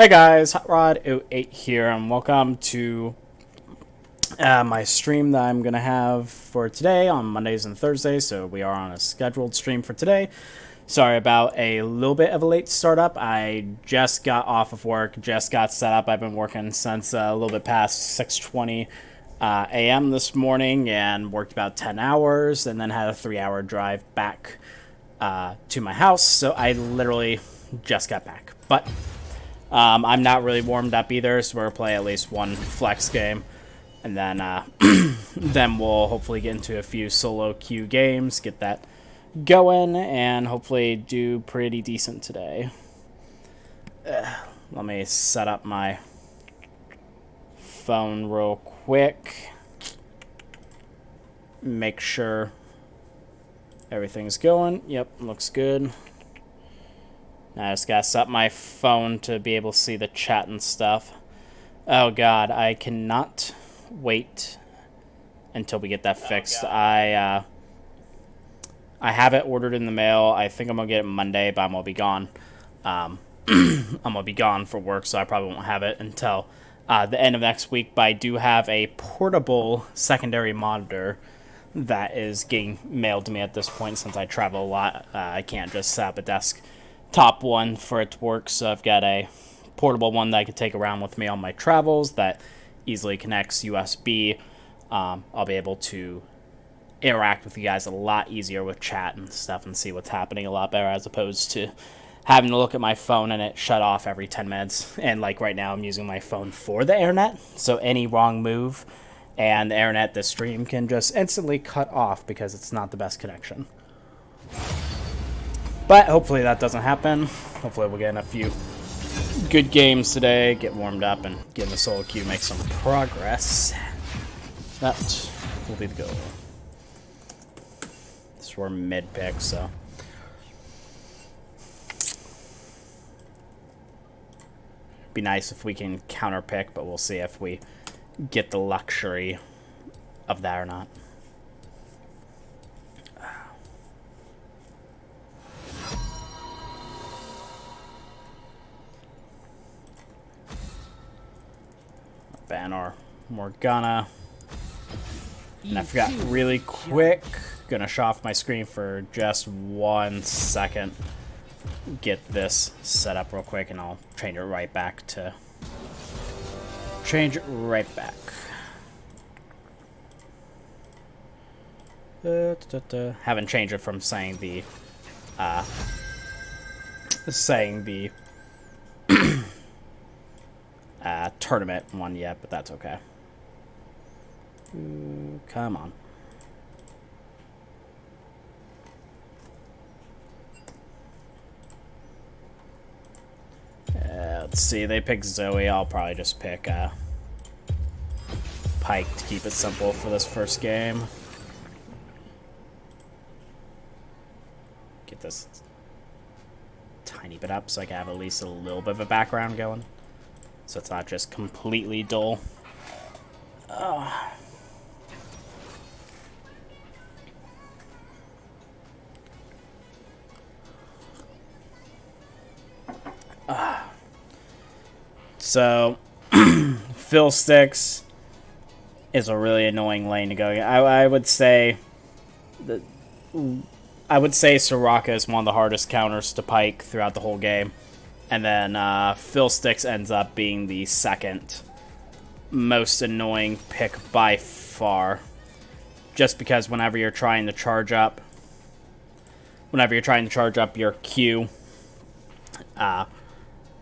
Hey guys, Hot Rod 08 here, and welcome to my stream that I'm going to have for today on Mondays and Thursdays. So we are on a scheduled stream for today. Sorry about a little bit of a late startup. I just got off of work, just got set up. I've been working since a little bit past 6:20 a.m. this morning and worked about 10 hours and then had a 3-hour drive back to my house. So I literally just got back. But I'm not really warmed up either, so we're going to play at least one flex game. And then then we'll hopefully get into a few solo queue games, get that going, and hopefully do pretty decent today. Let me set up my phone real quick. Make sure everything's going. Yep, looks good. Now I just gotta set up my phone to be able to see the chat and stuff. Oh god, I cannot wait until we get that fixed. I have it ordered in the mail. I think I'm gonna get it Monday, but I'm gonna be gone. I'm gonna be gone for work, so I probably won't have it until the end of next week. But I do have a portable secondary monitor that is getting mailed to me at this point since I travel a lot. I can't just set up a desktop one for it to work, so I've got a portable one that I can take around with me on my travels that easily connects USB. I'll be able to interact with you guys a lot easier with chat and stuff and see what's happening a lot better, as opposed to having to look at my phone and it shut off every 10 minutes. And like right now I'm using my phone for the internet, so any wrong move and the internet, this stream can just instantly cut off because it's not the best connection. But hopefully that doesn't happen. Hopefully we'll get in a few good games today, get warmed up, and get in the solo queue, make some progress. That will be the goal. This we're mid-pick, so be nice if we can counter-pick, but we'll see if we get the luxury of that or not. Ban our Morgana. And I forgot really quick. Gonna shut off my screen for just 1 second. Get this set up real quick and I'll change it right back to... Haven't changed it from saying the... tournament one yet, but that's okay. Come on. Let's see, they pick Zoe. I'll probably just pick Pyke to keep it simple for this first game. Get this tiny bit up so I can have at least a little bit of a background going, so it's not just completely dull. So, Fill Sticks is a really annoying lane to go. I would say Soraka is one of the hardest counters to Pyke throughout the whole game. And then Fill Sticks ends up being the second most annoying pick by far. Just because whenever you're trying to charge up your Q,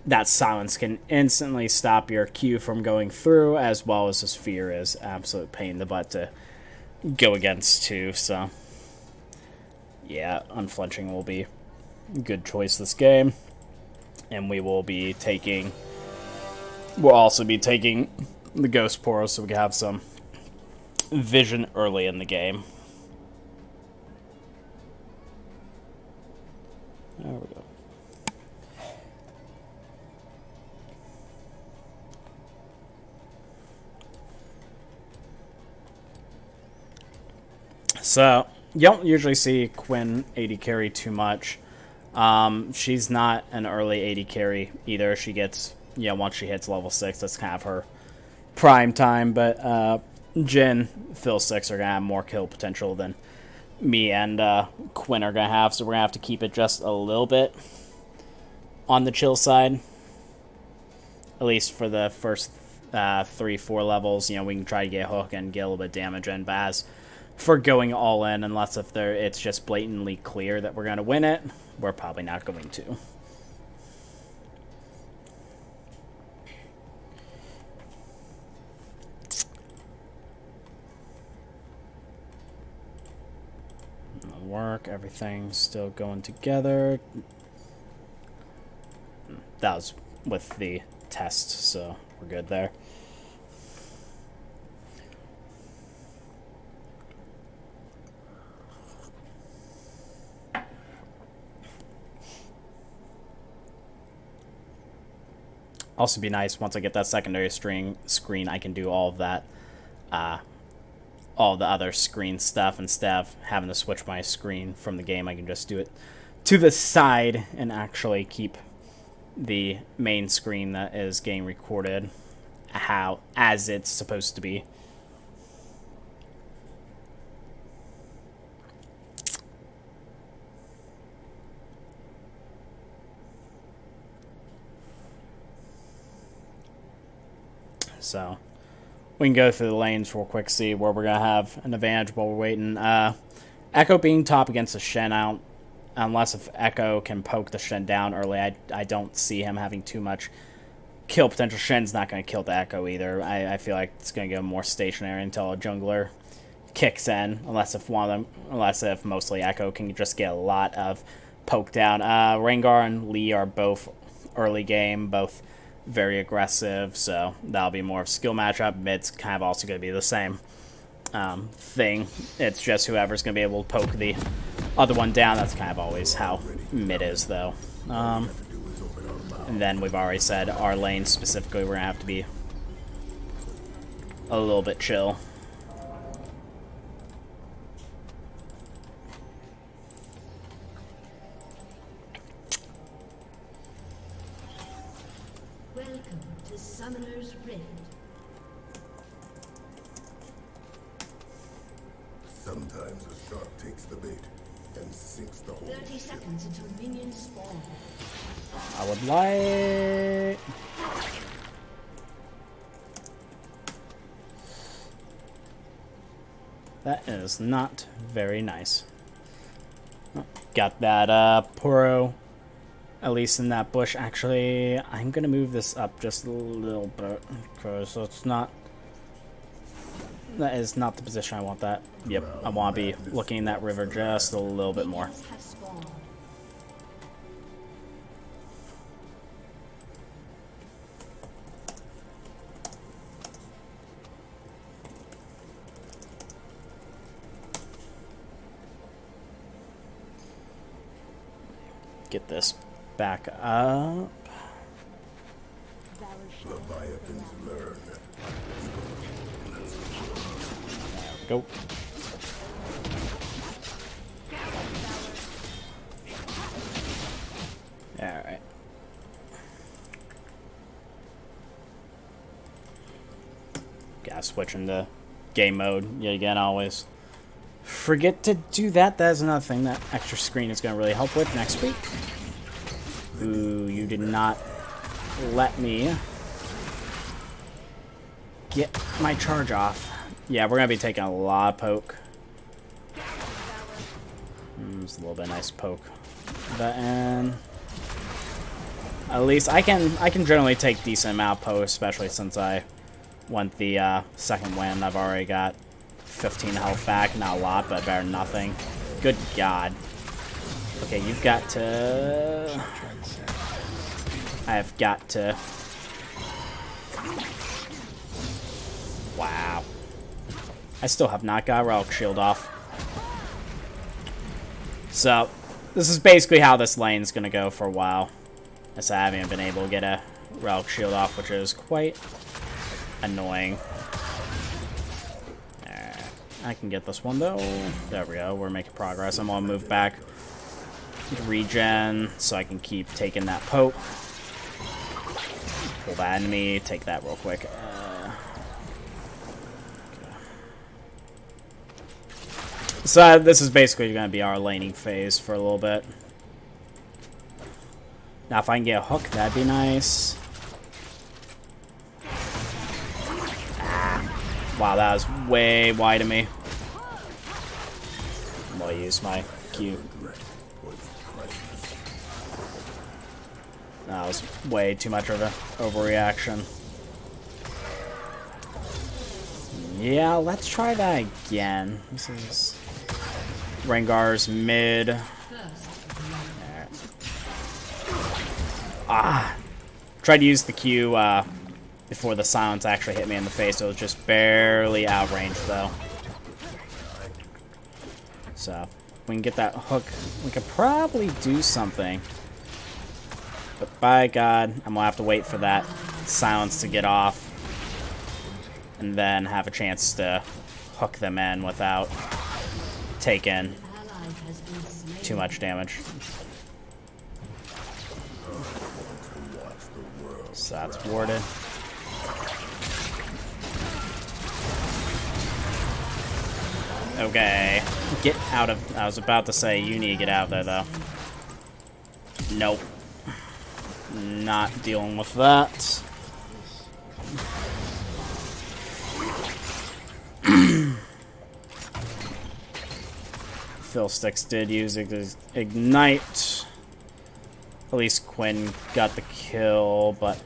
that silence can instantly stop your Q from going through, as well as his fear is absolute pain in the butt to go against too. So yeah, Unflinching will be a good choice this game. And we'll also be taking the Ghost Portal so we can have some vision early in the game. There we go. So, you don't usually see Quinn AD carry too much. She's not an early AD carry either. She gets yeah, once she hits level 6, that's kind of her prime time. But Jin, Phil 6 are going to have more kill potential than me and Quinn are going to have, so we're going to have to keep it just a little bit on the chill side. At least for the first 3-4 levels, you know, we can try to get a hook and get a little bit of damage in. But as for going all in, unless if it's just blatantly clear that we're going to win it, we're probably not going to. Work, everything's still going together. That was with the test, so we're good there. Also be nice once I get that secondary screen, I can do all of that, all the other screen stuff instead of having to switch my screen from the game. I can just do it to the side and actually keep the main screen that is getting recorded as it's supposed to be. So we can go through the lanes real quick, see where we're going to have an advantage while we're waiting. Echo being top against the Shen out, unless if Echo can poke the Shen down early, I don't see him having too much kill potential. Shen's not going to kill the Echo either. I feel like it's going to go more stationary until a jungler kicks in, unless if mostly Echo can just get a lot of poke down. Rengar and Lee are both early game, both very aggressive, so that'll be more of a skill matchup. Mid's kind of also going to be the same thing. It's just whoever's going to be able to poke the other one down. That's kind of always how mid is, though. And then we've already said our lane specifically, we're going to have to be a little bit chill. Sometimes a shark takes the bait and sinks the hole. 30 seconds until minions spawn. I would like... That is not very nice. Oh, got that Poro, at least in that bush. Actually, I'm going to move this up just a little bit, so it's not... That is not the position I want that. Yep, I want to be looking in that river just a little bit more. Get this back up. Leviathans learn. Go. Alright. Gotta switch into game mode yet again, always. Forget to do that. That is another thing that extra screen is going to really help with next week. Ooh, you did not let me get my charge off. Yeah, we're going to be taking a lot of poke. It's a little bit nice poke. But, and at least I can generally take decent amount of poke, especially since I went the second win. I've already got 15 health back. Not a lot, but better than nothing. Good God. Okay, you've got to... I've got to... Wow. I still have not got a Relic Shield off. So, this is basically how this lane's going to go for a while. As I haven't been able to get a Relic Shield off, which is quite annoying. I can get this one, though. There we go. We're making progress. I'm going to move back to regen so I can keep taking that poke. Pull that enemy, take that real quick. So this is basically going to be our laning phase for a little bit. Now if I can get a hook, that'd be nice. Wow, that was way wide of me. I'm going to use my Q. That was way too much of an overreaction. Yeah, let's try that again. This is Rengar's mid. Right. Ah! Tried to use the Q before the silence actually hit me in the face. It was just barely outranged though. So, if we can get that hook, we could probably do something. But by God, I'm gonna have to wait for that silence to get off. And then have a chance to hook them in without taking too much damage. So that's warded. Okay. Get out of... I was about to say, you need to get out of there, though. Nope. Not dealing with that. Fiddlesticks did use Ignite. At least Quinn got the kill, but...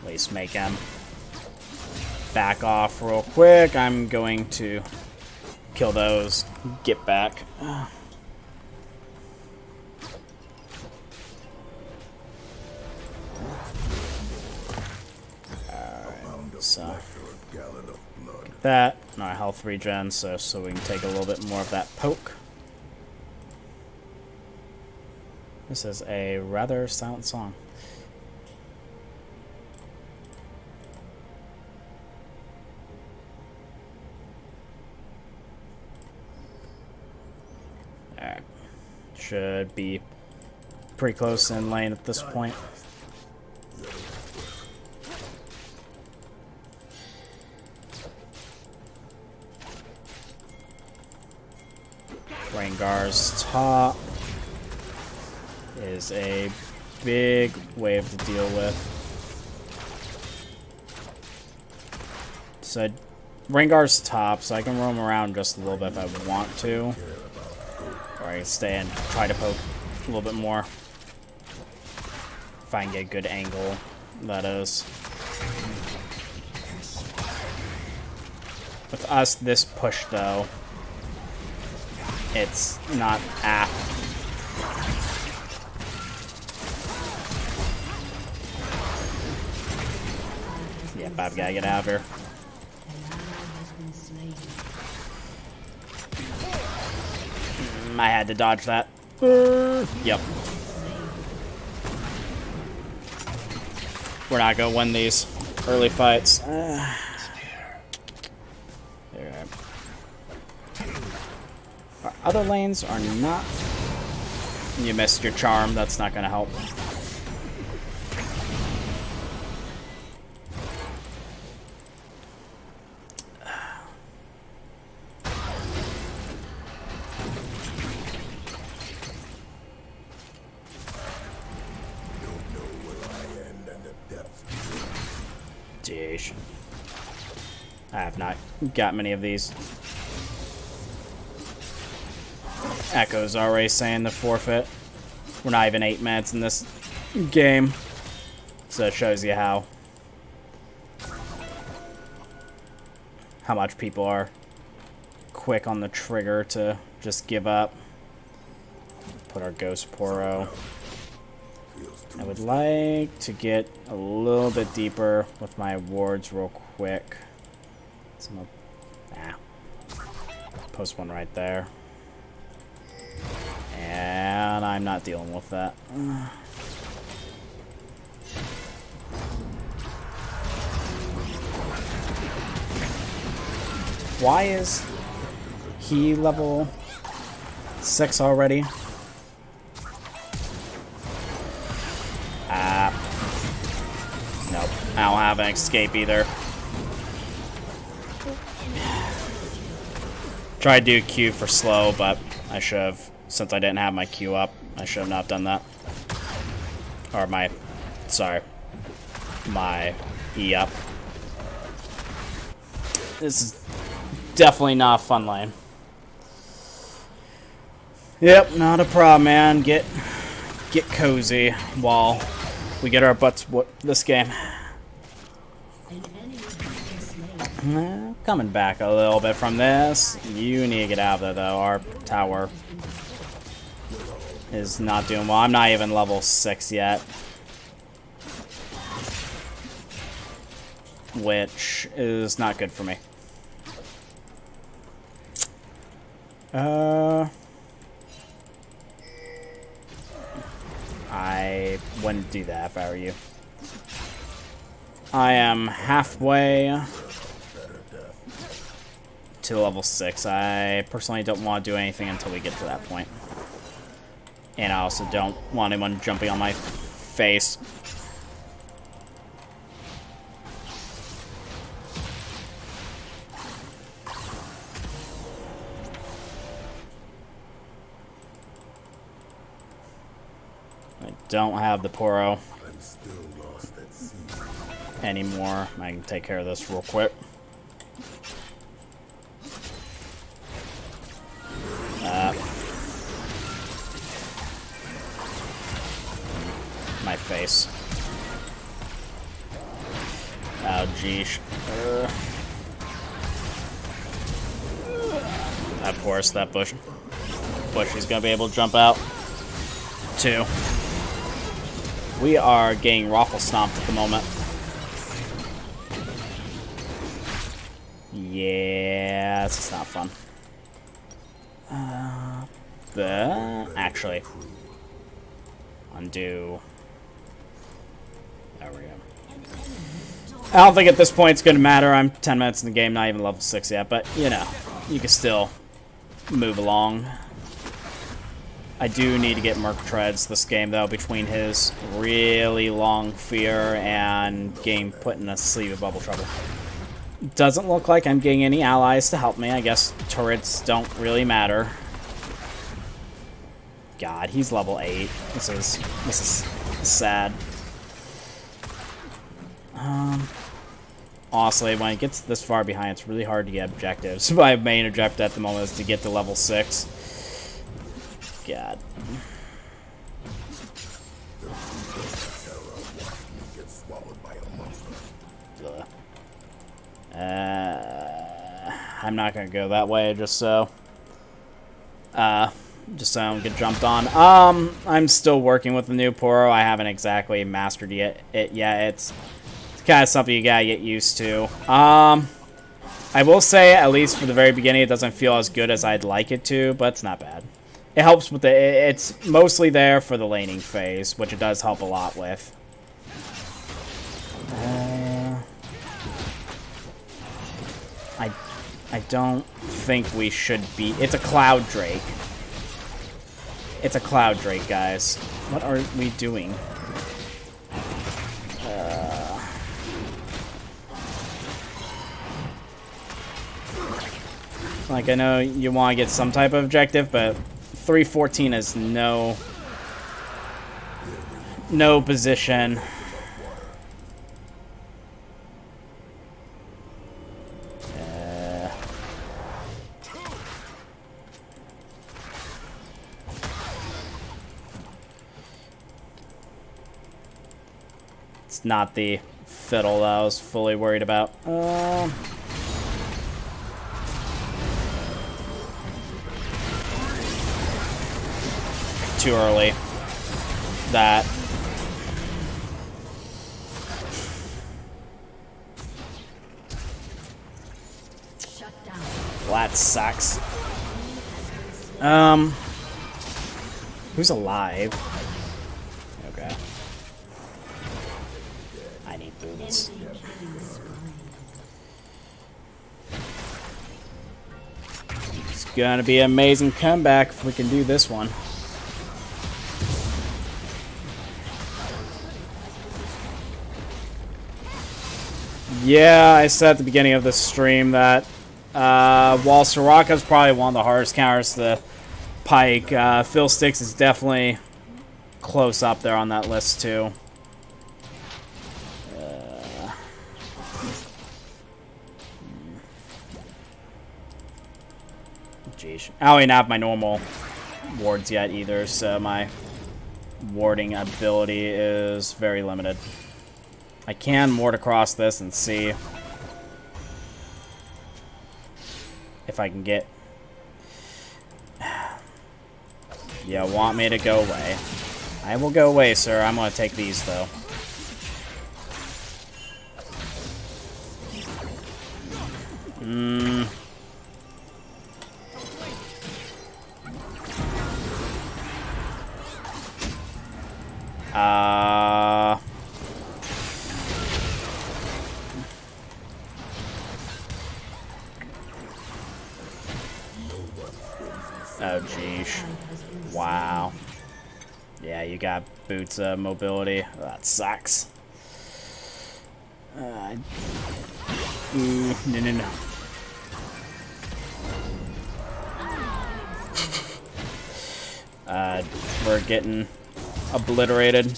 At least make him back off real quick. I'm going to kill those, get back. Alright, so that, and our health regen, so we can take a little bit more of that poke. This is a rather silent song. Alright. Should be pretty close in lane at this point. Rengar's top is a big wave to deal with. So Rengar's top, so I can roam around just a little bit if I want to. Or I can stay and try to poke a little bit more. If I can get a good angle, that is. With us, this push though, it's not apt. Yeah, I've gotta get out of here. I had to dodge that. Yep. We're not gonna win these early fights. Our other lanes are not... You missed your charm, that's not gonna help. Jeez. I have not got many of these. Echo's already saying the forfeit. We're not even 8 minutes in this game. So it shows you how much people are quick on the trigger to just give up. Put our Ghost Poro. I would like to get a little bit deeper with my wards real quick. So post one right there. And I'm not dealing with that. Why is he level 6 already? Nope. I don't have an escape either. Tried to do Q for slow, but I should have, since I didn't have my Q up, I should have not done that. Or my E up. This is definitely not a fun lane. Yep, not a problem, man. Get cozy while we get our butts whooped this game. Coming back a little bit from this. You need to get out of there, though. Our tower is not doing well. I'm not even level 6 yet. Which is not good for me. I wouldn't do that if I were you. I am halfway to level 6. I personally don't want to do anything until we get to that point. And I also don't want anyone jumping on my face. I don't have the Poro anymore. I can take care of this real quick. My face. Oh, geesh. Of course, that bush he's gonna be able to jump out. 2. We are getting raffle stomped at the moment. Yeah, this is not fun. Actually, undo. There we go. I don't think at this point it's going to matter. I'm 10 minutes in the game, not even level 6 yet, but, you know, you can still move along. I do need to get Merc Treads this game, though, between his really long fear and getting put in a sleeve of bubble trouble. Doesn't look like I'm getting any allies to help me. I guess turrets don't really matter. God, he's level 8. This is sad. Honestly, when it gets this far behind, it's really hard to get objectives. My main objective at the moment is to get to level 6. God. I'm not gonna go that way just so I don't get jumped on. I'm still working with the new Poro. I haven't exactly mastered it yet. It's kind of something you gotta get used to. I will say, at least for the very beginning, it doesn't feel as good as I'd like it to, but it's not bad. It helps with it's mostly there for the laning phase, which it does help a lot with. I don't think we should be. It's a Cloud Drake. It's a Cloud Drake, guys. What are we doing? Like, I know you want to get some type of objective, but 314 is no position. It's not the fiddle that I was fully worried about. Too early. That. Well, that sucks. Who's alive? Okay. I need boots. gonna be an amazing comeback if we can do this one. Yeah, I said at the beginning of the stream that while Soraka's probably one of the hardest counters to Pyke, Phil Sticks is definitely close up there on that list too. Jeez. I don't even have my normal wards yet either, so my warding ability is very limited. I can ward across this and see if I can get... You want me to go away? I will go away, sir. I'm going to take these, though. Oh, jeez. Wow. Yeah, you got boots mobility. Oh, that sucks. No. We're getting obliterated.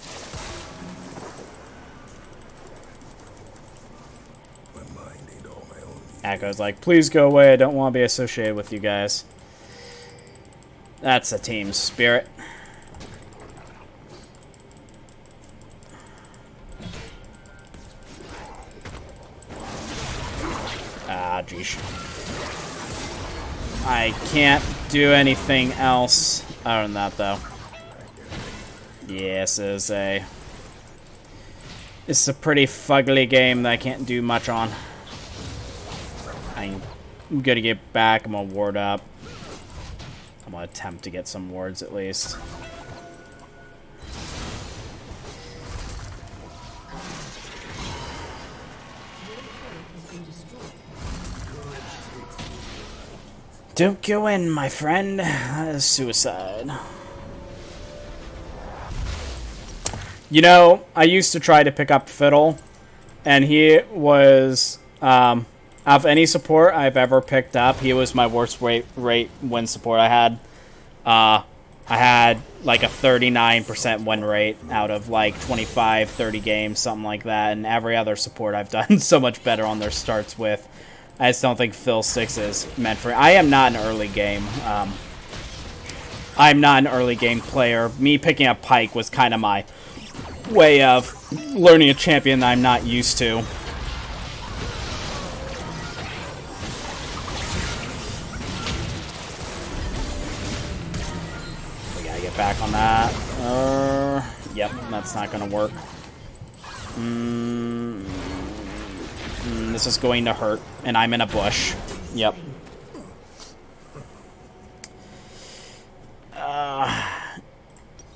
Echo's like, please go away. I don't want to be associated with you guys. That's a team spirit. Ah, jeez. I can't do anything else other than that, though. Yes, it's a pretty fugly game that I can't do much on. I'm gonna get back. I'm gonna ward up. I'm gonna attempt to get some wards at least. Don't go in, my friend. That is suicide. You know, I used to try to pick up Fiddle, and he was, out of any support I've ever picked up, he was my worst rate win support. I had like a 39% win rate out of like 25, 30 games, something like that, and every other support I've done so much better on their starts with. I just don't think Phil 6 is meant for it. I am not an early game. I'm not an early game player. Me picking up Pyke was kind of my way of learning a champion that I'm not used to. We gotta get back on that. Yep, that's not gonna work. This is going to hurt, and I'm in a bush. Yep.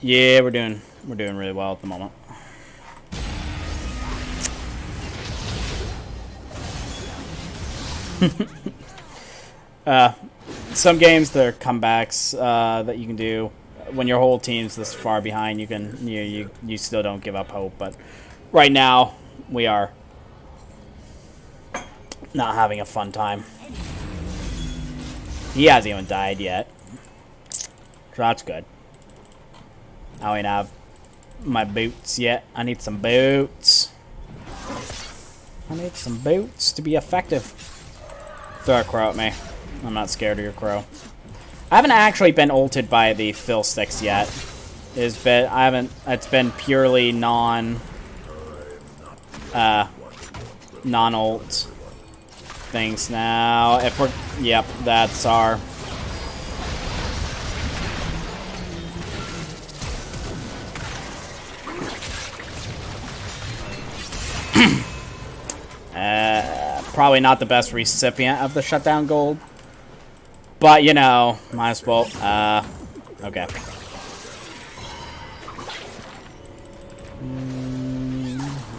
Yeah, we're doing really well at the moment. Some games there are comebacks that you can do when your whole team's this far behind. You still don't give up hope, but right now we are not having a fun time. He hasn't even died yet, so that's good. I don't even have my boots yet. I need some boots. I need some boots to be effective. Throw a crow at me. I'm not scared of your crow. I haven't actually been ulted by the Phil Sticks yet. It's been purely non-ult things now. If we're, yep, that's our. Probably not the best recipient of the shutdown gold, but you know, might as well. Okay.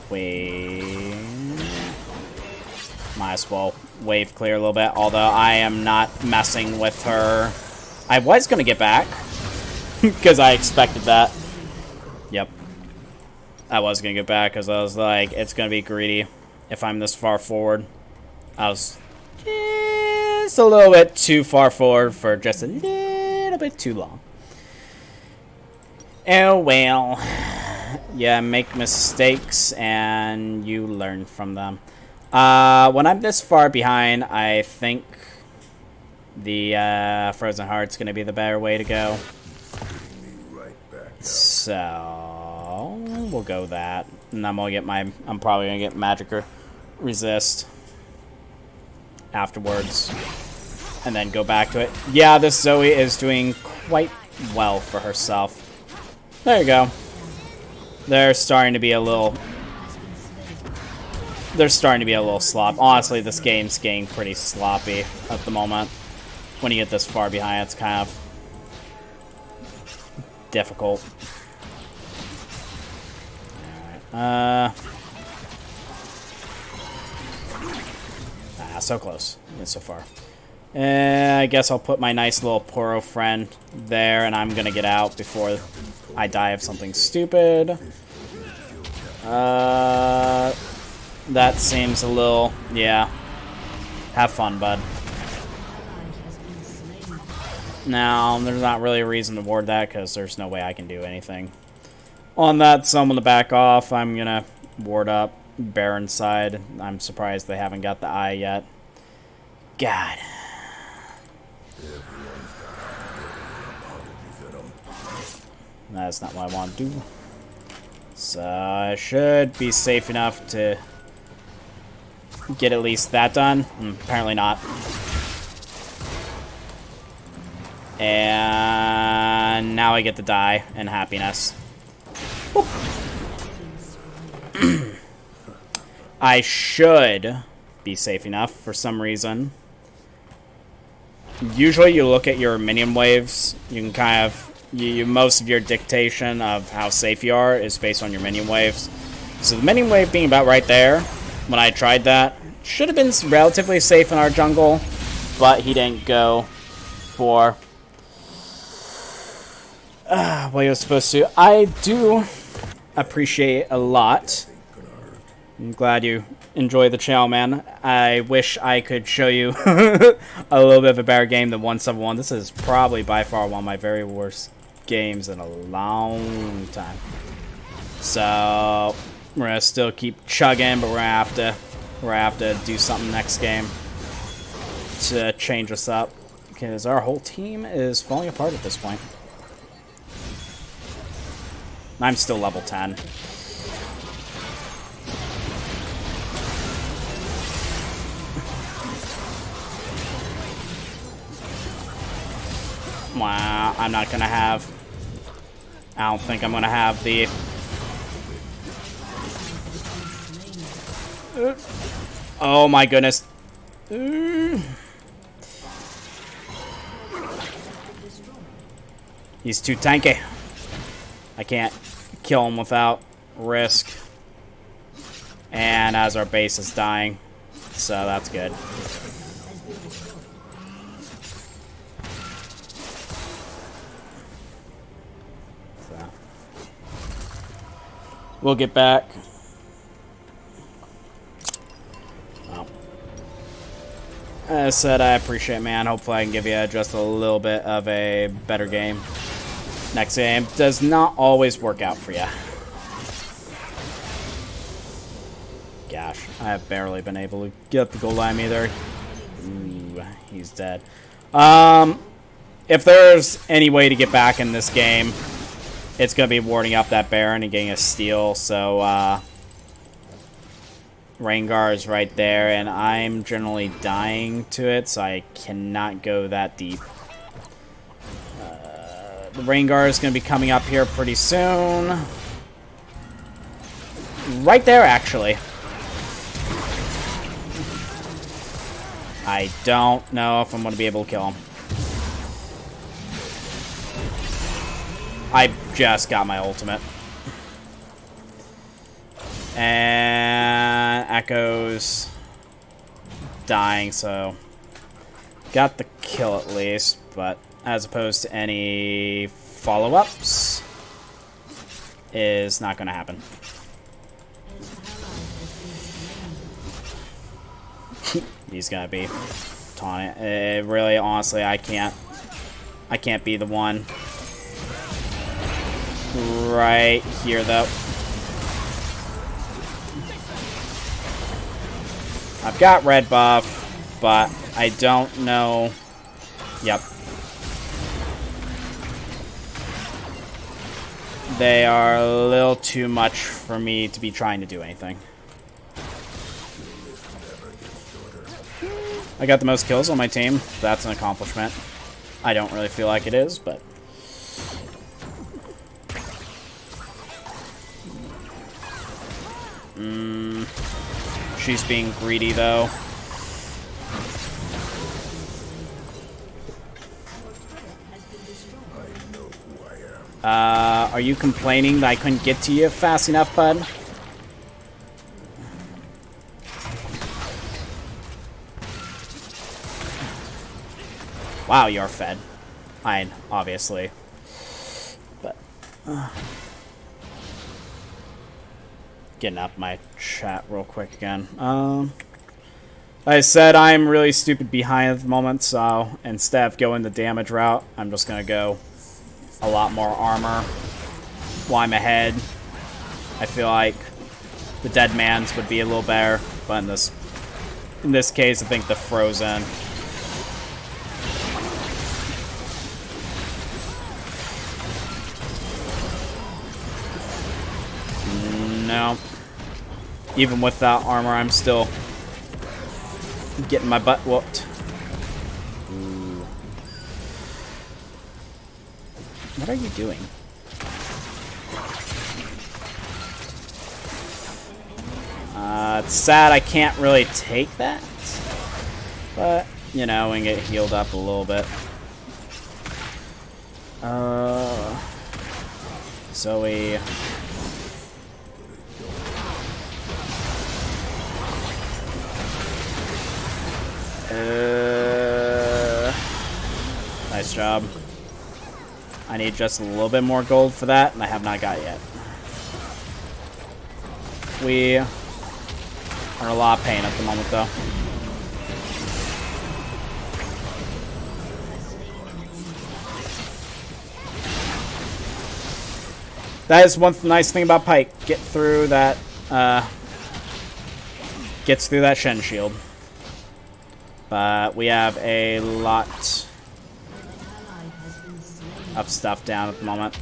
Wait. Might as well wave clear a little bit, although I am not messing with her. I was going to get back, because I expected that. Yep. I was going to get back, because I was like, it's going to be greedy if I'm this far forward. I was just a little bit too far forward for just a little bit too long. Oh, well. Yeah, make mistakes, and you learn from them. When I'm this far behind, I think the Frozen Heart's going to be the better way to go. So, we'll go that. And I'm probably going to get Magic Resist afterwards. And then go back to it. Yeah, this Zoe is doing quite well for herself. There you go. They're starting to be a little slop. Honestly, this game's getting pretty sloppy at the moment. When you get this far behind, it's kind of difficult. So close. So far. I guess I'll put my nice little Poro friend there, and I'm gonna get out before I die of something stupid. That seems a little... yeah. Have fun, bud. Now, there's not really a reason to ward that, because there's no way I can do anything on that, so I'm gonna back off. I'm gonna ward up Baron side. I'm surprised they haven't got the eye yet. God. That's not what I want to do. So I should be safe enough to get at least that done. Apparently not. And now I get to die in happiness. I should be safe enough for some reason. Usually you look at your minion waves, you can kind of... most of your dictation of how safe you are is based on your minion waves. So the minion wave being about right there, when I tried that, should have been relatively safe in our jungle, but he didn't go for what he was supposed to. I do appreciate a lot. I'm glad you enjoy the channel, man. I wish I could show you a little bit of a better game than 171. This is probably by far one of my very worst games in a long time. So we're gonna still keep chugging, but we're gonna have to do something next game to change us up, because our whole team is falling apart at this point. I'm still level 10. Wow, I'm not gonna have... I don't think I'm gonna have the... Oh my goodness. He's too tanky. I can't kill him without risk. And as our base is dying, so that's good. We'll get back. Well, as I said, I appreciate it, man. Hopefully I can give you just a little bit of a better game. Next game does not always work out for you. Gosh, I have barely been able to get the goal line either. Ooh, he's dead. If there's any way to get back in this game, it's going to be warding up that Baron and getting a steal, so Rengar is right there, and I'm generally dying to it, so I cannot go that deep. The Rengar is going to be coming up here pretty soon. Right there, actually. I don't know if I'm going to be able to kill him. I just got my ultimate. And Echoes. dying, so got the kill at least, but as opposed to any follow-ups is not going to happen. He's gonna be taunting. Really, honestly, I can't be the one right here, though. I've got red buff, but I don't know. Yep. They are a little too much for me to be trying to do anything. I got the most kills on my team. That's an accomplishment. I don't really feel like it is, but... she's being greedy, though. Are you complaining that I couldn't get to you fast enough, bud? Wow, you're fed. Fine, obviously. But... getting up my chat real quick again. Like I said, I'm really stupid behind at the moment, so instead of going the damage route, I'm just gonna go a lot more armor while I'm ahead. I feel like the Dead Man's would be a little better, but in this case, I think the Frozen... no. Even with that armor, I'm still getting my butt whooped. Ooh. What are you doing? It's sad I can't really take that. But, you know, we can get healed up a little bit. Zoe... nice job. I need just a little bit more gold for that, and I have not got it yet. We are in a lot of pain at the moment, though. That is one nice thing about Pyke. Get through that, gets through that Shen shield. But we have a lot of stuff down at the moment.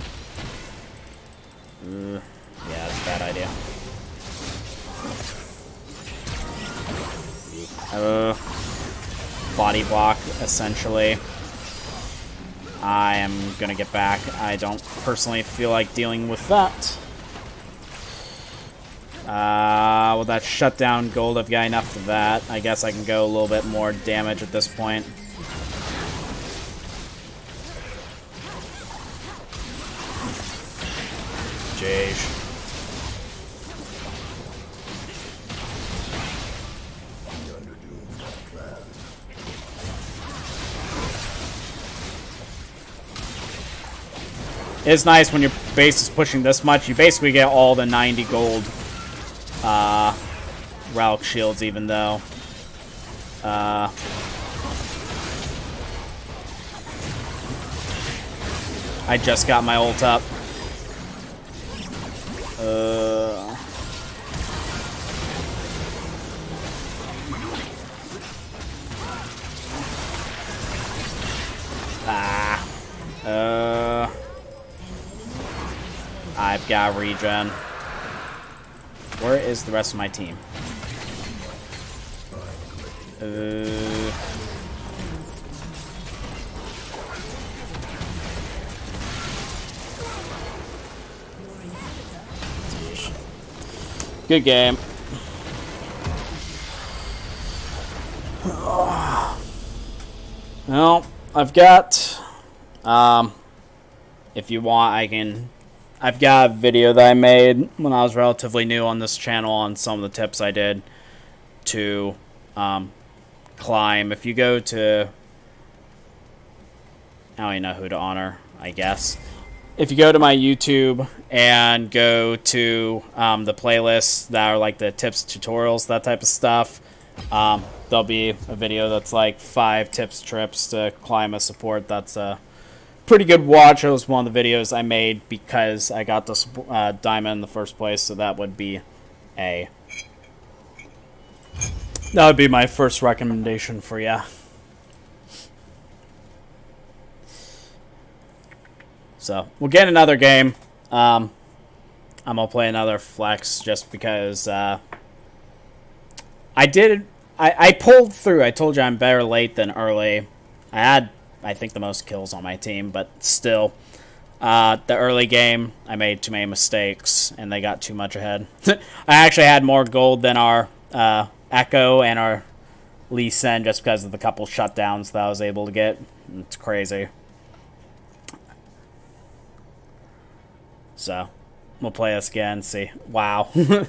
Yeah, that's a bad idea. Body block, essentially. I am gonna get back. I don't personally feel like dealing with that. With that shutdown gold, I've got enough for that. I guess I can go a little bit more damage at this point. Jeez. It's nice when your base is pushing this much. You basically get all the 90 gold relic shields, even though I just got my ult up. I've got regen. Where is the rest of my team? Good game. Well, I've got, if you want, I've got a video that I made when I was relatively new on this channel on some of the tips I did to climb. If you go to... I don't even know who to honor, I guess. If you go to my YouTube and go to the playlists that are like the tips, tutorials, that type of stuff, there'll be a video that's like 5 tips, trips to climb a support. That's a pretty good watch. It was one of the videos I made because I got the diamond in the first place, so that would be a... That would be my first recommendation for you. So, we'll get another game. I'm going to play another flex just because I pulled through. I told you I'm better late than early. I had, I think, the most kills on my team, but still. The early game, I made too many mistakes, and they got too much ahead. I actually had more gold than our Echo and our Lee Sin just because of the couple shutdowns that I was able to get. It's crazy. So, we'll play this again, see. Wow. You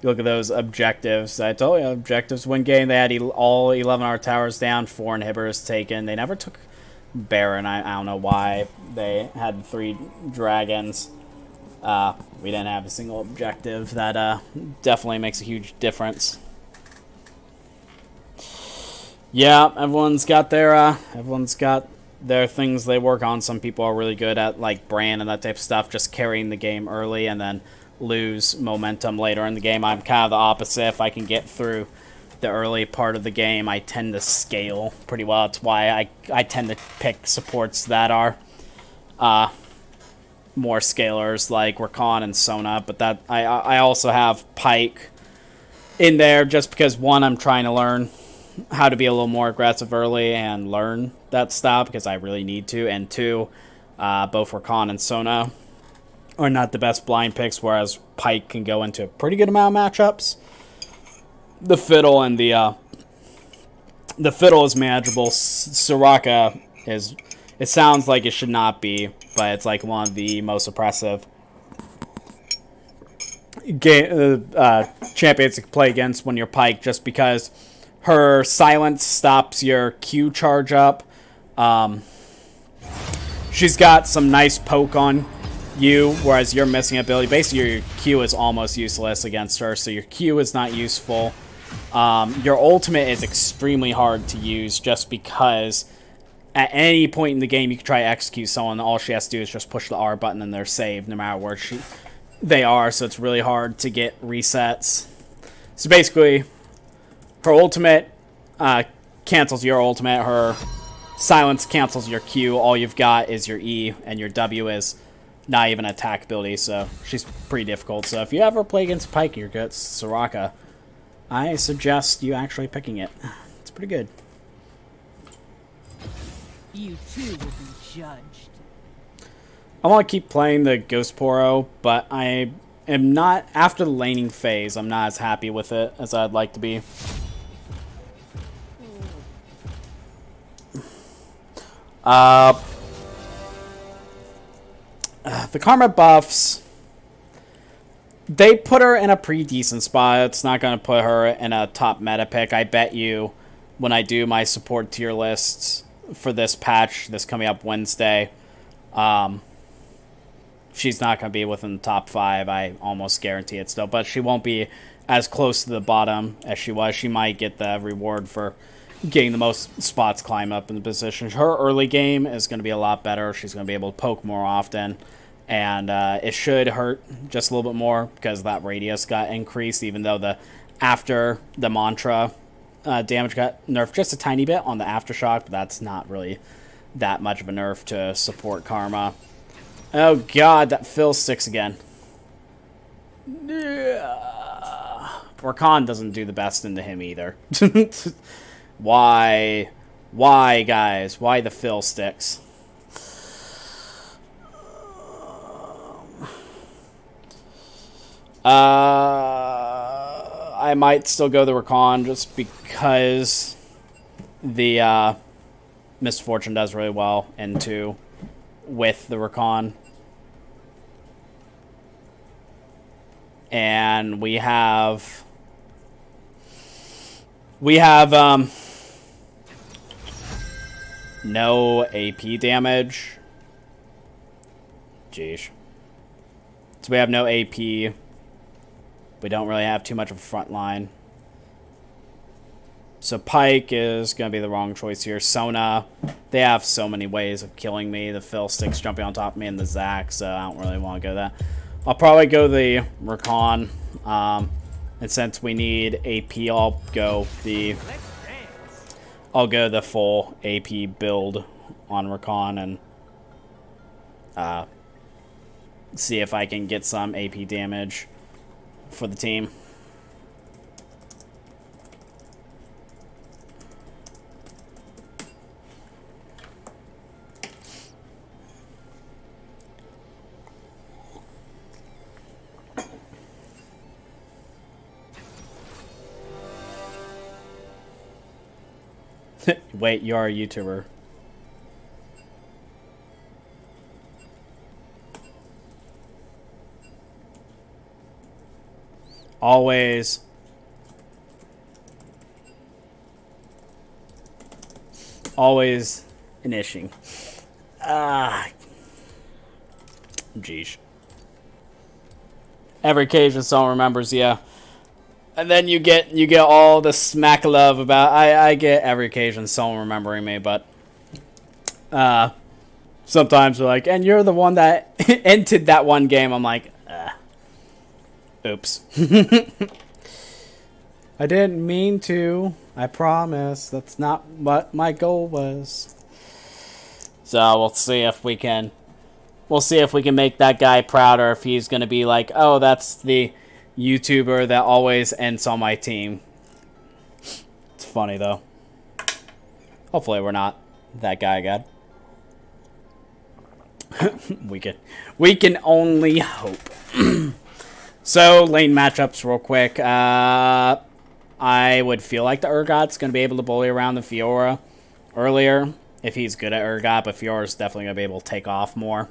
look at those objectives. I told you, objectives win game. They had all 11 our towers down, 4 inhibitors taken. They never took Baron. I don't know why. They had 3 dragons. We didn't have a single objective. That definitely makes a huge difference. Yeah, everyone's got their things they work on. Some people are really good at like brand and that type of stuff, just carrying the game early and then lose momentum later in the game. I'm kind of the opposite. If I can get through the early part of the game, I tend to scale pretty well. That's why I tend to pick supports that are more scalers like Rakan and Sona, but that I also have Pyke in there just because, one, I'm trying to learn how to be a little more aggressive early and learn that style because I really need to, and 2, both Rakan and Sona are not the best blind picks, whereas Pyke can go into a pretty good amount of matchups. The Fiddle and the Fiddle is manageable. Soraka is, it sounds like it should not be, but it's like one of the most oppressive champions to play against when you're Pyke, just because her silence stops your Q charge up. She's got some nice poke on you, whereas you're missing ability. Basically, your Q is almost useless against her, so your Q is not useful. Your ultimate is extremely hard to use just because at any point in the game you can try to execute someone, all she has to do is just push the R button and they're saved no matter where they are, so it's really hard to get resets. So basically, her ultimate cancels your ultimate, her silence cancels your Q, all you've got is your E, and your W is not even an attack ability, so she's pretty difficult. So if you ever play against Pyke, you're good, Soraka, I suggest you actually picking it. It's pretty good. You too will be judged. I want to keep playing the Ghost Poro, but I am not, after the laning phase, I'm not as happy with it as I'd like to be. The Karma buffs, they put her in a pretty decent spot. It's not going to put her in a top meta pick. I bet you when I do my support tier lists for this patch, this coming up Wednesday, she's not going to be within the top 5. I almost guarantee it still, but she won't be as close to the bottom as she was. She might get the reward for getting the most spots climb up in the position. Her early game is going to be a lot better. She's going to be able to poke more often, and it should hurt just a little bit more because that radius got increased, even though after the mantra damage got nerfed just a tiny bit on the aftershock, but that's not really that much of a nerf to support Karma. Oh god, that Phil sticks again. Rakan doesn't do the best into him either. Why? Why, guys? Why the fill sticks? I might still go the Rakan just because the Misfortune does really well into with the Rakan. And we have no AP damage. Jeez. So we have no AP. We don't really have too much of a front line. So Pyke is going to be the wrong choice here. Sona, they have so many ways of killing me. The Fill Stick's jumping on top of me and the Zac, so I don't really want to go that. I'll probably go the Rakan. And since we need AP, I'll go the full AP build on Rakan and see if I can get some AP damage for the team. Wait, you're a YouTuber. Always an issue. Jeez. Every occasion someone remembers, yeah. And then you get all the smack love about I get every occasion someone remembering me, but sometimes they're like, and you're the one that entered that one game. I'm like, oops. I didn't mean to. I promise. That's not what my goal was. So we'll see if we can make that guy proud, or if he's gonna be like, oh, that's the YouTuber that always ends on my team. It's funny though. Hopefully we're not that guy again. we can only hope. So lane matchups real quick. I would feel like the Urgot's going to be able to bully around the Fiora earlier if he's good at Urgot, but Fiora's definitely going to be able to take off more.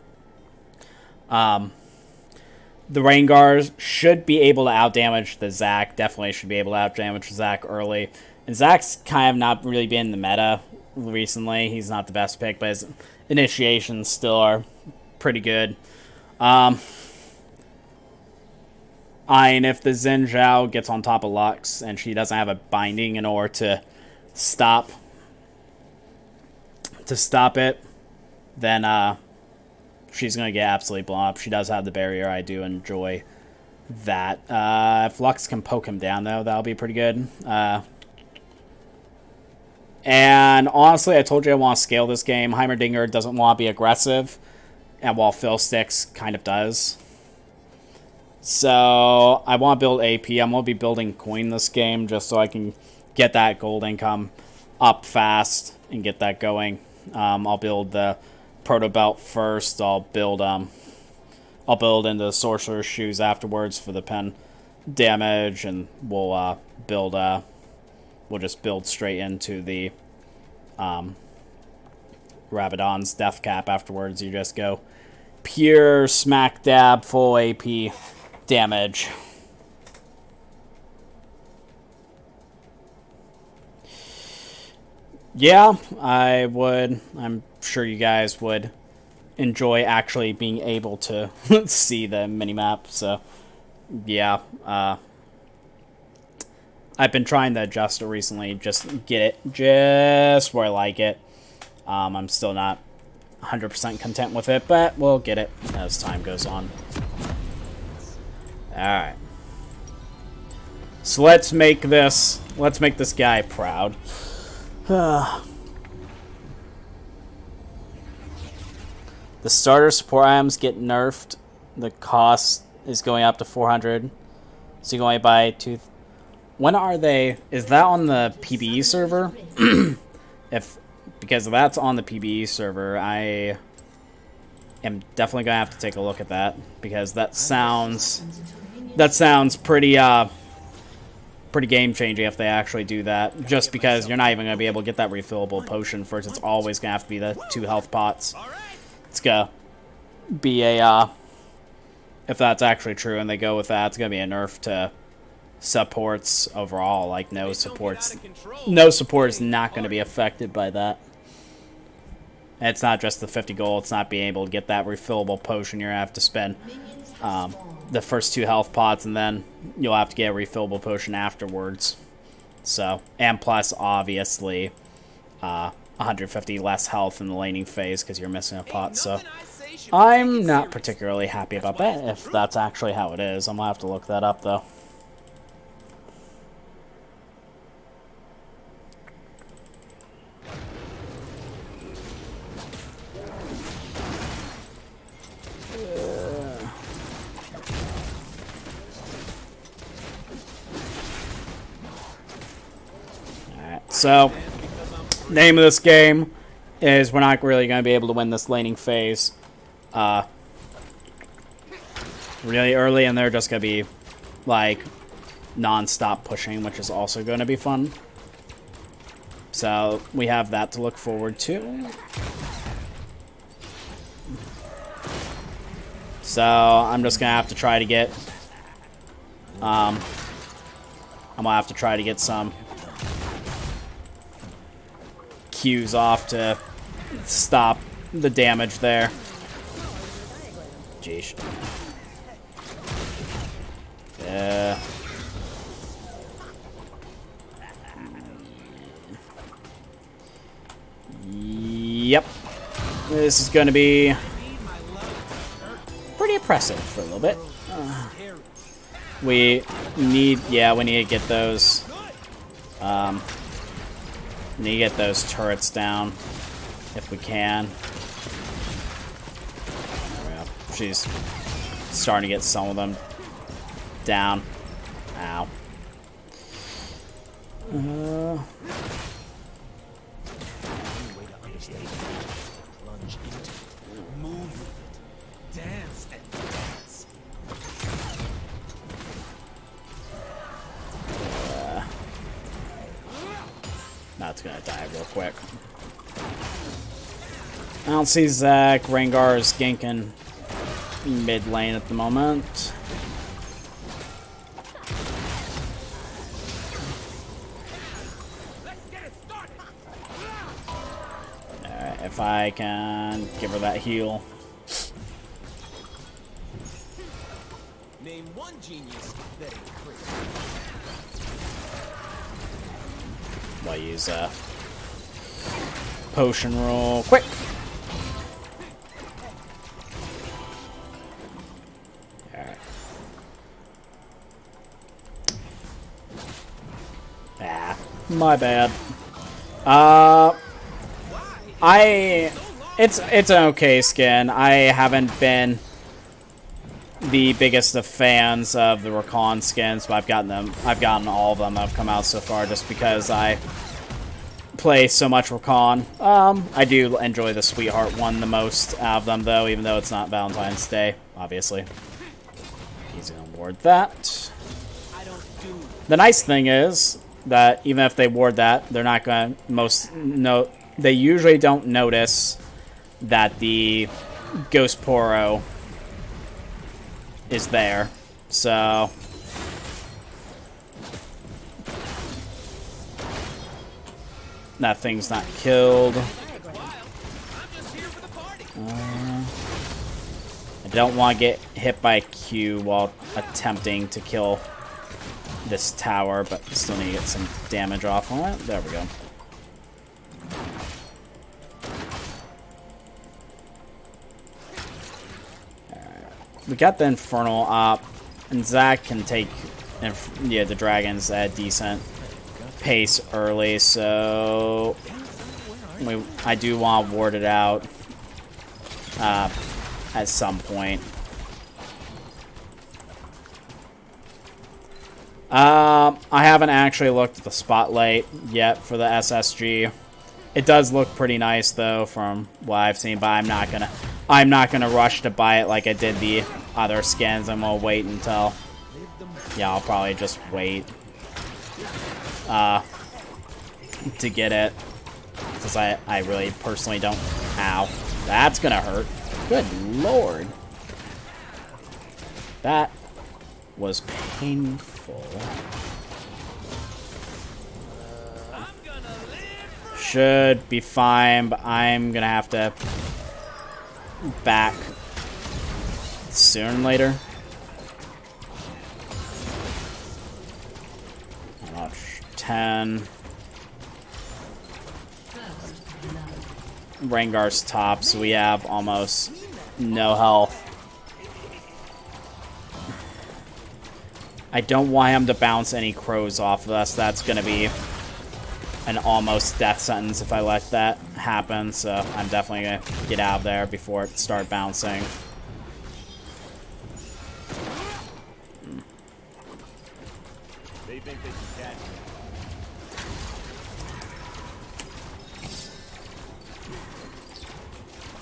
The Rangars should be able to outdamage the Zac. Definitely should be able to outdamage the Zac early. And Zac's kind of not really been in the meta recently. He's not the best pick, but his initiations still are pretty good. And if the Xin Zhao gets on top of Lux and she doesn't have a binding in order to stop it, then she's going to get absolutely blown up. She does have the barrier. I do enjoy that. If Lux can poke him down, though, that'll be pretty good. And honestly, I told you I want to scale this game. Heimerdinger doesn't want to be aggressive, and while Phil Sticks kind of does. So I want to build AP. I'm going to be building coin this game just so I can get that gold income up fast and get that going. I'll build the proto belt first. I'll build into the sorcerer's shoes afterwards for the pen damage, and we'll just build straight into the Rabadon's death cap afterwards. You just go pure smack dab full AP damage. Yeah, I would. I'm sure you guys would enjoy actually being able to see the minimap. So, yeah. I've been trying to adjust it recently, just get it just where I like it. I'm still not 100% content with it, but we'll get it as time goes on. Alright. So let's make this guy proud. The starter support items get nerfed. The cost is going up to 400. So you can only buy 2. When are they? Is that on the PBE server? Because if that's on the PBE server, I am definitely gonna have to take a look at that, because that sounds pretty pretty game changing if they actually do that. Just because you're not even gonna be able to get that refillable potion first. It's always gonna have to be the 2 health pots. It's gonna be a if that's actually true and they go with that, it's gonna be a nerf to supports overall. Like no support is not going to be affected by that. And it's not just the 50 gold, it's not being able to get that refillable potion. You're going to have to spend the first 2 health pots, and then you'll have to get a refillable potion afterwards. So, and plus, obviously, 150 less health in the laning phase because you're missing a pot. So, I'm not particularly happy about that, if that's actually how it is. I'm going to have to look that up, though. So, name of this game is we're not really going to be able to win this laning phase really early, and they're just going to be, like, non-stop pushing, which is also going to be fun. So, we have that to look forward to. So, I'm just going to have to try to get... I'm going to have to try to get some... Q's off to stop the damage there. Jeez. Yeah. Yep. This is going to be pretty oppressive for a little bit. We need to get those. Need to get those turrets down if we can. There we go. She's starting to get some of them down. Ow. That's gonna die real quick. I don't see Zach. Rengar is ganking mid lane at the moment. Alright, if I can give her that heal. Name one genius that ain't crazy. I'll use a potion roll quick. Alright. Ah, my bad. It's an okay skin. I haven't been the biggest of fans of the Rakan skins, but I've gotten all of them that have come out so far just because I play so much Rakan. I do enjoy the Sweetheart one the most out of them, though, even though it's not Valentine's Day, obviously. He's gonna ward that. The nice thing is that even if they ward that, they're not gonna they usually don't notice that the Ghost Poro is there, so that thing's not killed. I don't want to get hit by Q while attempting to kill this tower, but still need to get some damage off on it. There we go. We got the Infernal up, and Zach can take the dragons at a decent pace early, so I do want to ward it out at some point. I haven't actually looked at the spotlight yet for the SSG. It does look pretty nice though from what I've seen, but I'm not gonna rush to buy it like I did the other skins. I'm gonna wait until I'll probably just wait to get it, because I really personally don't. Ow, that's gonna hurt. Good lord, that was painful. should be fine, but I'm gonna have to back sooner than later. I don't know, 10. Rengar's top, so we have almost no health. I don't want him to bounce any crows off of us. That's going to be an almost death sentence if I let that happen, so I'm definitely going to get out of there before it starts bouncing. They think they can catch me.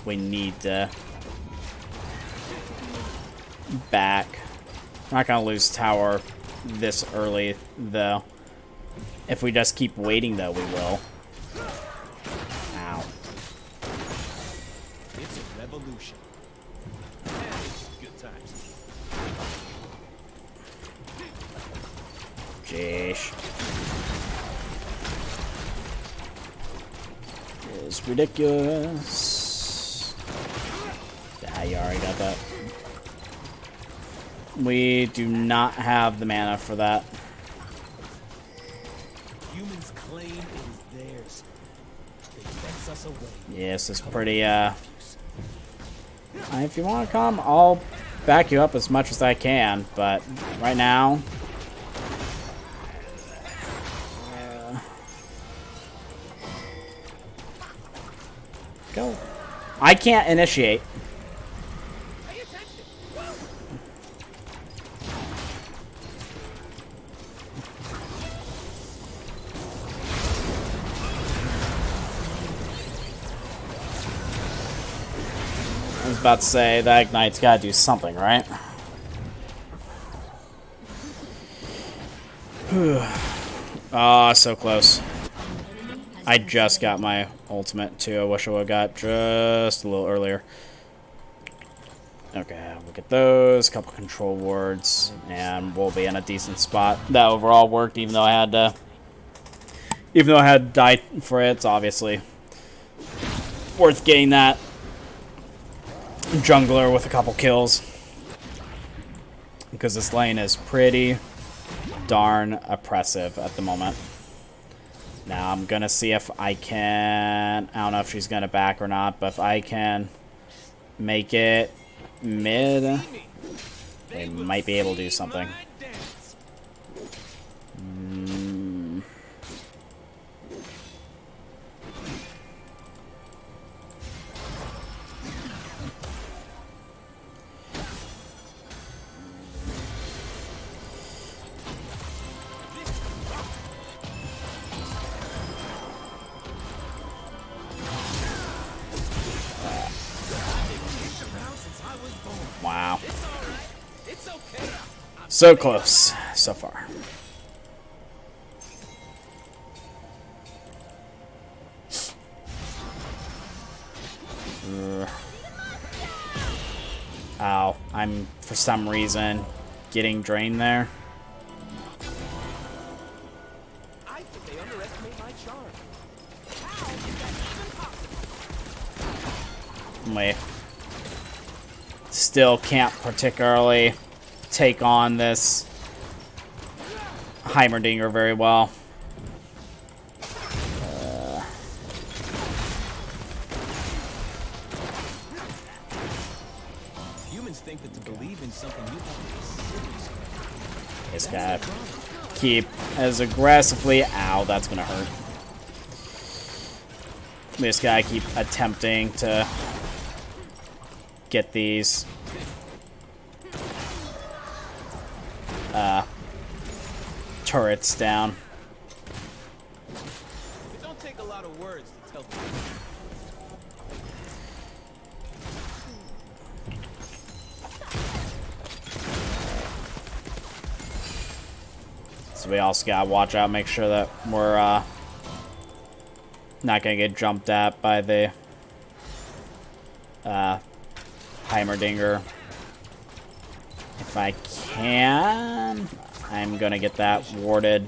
We need to back. We're not going to lose tower this early, though. If we just keep waiting, though, we will. Ow. It's a revolution. Yeah, it's good times. Jeez. It's ridiculous. Ah, you already got that. We do not have the mana for that. Humans claim it is theirs. They fence us away. Yes, it's pretty, if you want to come, I'll back you up as much as I can, but right now... Go. I can't initiate. I was about to say, that Ignite's gotta do something, right? Ah, so close. I just got my ultimate, too. I wish I would've got just a little earlier. Okay, we'll get those, couple control wards, and we'll be in a decent spot. That overall worked, even though I had to... Even though I had to die for it, it's obviously worth getting that jungler with a couple kills, because this lane is pretty darn oppressive at the moment. Now I'm gonna see if I can, I don't know if she's gonna back or not, but if I can make it mid, we might be able to do something. Wow. So close so far. Ow. I'm, for some reason, getting drained there. I think they underestimate my charm. We still can't particularly take on this Heimerdinger very well. Humans think that to believe in something you have Just gotta keep as aggressively. Ow, that's gonna hurt. We just gotta keep attempting to get these turrets down. It don't take a lot of words to tell people. So we also gotta watch out, make sure that we're not gonna get jumped at by the Heimerdinger. If I can, I'm gonna get that warded.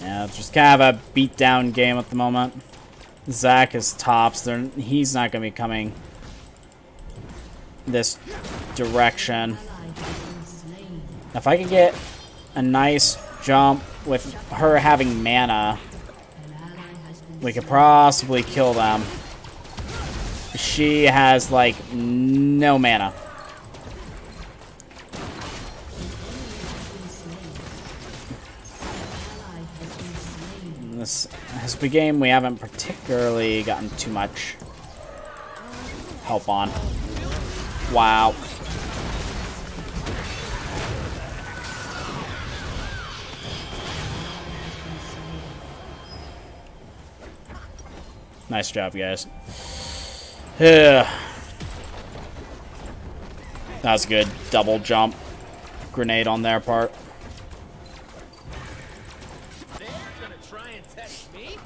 Yeah, it's just kind of a beat-down game at the moment. Zach is tops. He's not going to be coming this direction. If I could get a nice jump with her having mana, we could possibly kill them. She has, like, no mana. This has been a game we haven't particularly gotten too much help on. Wow. Nice job, guys. Yeah. That was good. Double jump grenade on their part. They're gonna try and test me?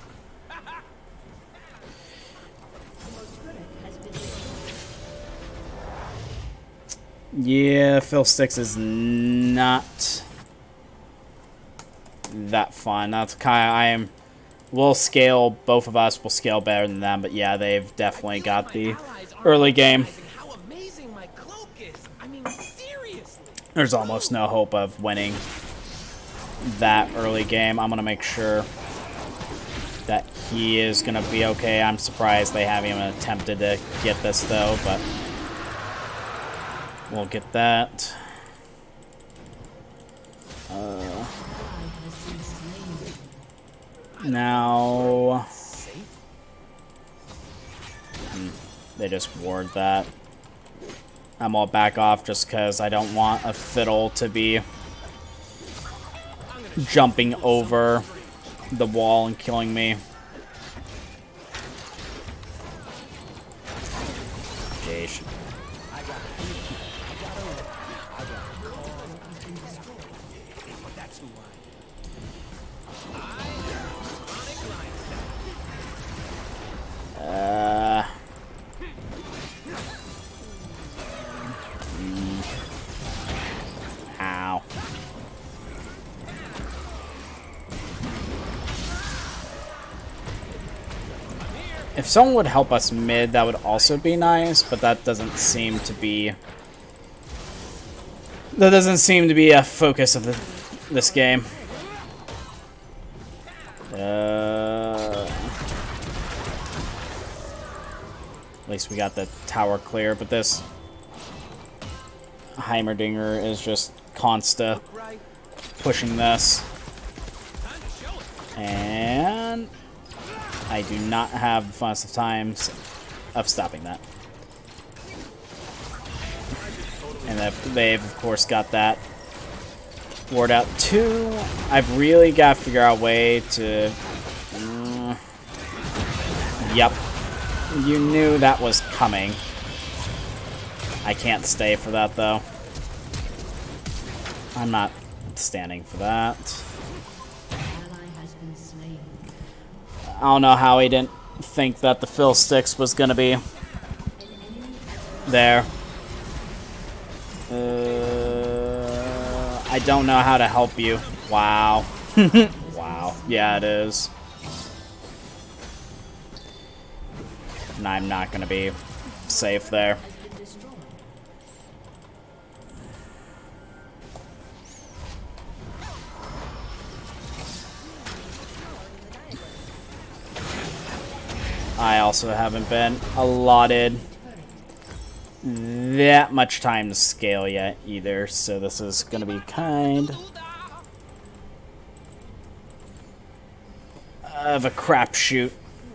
Yeah, Phil Sticks is not that fun. That's kind of, we'll scale, both of us will scale better than them, but yeah, they've definitely got the early game. How amazing my cloak is. I mean, seriously. There's almost no hope of winning that early game. I'm going to make sure that he is going to be okay. I'm surprised they haven't even attempted to get this, though, but we'll get that. Now... They just ward that. I'm all back off just because I don't want a fiddle to be jumping over the wall and killing me. Jeez. Ow. If someone would help us mid, that would also be nice, but that doesn't seem to be... That doesn't seem to be a focus of this game. At least we got the tower clear, but this Heimerdinger is just consta pushing this. And I do not have the funnest of times of stopping that. And they've of course got that ward out too. I've really got to figure out a way to... Yep. You knew that was coming. I can't stay for that, though. I'm not standing for that. I don't know how he didn't think that the Fill Sticks was going to be there. I don't know how to help you. Wow. Wow. Yeah, it is. And I'm not going to be safe there. I also haven't been allotted that much time to scale yet either, so this is going to be kind of a crapshoot.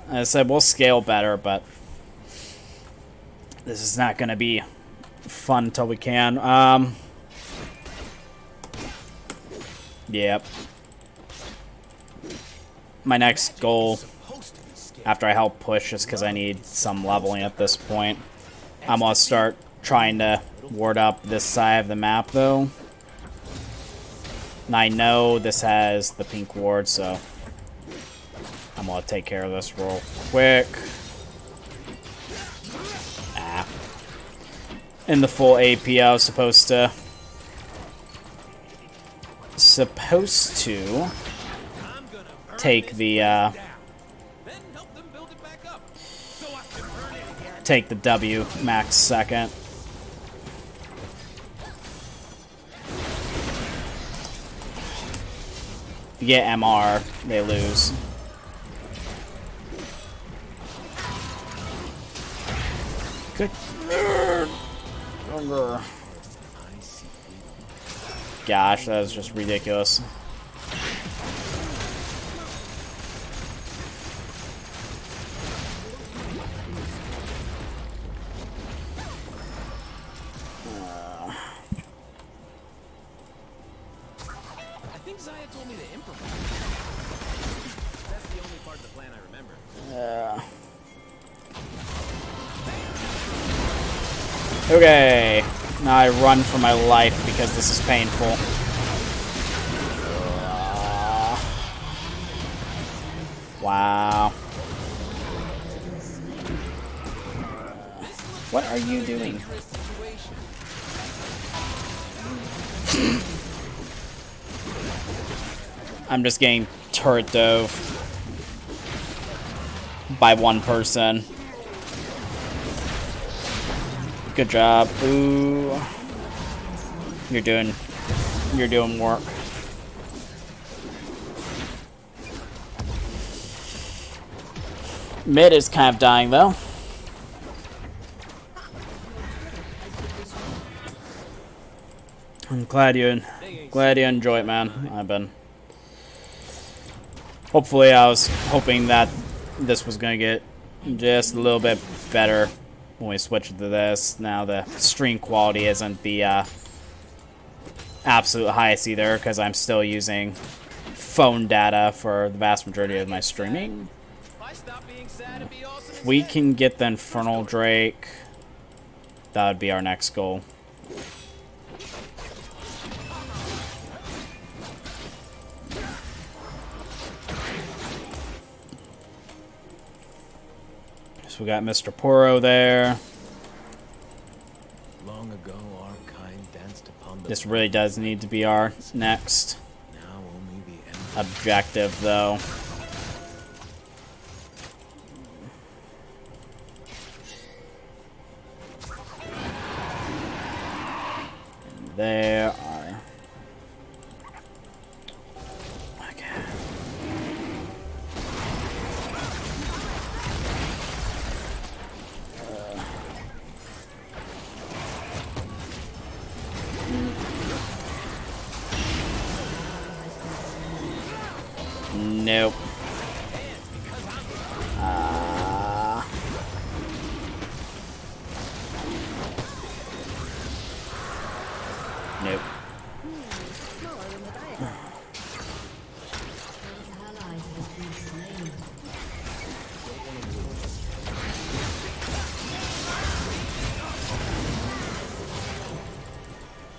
As I said, we'll scale better, but this is not going to be fun until we can. Yep. My next goal, after I help push, is because I need some leveling at this point. I'm going to start trying to ward up this side of the map, though. And I know this has the pink ward, so I'm going to take care of this real quick. Ah. In the full AP, I was supposed to... take the take the W max second. If you get MR, they lose. Good. Gosh, that was just ridiculous. I think Zaya told me to improvise. That's the only part of the plan I remember. Okay. Now I run for my life because this is painful. Wow. What are you doing? I'm just getting turret dove by one person. Good job. Ooh. You're doing work. Mid is kind of dying though. I'm glad you enjoy it, man. I've been. Hopefully, I was hoping that this was gonna get just a little bit better when we switch to this. Now the stream quality isn't the absolute highest either, because I'm still using phone data for the vast majority of my streaming. If we can get the Infernal Drake, that would be our next goal. So we got Mr. Poro there. Long ago, our kind danced upon the This really does need to be our next now only the end. objective, though. There are. Okay. Nope. Nope.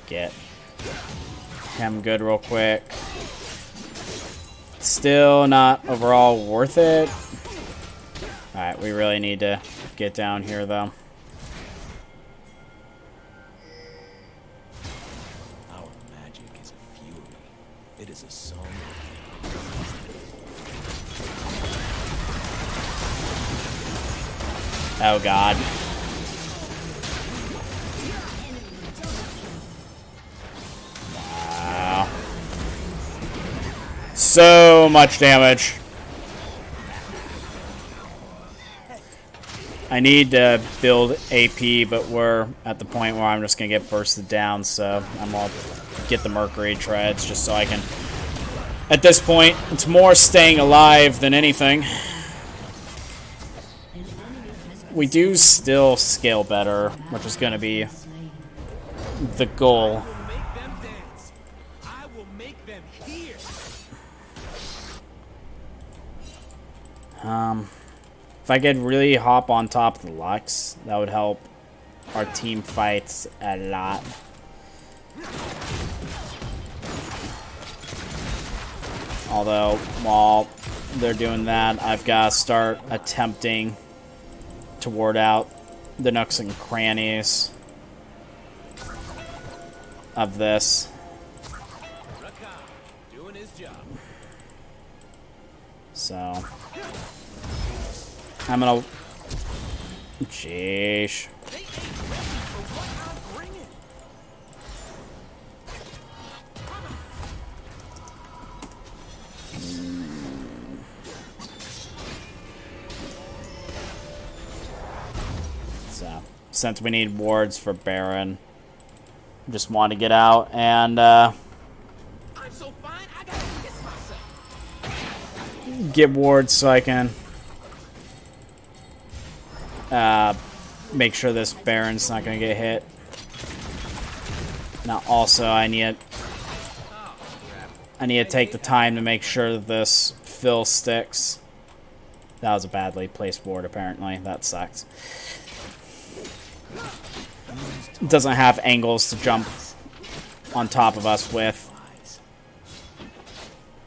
Get him good real quick. Still not overall worth it. Alright, we really need to get down here though. Our magic is a fury. It is a song. Oh god. Wow. So much damage. I need to build AP, but we're at the point where I'm just gonna get bursted down, so I'm gonna get the Mercury treads just so I can. At this point, it's more staying alive than anything. We do still scale better, which is gonna be the goal. Make them dance. I will make them hear. If I could really hop on top of the Lux, that would help our team fights a lot. Although, while they're doing that, I've got to start attempting to ward out the nooks and crannies of this. Rakan doing his job. So I'm gonna. Sheesh. They ain't ready for what I'm bringing. So since we need wards for Baron, just want to get out and I'm so fine, I gotta kiss myself. get wards so I can make sure this Baron's not going to get hit. Now also I need to take the time to make sure that this fill sticks. That was a badly placed ward apparently. That sucks. It doesn't have angles to jump on top of us with.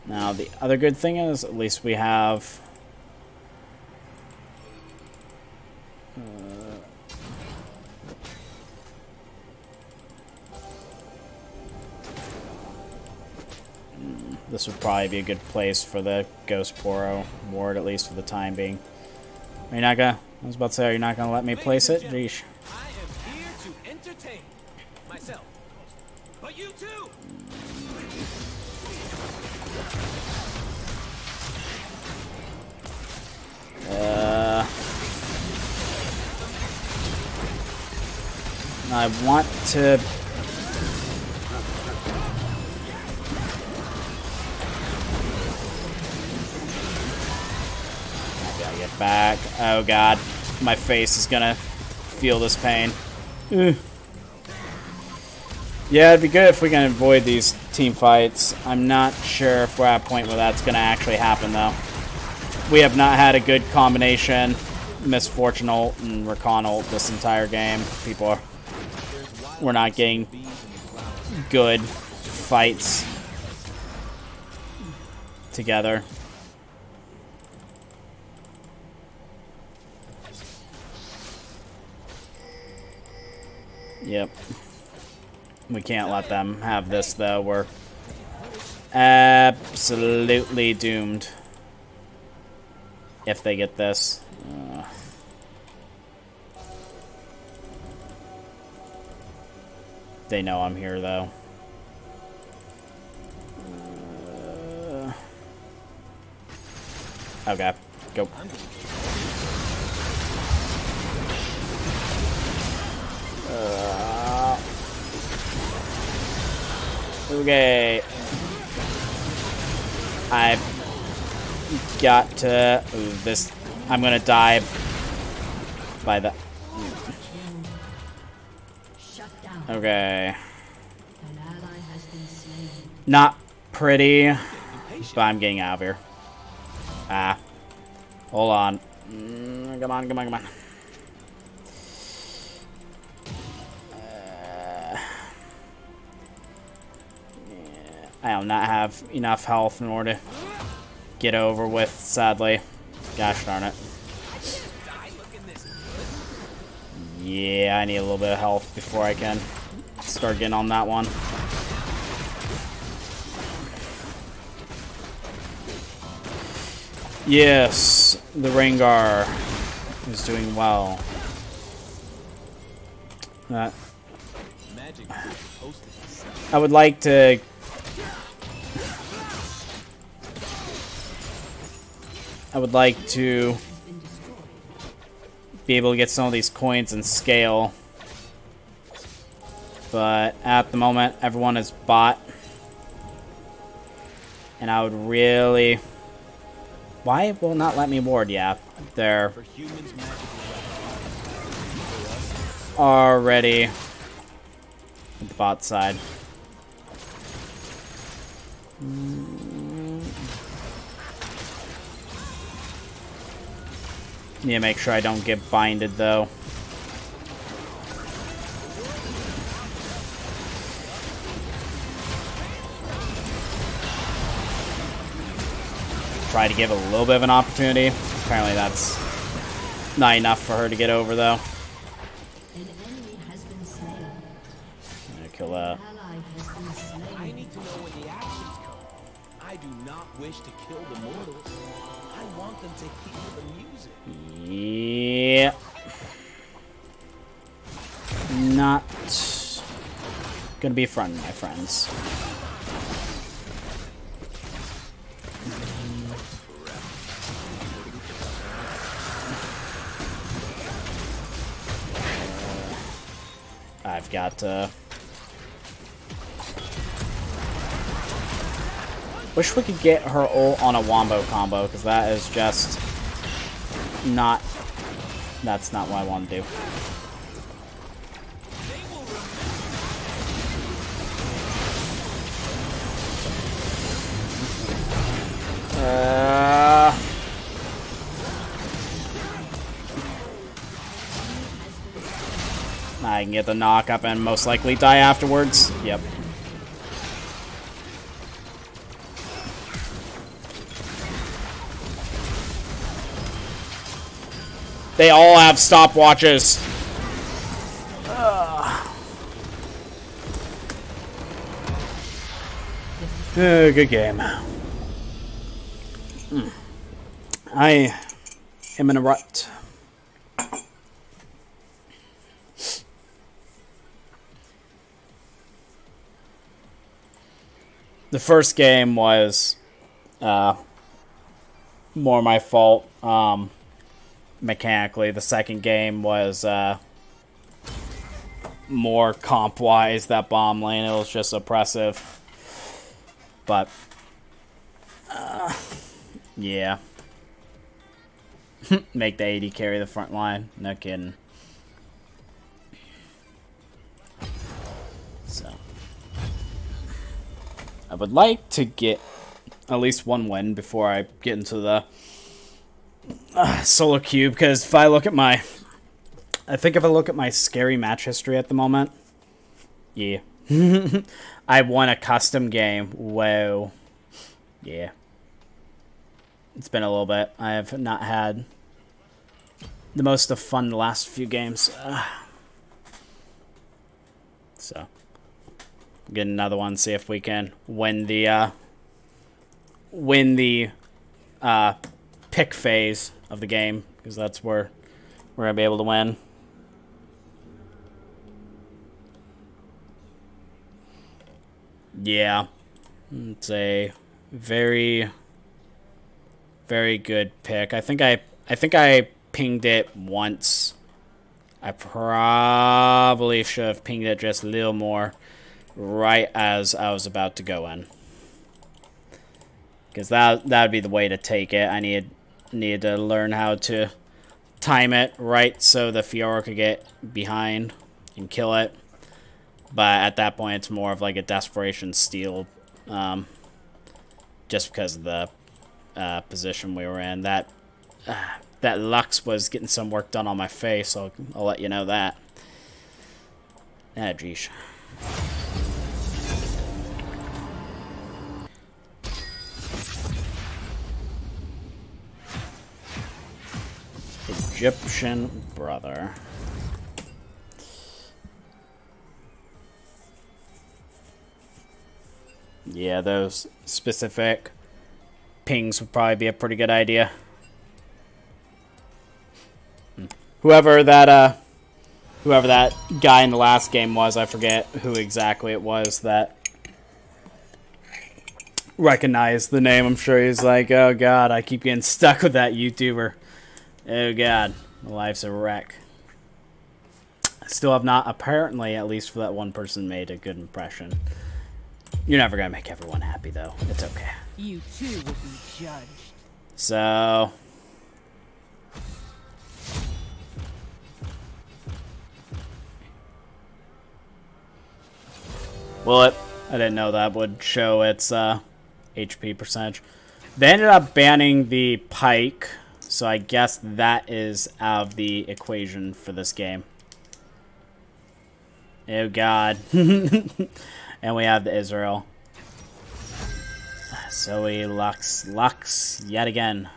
Now the other good thing is at least we have this would probably be a good place for the Ghost Poro ward, at least for the time being. Are you not gonna? I was about to say, are you not gonna let me place it? Yeesh. I am here to entertain myself, but you too. I want to. Back. Oh god, my face is gonna feel this pain. Ugh. Yeah, it'd be good if we can avoid these team fights. I'm not sure if we're at a point where that's gonna actually happen though. We have not had a good combination Misfortune ult and Rakan ult this entire game. We're not getting good fights together. Yep. We can't let them have this, though. We're absolutely doomed if they get this. They know I'm here, though. Okay, go. Okay. I've got to... Ooh, this... I'm gonna die by the... Okay. Not pretty, but I'm getting out of here. Ah. Hold on. Come on, come on, come on. I do not have enough health in order to get over with, sadly. Gosh darn it. Yeah, I need a little bit of health before I can start getting on that one. Yes, the Rengar is doing well. I would like to... be able to get some of these coins and scale. But at the moment, everyone is bot. And I would really... Why will not let me ward? Yeah, they're already at the bot side. Need to make sure I don't get binded, though. Try to give a little bit of an opportunity. Apparently that's not enough for her to get over, though. I'm gonna kill that. I need to know when the actions come. I do not wish to kill the mortals. I want them to hear the music. Yeah. Not gonna be fun, my friends. I've got to... Wish we could get her ult on a wombo combo, because that is just not... That's not what I want to do. I can get the knock up and most likely die afterwards. Yep. They all have stopwatches. Good game. I am in a rut. The first game was more my fault mechanically. The second game was more comp-wise. That bomb lane, it was just oppressive. But, yeah. Make the AD carry the front line. No kidding. So. I would like to get at least one win before I get into the solo queue, because if I look at my... I think if I look at my scary match history at the moment, yeah. I won a custom game. Whoa. Yeah. It's been a little bit. I have not had the most of fun the last few games. So. Get another one, see if we can win the pick phase of the game, because that's where we're gonna be able to win. Yeah, it's a very, very good pick. I think I pinged it once. I probably should have pinged it just a little more right as I was about to go in, because that'd be the way to take it. I needed to learn how to time it right so the Fiora could get behind and kill it. But at that point, it's more of like a desperation steal, just because of the position we were in. That Lux was getting some work done on my face, so I'll let you know that. Ah, geesh. Egyptian brother. Yeah, those specific pings would probably be a pretty good idea. Whoever that guy in the last game was, I forget who exactly it was that recognized the name. I'm sure he's like, oh god, I keep getting stuck with that YouTuber. Oh god, my life's a wreck. I still have not, apparently, at least for that one person, made a good impression. You're never gonna make everyone happy, though. It's okay. You too will be judged. So... will it? I didn't know that would show its HP percentage. They ended up banning the Pyke, so I guess that is out of the equation for this game. Oh god. And we have the Israel. Zoe, Lux, yet again.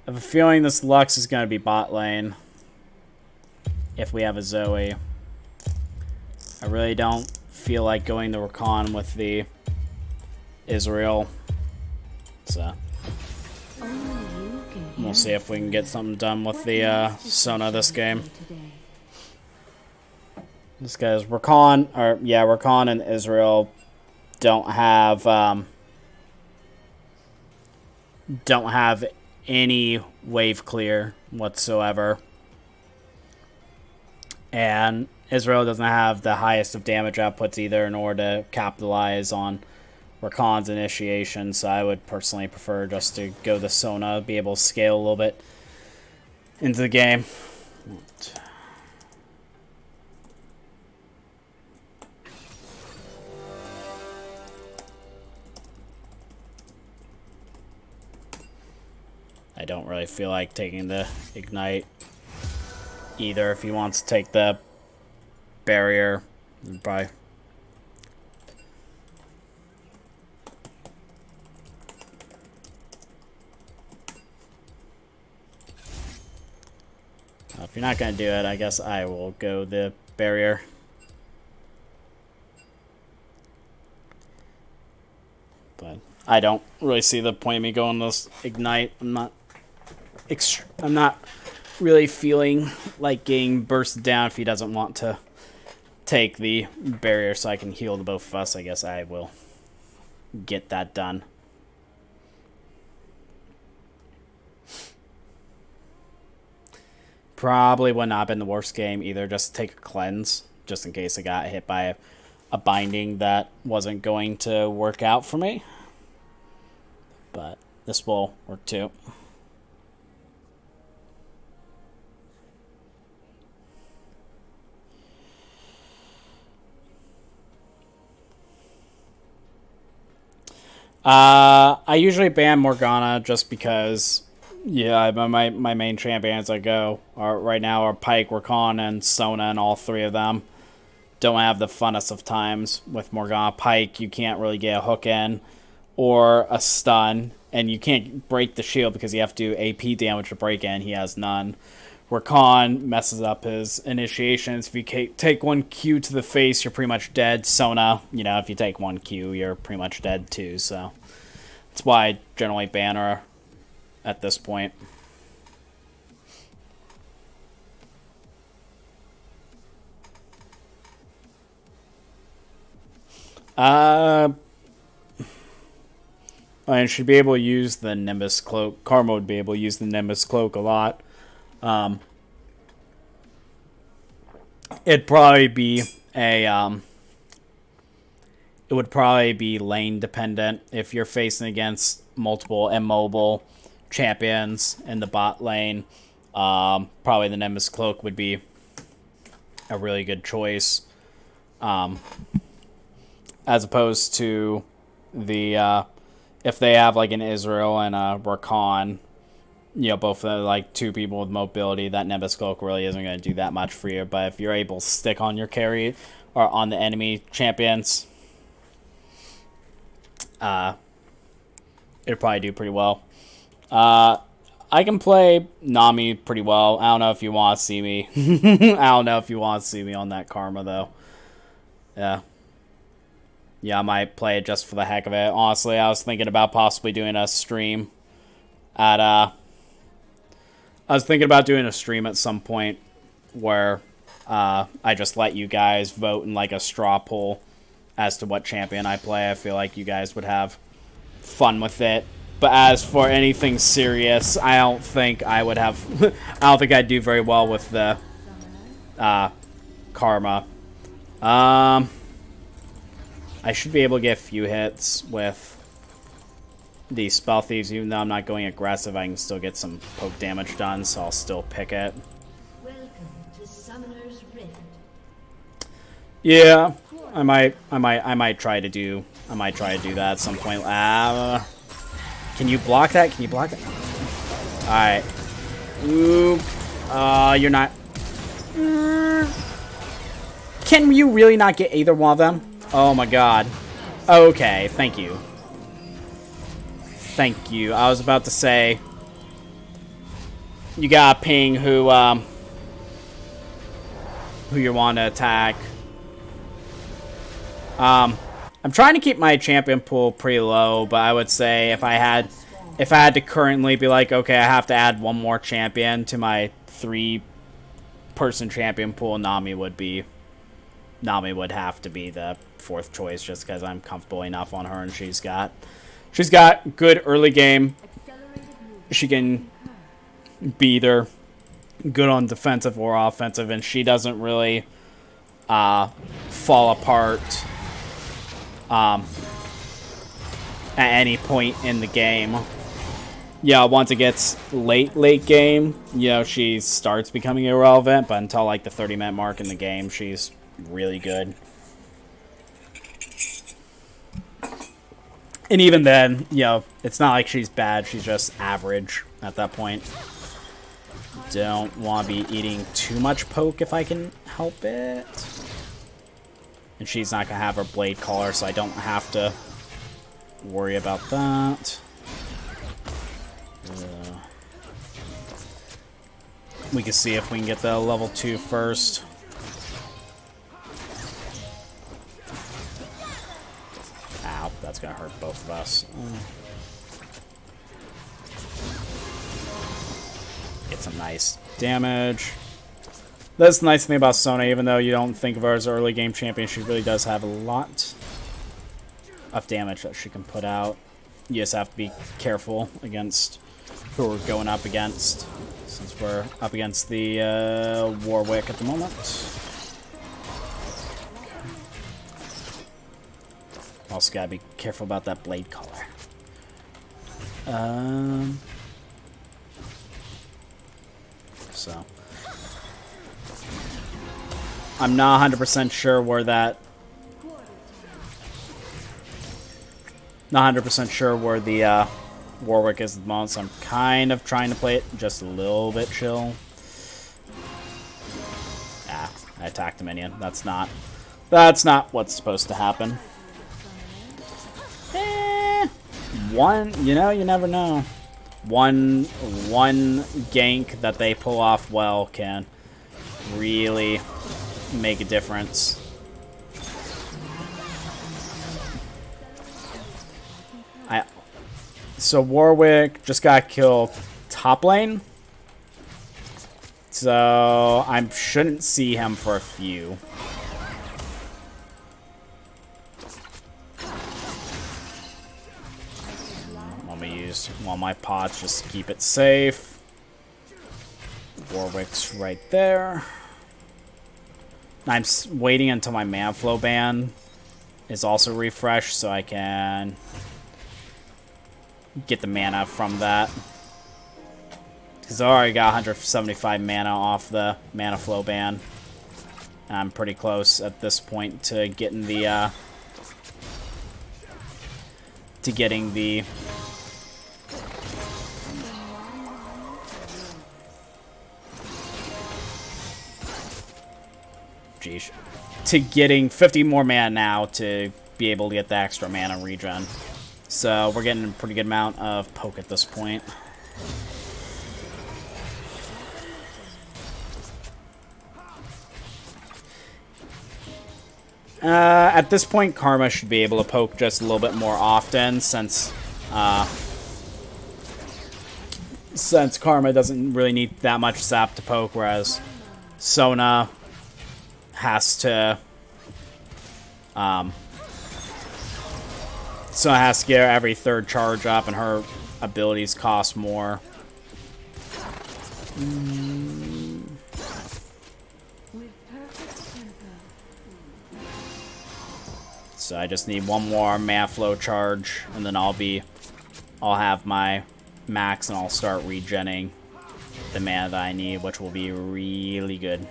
I have a feeling this Lux is going to be bot lane. If we have a Zoe. I really don't feel like going to Rakan with the Israel. So we'll see if we can get something done with the Sona this game. This guy's Rakan, or yeah, Rakan and Israel don't have any wave clear whatsoever. And Israel doesn't have the highest of damage outputs either in order to capitalize on Rakan's initiation, so I would personally prefer just to go the Sona, be able to scale a little bit into the game. I don't really feel like taking the Ignite either. If he wants to take the barrier, probably. If you're not going to do it, I guess I will go the barrier. But I don't really see the point of me going this Ignite. I'm not really feeling like getting bursted down if he doesn't want to take the barrier so I can heal the both of us. I guess I will get that done. Probably would not have been the worst game either. Just take a cleanse, just in case I got hit by a binding that wasn't going to work out for me. But this will work too. I usually ban Morgana just because, yeah, my main champions I go are right now are Pyke, Rakan, and Sona, and all three of them don't have the funnest of times with Morgana. Pyke, you can't really get a hook in or a stun, and you can't break the shield because you have to do AP damage to break in. He has none. Rakan messes up his initiations. If you take one Q to the face, you're pretty much dead. Sona, you know, if you take one Q, you're pretty much dead too. So that's why I generally ban her at this point. I should be able to use the Nimbus Cloak. Karma would be able to use the Nimbus Cloak a lot. It'd probably be a it would probably be lane dependent if you're facing against multiple immobile champions in the bot lane. Probably the Nimbus Cloak would be a really good choice, as opposed to the if they have like an Israel and a Rakan. You know, both like two people with mobility, that Nimbus Cloak really isn't going to do that much for you. But if you're able to stick on your carry or on the enemy champions, it'll probably do pretty well. I can play Nami pretty well. I don't know if you want to see me. I don't know if you want to see me on that Karma, though. Yeah. Yeah, I might play it just for the heck of it. Honestly, I was thinking about possibly doing a stream at, I was thinking about doing a stream at some point where I just let you guys vote in like a straw poll as to what champion I play. I feel like you guys would have fun with it. But as for anything serious, I don't think I would have... I don't think I'd do very well with the Karma. I should be able to get a few hits with the Spell Thieves. Even though I'm not going aggressive, I can still get some poke damage done, so I'll still pick it. Welcome to Summoner's Rift. Yeah, I might try to do that at some point. Can you block that? Can you block that? Alright. Ooh. You're not... Can you really not get either one of them? Oh my god. Okay, thank you. Thank you. I was about to say... you gotta ping who you want to attack. I'm trying to keep my champion pool pretty low, but I would say if I had to currently be like, okay, I have to add one more champion to my 3-person champion pool, Nami would have to be the 4th choice, just because I'm comfortable enough on her, and she's got good early game. She can be either good on defensive or offensive, and she doesn't really fall apart at any point in the game. Yeah, once it gets late game, you know, she starts becoming irrelevant, but until like the 30-minute mark in the game, she's really good. And even then, you know, it's not like she's bad, she's just average at that point. Don't want to be eating too much poke if I can help it. And she's not going to have her blade collar, so I don't have to worry about that. We can see if we can get the level 2 first. Ow, that's gonna hurt both of us. Get some nice damage. That's the nice thing about Sona, even though you don't think of her as an early game champion, she really does have a lot of damage that she can put out. You just have to be careful against who we're going up against, since we're up against the Warwick at the moment. Also gotta be careful about that blade collar. So I'm not 100% sure where that. Not 100% sure where the Warwick is at the moment, so I'm kind of trying to play it just a little bit chill. Ah, I attacked the minion. That's not what's supposed to happen. You know, you never know. One gank that they pull off well can really make a difference. So Warwick just got killed top lane. So I shouldn't see him for a few. Let me use one of my pots just to keep it safe. Warwick's right there. I'm waiting until my mana flow ban is also refreshed so I can get the mana from that. Because I already got 175 mana off the mana flow ban. And I'm pretty close at this point to getting the getting 50 more mana now to be able to get the extra mana regen. So we're getting a pretty good amount of poke at this point. At this point, Karma should be able to poke just a little bit more often, since Karma doesn't really need that much sap to poke, whereas Sona has to get every 3rd charge up, and her abilities cost more. So I just need one more mana flow charge, and then I'll have my max, and I'll start regenning the mana that I need, which will be really good.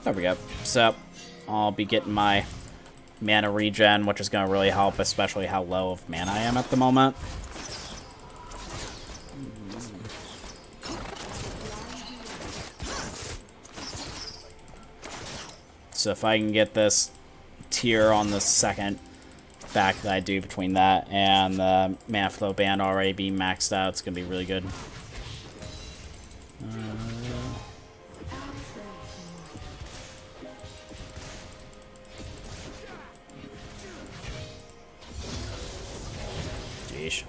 There we go. So I'll be getting my mana regen, which is going to really help, especially how low of mana I am at the moment. So if I can get this tier on the second back that I do between that and the mana flow band already being maxed out, it's gonna be really good. Jeez.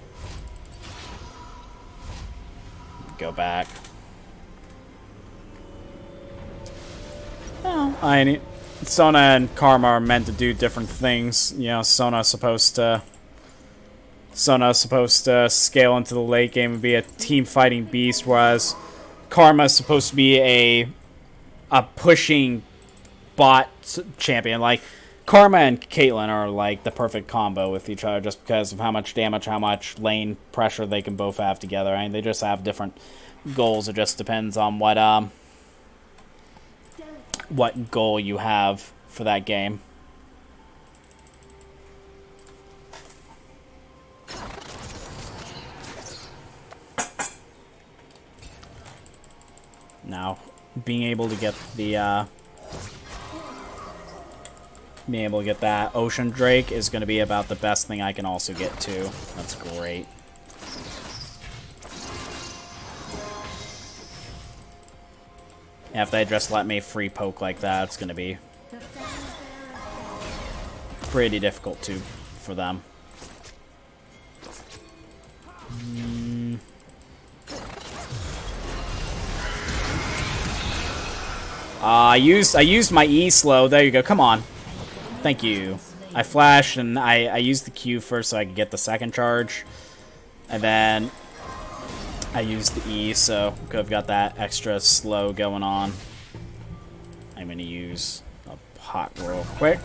Go back. Oh, I need. Sona and Karma are meant to do different things. You know, Sona's supposed to scale into the late game and be a team fighting beast, whereas Karma's supposed to be a pushing bot champion. Like Karma and Caitlyn are like the perfect combo with each other, just because of how much damage, how much lane pressure they can both have together. I mean, they just have different goals. It just depends on what goal you have for that game. Now, being able to get that Ocean Drake is going to be about the best thing I can also get to. That's great. If they just let me free poke like that, it's going to be pretty difficult for them. I used my E slow. There you go. Come on. Thank you. I flashed and I used the Q first so I could get the second charge. And then I used the E, so could have got that extra slow going on. I'm going to use a pot real quick.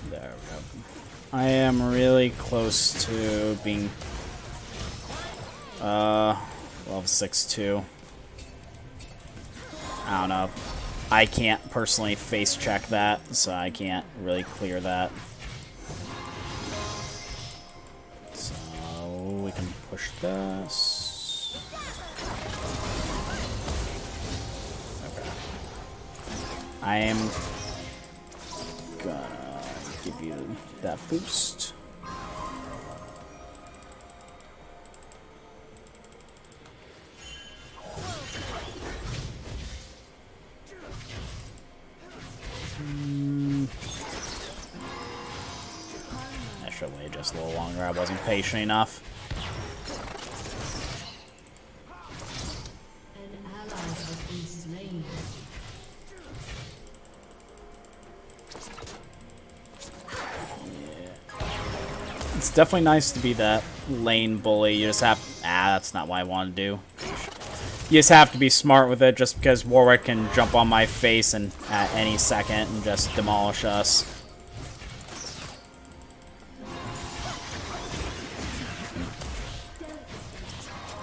There we go. I am really close to being level 6 too. I don't know. I can't personally face check that, so I can't really clear that. So we can push this. Okay. I am gonna give you that boost. I should wait just a little longer. I wasn't patient enough. An ally has been slain. It's definitely nice to be that lane bully. You just have... that's not what I want to do. You just have to be smart with it, just because Warwick can jump on my face and at any second and just demolish us.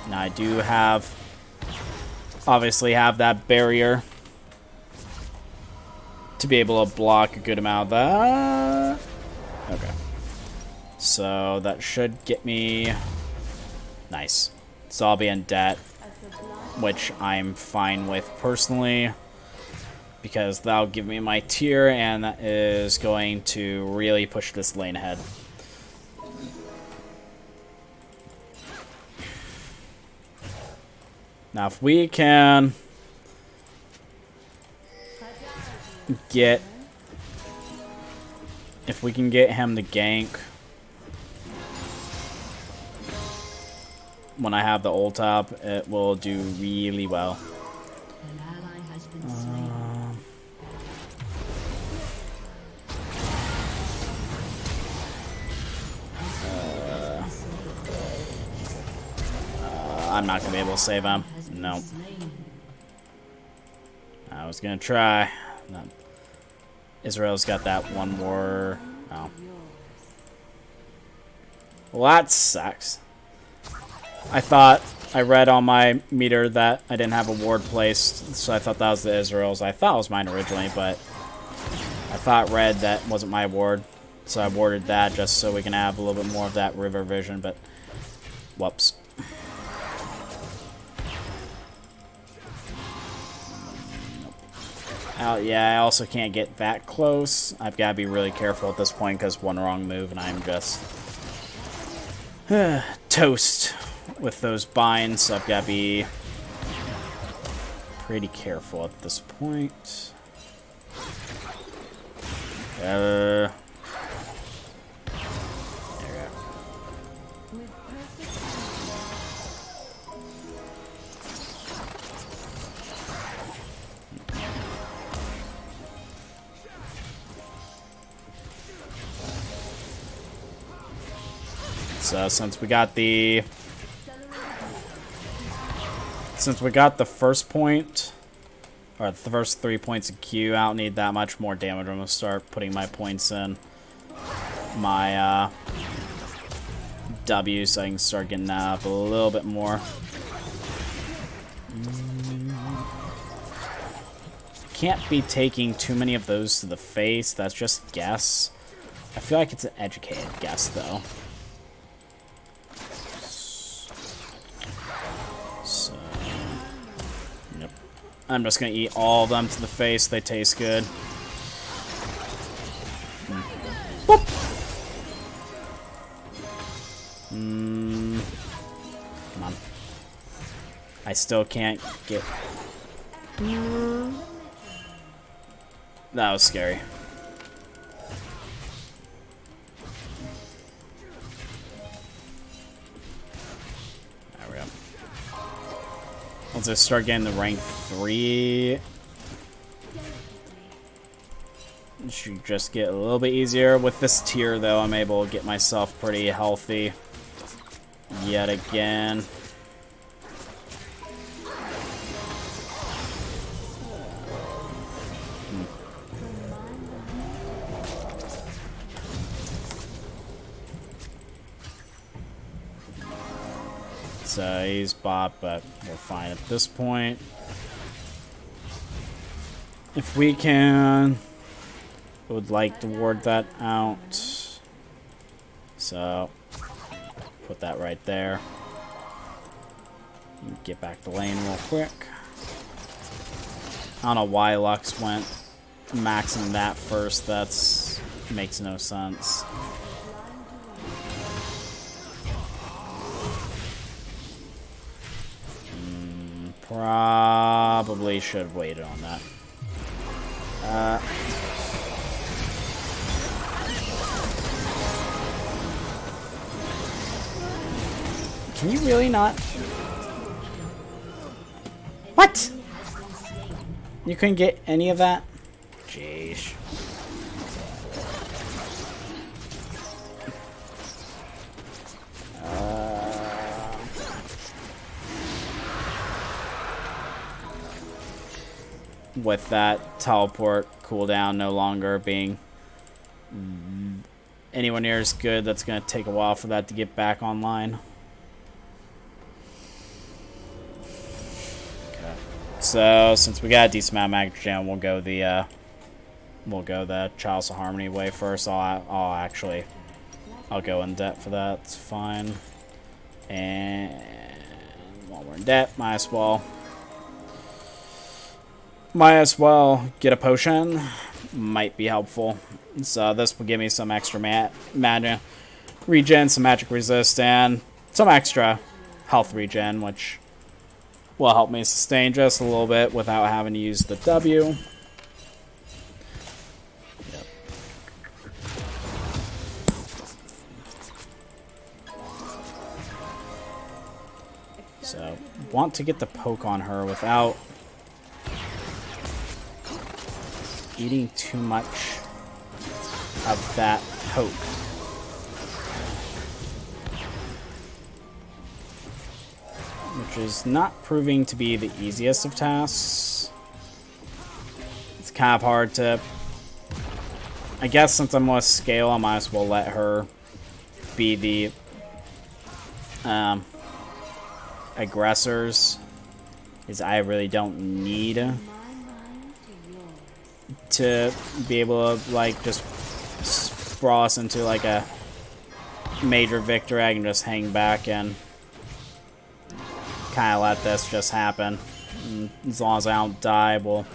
Now I do have... obviously have that barrier to be able to block a good amount of that. Okay. So that should get me... nice. So I'll be in debt, which I'm fine with personally, because that'll give me my tier, and that is going to really push this lane ahead. Now, if we can get... if we can get him to gank when I have the ult up, it will do really well. An ally has been slain. I'm not going to be able to save him. No. I was going to try. No. Israel's got that one more... oh. Well, that sucks. I thought... I read on my meter that I didn't have a ward placed, so I thought that was the Israel's. I thought it was mine originally, but I thought read that wasn't my ward, so I warded that just so we can have a little bit more of that river vision, but whoops. Yeah, I also can't get that close. I've got to be really careful at this point because one wrong move and I'm just toast with those binds. So I've got to be pretty careful at this point. There we go. So since we got the first point, or the first 3 points of Q, I don't need that much more damage. I'm gonna start putting my points in my W so I can start getting that up a little bit more. Can't be taking too many of those to the face. That's just guess. I feel like it's an educated guess though. I'm just gonna eat all of them to the face. They taste good. Boop. Come on. I still can't get... That was scary. There we go. Once I start getting the rank 3, it should just get a little bit easier. With this tier, though, I'm able to get myself pretty healthy yet again. So he's bot, but we're fine at this point. If we can, I would like to ward that out. So put that right there. Get back the lane real quick. I don't know why Lux went maxing that first. That's makes no sense. Probably should have waited on that. Can you really not? What? You couldn't get any of that? Jeez. With that teleport cooldown no longer being anywhere near as good, that's going to take a while for that to get back online. Okay. So since we got a decent amount of magic gem, we'll go the Chalice of Harmony way first. I'll go in debt for that. It's fine. And while we're in debt, might as well get a potion. Might be helpful. So this will give me some extra mana regen, some magic resist, and some extra health regen, which will help me sustain just a little bit without having to use the W. Yep. So want to get the poke on her without eating too much of that poke. Which is not proving to be the easiest of tasks. It's kind of hard to... I guess since I'm going to scale, I might as well let her be the aggressors. Because I really don't need to be able to, like, just sprawl us into, like, a major victory. I can just hang back and kind of let this just happen. And as long as I don't die, we'll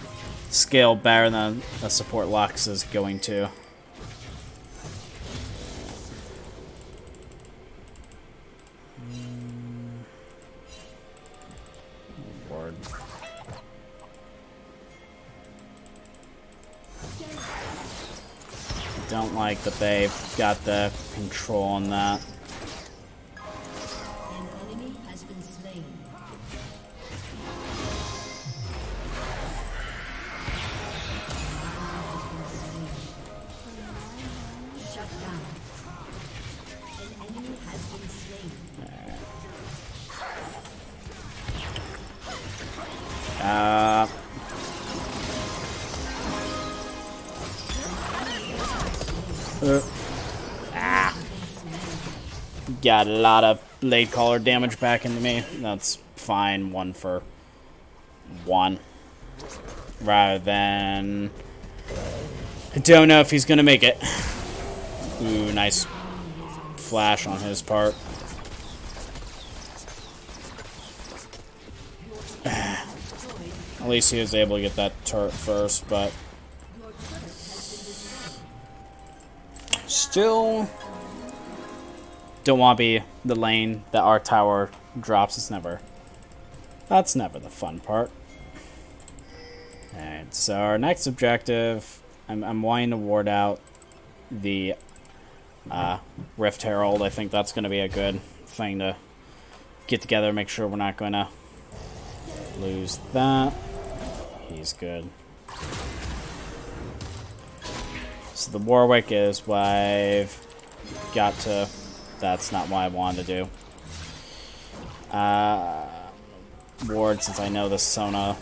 scale better than a support Lux is going to. Lord. Don't like that they've got the control on that. An enemy has been slain. Shut down. An enemy has been slain. Got a lot of blade collar damage back into me. That's fine. 1 for 1. Rather than... I don't know if he's gonna make it. Ooh, nice flash on his part. At least he was able to get that turret first, but... Still... Don't want to be the lane that our tower drops. It's never... That's never the fun part. Alright, so our next objective... I'm wanting to ward out the Rift Herald. I think that's going to be a good thing to get together. Make sure we're not going to lose that. He's good. So the Warwick is what I've got to... That's not what I wanted to do. Ward, since I know the Sona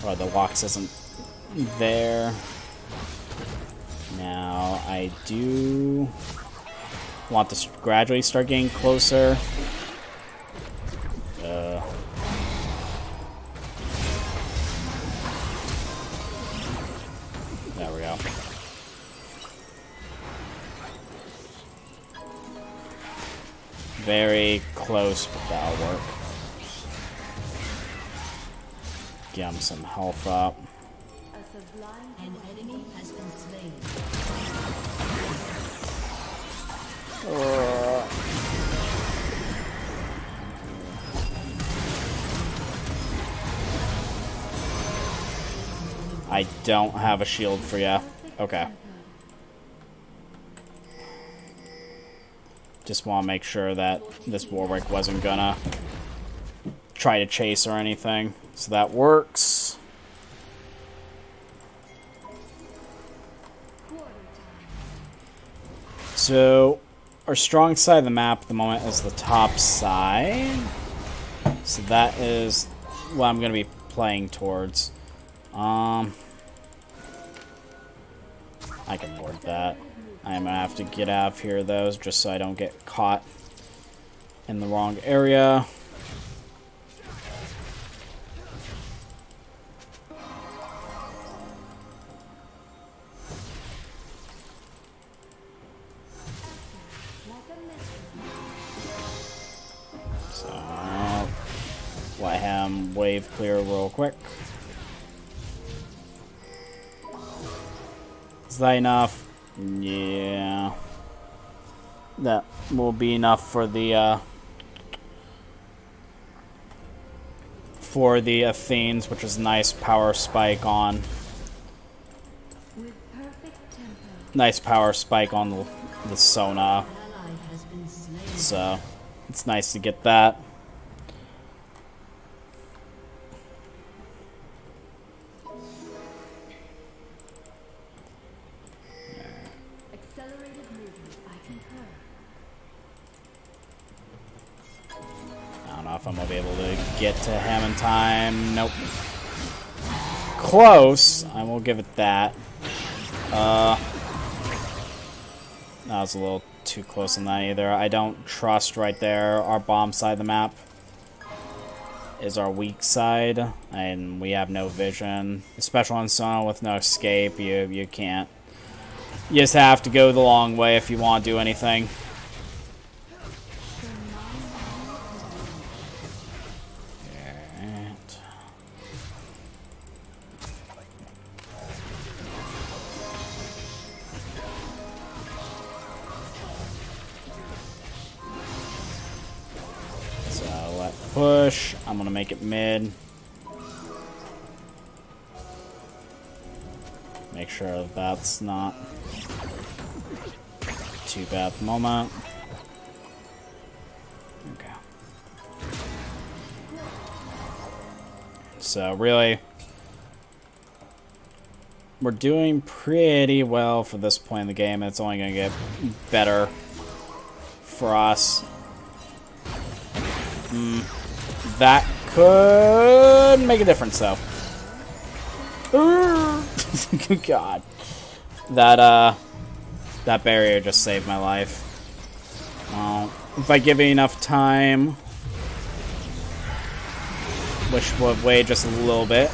or the Lux isn't there. Now, I do want to gradually start getting closer. There we go. Very close, but that'll work. Get him some health up. An enemy has been slain. I don't have a shield for you. Okay. Just want to make sure that this Warwick wasn't gonna try to chase or anything. So that works. So our strong side of the map at the moment is the top side. So that is what I'm going to be playing towards. I can board that. I'm going to have to get out of here, though, just so I don't get caught in the wrong area. So, let him wave clear real quick. Is that enough? Yeah. That will be enough for the Athenes, which is nice power spike on. Nice power spike on the Sona. So it's nice to get that. If I'm gonna be able to get to him in time. Nope. Close. I will give it that. That was a little too close on that either. I don't trust right there. Our bomb side of the map is our weak side, and we have no vision. Especially on Sona with no escape, you can't. You just have to go the long way if you want to do anything. push. I'm gonna make it mid. Make sure that's not too bad at the moment. Okay. So really, we're doing pretty well for this point in the game. It's only going to get better for us. That could make a difference, though. God. That barrier just saved my life. If I give it enough time, which would wait just a little bit,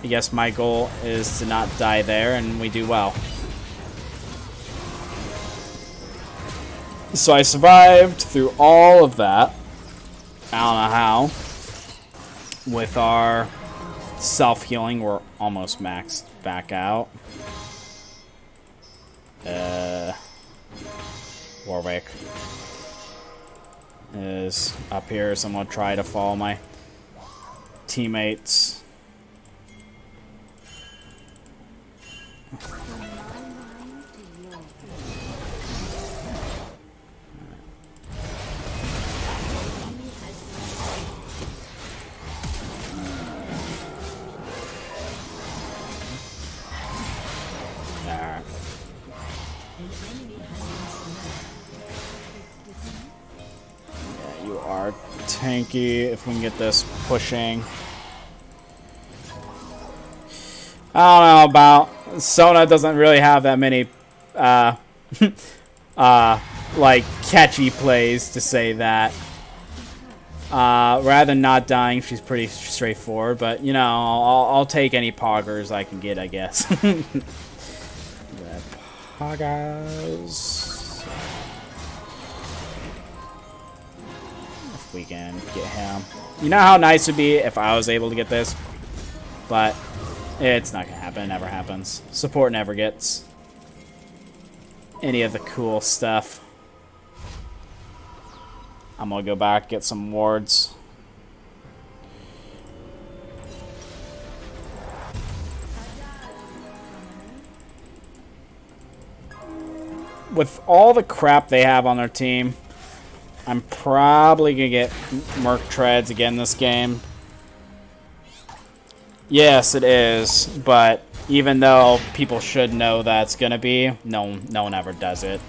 I guess my goal is to not die there, and we do well. So I survived through all of that. I don't know how. With our self-healing, we're almost maxed back out. Warwick is up here, so I'm gonna try to follow my teammates. Tanky, if we can get this pushing. I don't know about Sona. Doesn't really have that many like catchy plays, to say that. Rather than not dying, she's pretty straightforward, but you know, I'll take any poggers I can get, I guess. Poggers. We can get him. You know how nice it would be if I was able to get this, but it's not gonna happen. It never happens. Support never gets any of the cool stuff. I'm gonna go back, get some wards. With all the crap they have on their team, I'm probably going to get Merc Treads again this game. Yes, it is, but even though people should know that's going to be, no one ever does it.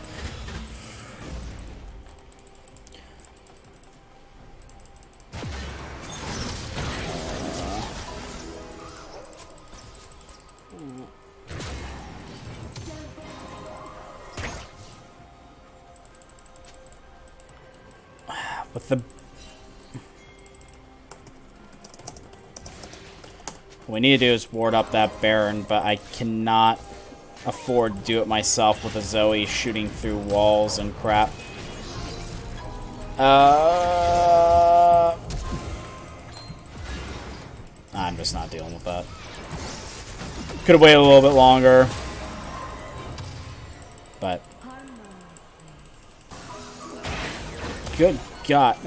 With the... What we need to do is ward up that Baron, but I cannot afford to do it myself with a Zoe shooting through walls and crap. I'm just not dealing with that. Could have waited a little bit longer, but... Good God.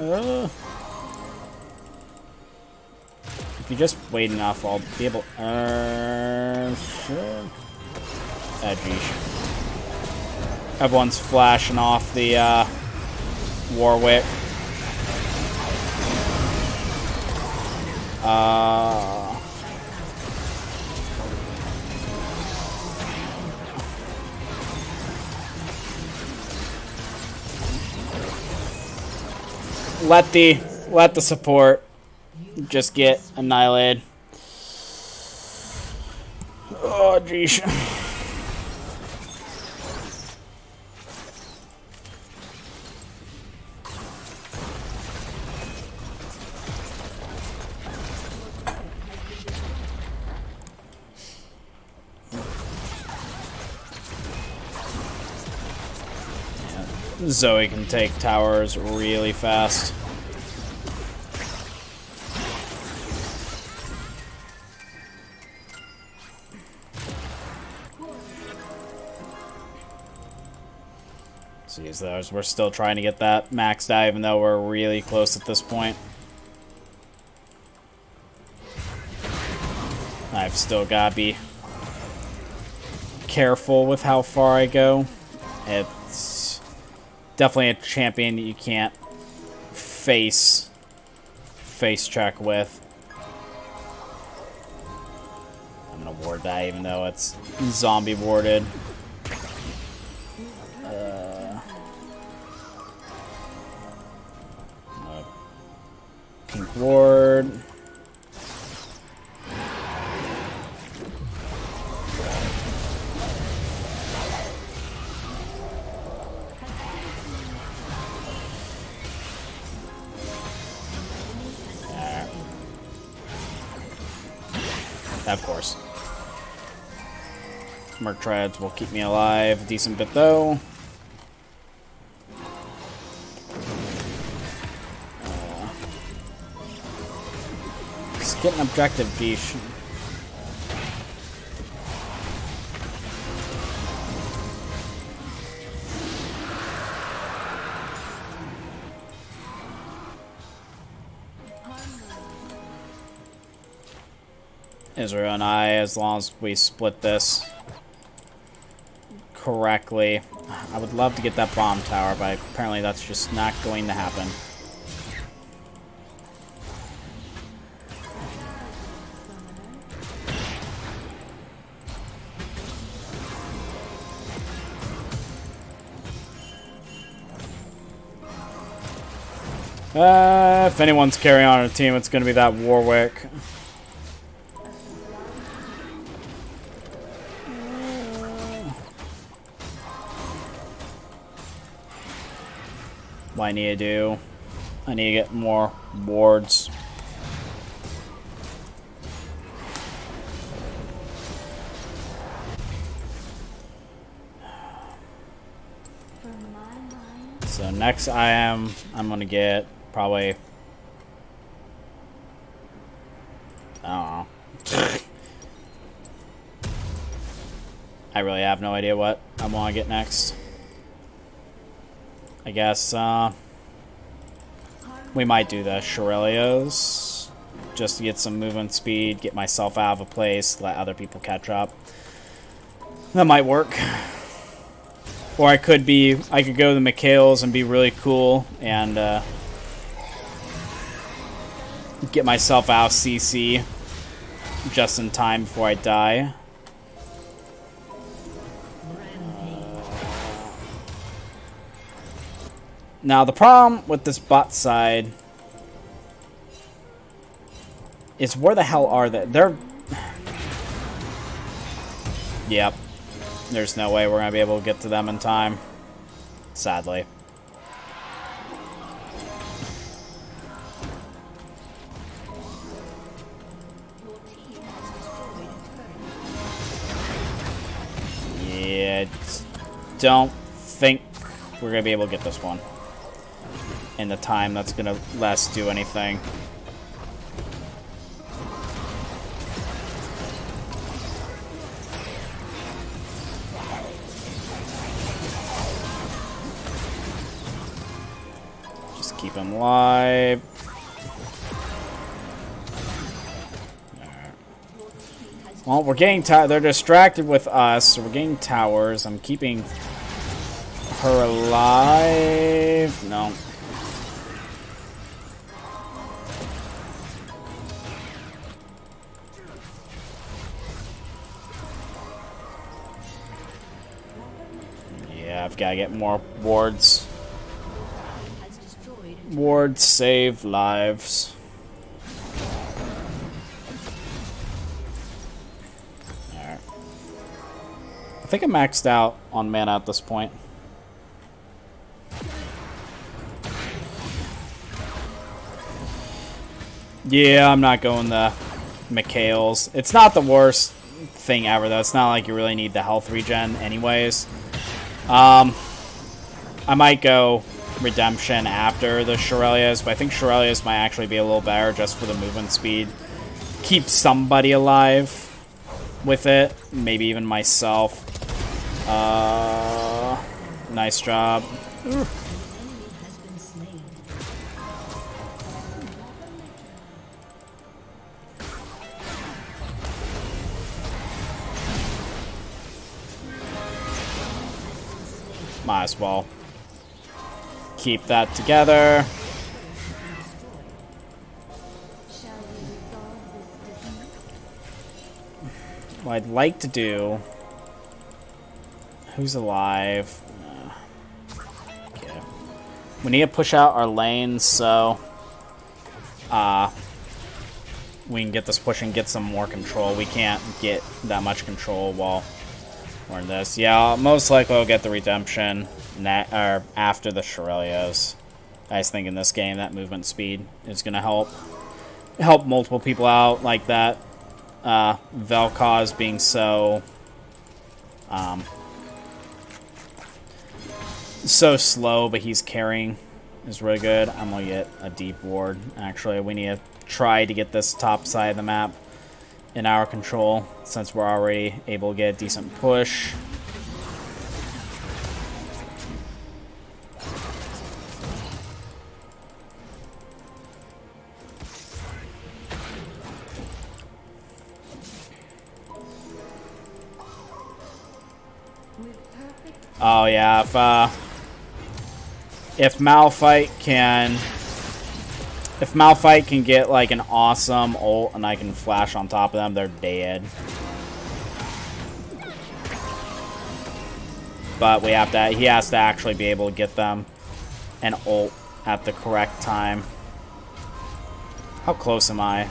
If you just wait enough, I'll be able... sure. Geesh. Everyone's flashing off the, Warwick. Let the support just get annihilated. Oh, geez. Zoe can take towers really fast. Jeez, those. We're still trying to get that maxed out, even though we're really close at this point. I've still got to be careful with how far I go. It's definitely a champion that you can't face check with. I'm gonna ward that even though it's zombie warded. Pink ward. Of course. Merc Treads will keep me alive a decent bit, though. Just get an objective, Geesh. Israel and I, as long as we split this correctly. I would love to get that bomb tower, but apparently that's just not going to happen. If anyone's carrying on our team, it's going to be that Warwick. What I need to do, I need to get more wards. So next I'm gonna get probably, I don't know. I really have no idea what I want to get next. I guess we might do the Shurelios just to get some movement speed, get myself out of a place, let other people catch up. That might work. Or I could go to the Mikhails and be really cool and get myself out of CC just in time before I die. Now, the problem with this bot side is where the hell are they? They're... Yep. There's no way we're going to be able to get to them in time. Sadly. Yeah, don't think we're going to be able to get this one in the time that's going to let us do anything. Just keep them alive. Well, we're getting they're distracted with us, so we're getting towers. I'm keeping her alive. No. Yeah, I've got to get more wards. Wards save lives. Alright. I think I'm maxed out on mana at this point. Yeah, I'm not going the Mikhails. It's not the worst thing ever, though. It's not like you really need the health regen anyways. I might go Redemption after the Shurelios, but I think Shurelios might actually be a little better just for the movement speed. Keep somebody alive with it. Maybe even myself. Nice job. Might as well keep that together. What I'd like to do... Who's alive? Okay. We need to push out our lanes so we can get this push and get some more control. We can't get that much control while we're in this. Yeah, most likely we'll get the redemption or after the Shurelios. I just think in this game that movement speed is going to help multiple people out like that. Vel'Koz being so so slow, but he's carrying is really good. I'm gonna get a deep ward. Actually, we need to try to get this top side of the map in our control since we're already able to get a decent push. Oh yeah, if Malphite can get like an awesome ult and I can flash on top of them, they're dead. But he has to actually be able to get them an ult at the correct time. How close am I?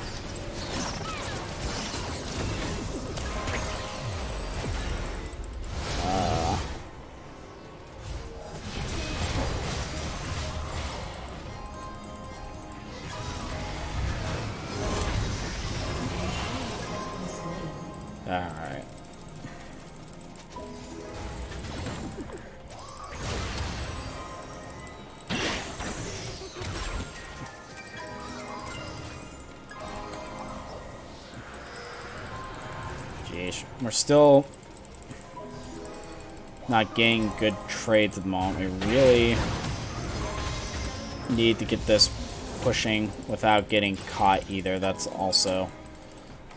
Alright. Jeez, we're still not getting good trades at the moment. We really need to get this pushing without getting caught either. That's also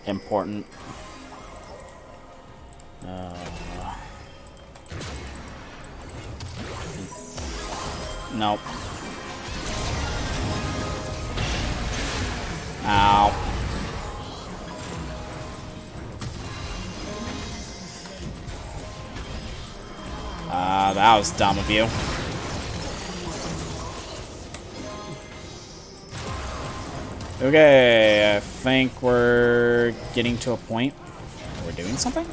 important. Nope. Ow. That was dumb of you. Okay, I think we're getting to a point where we're doing something.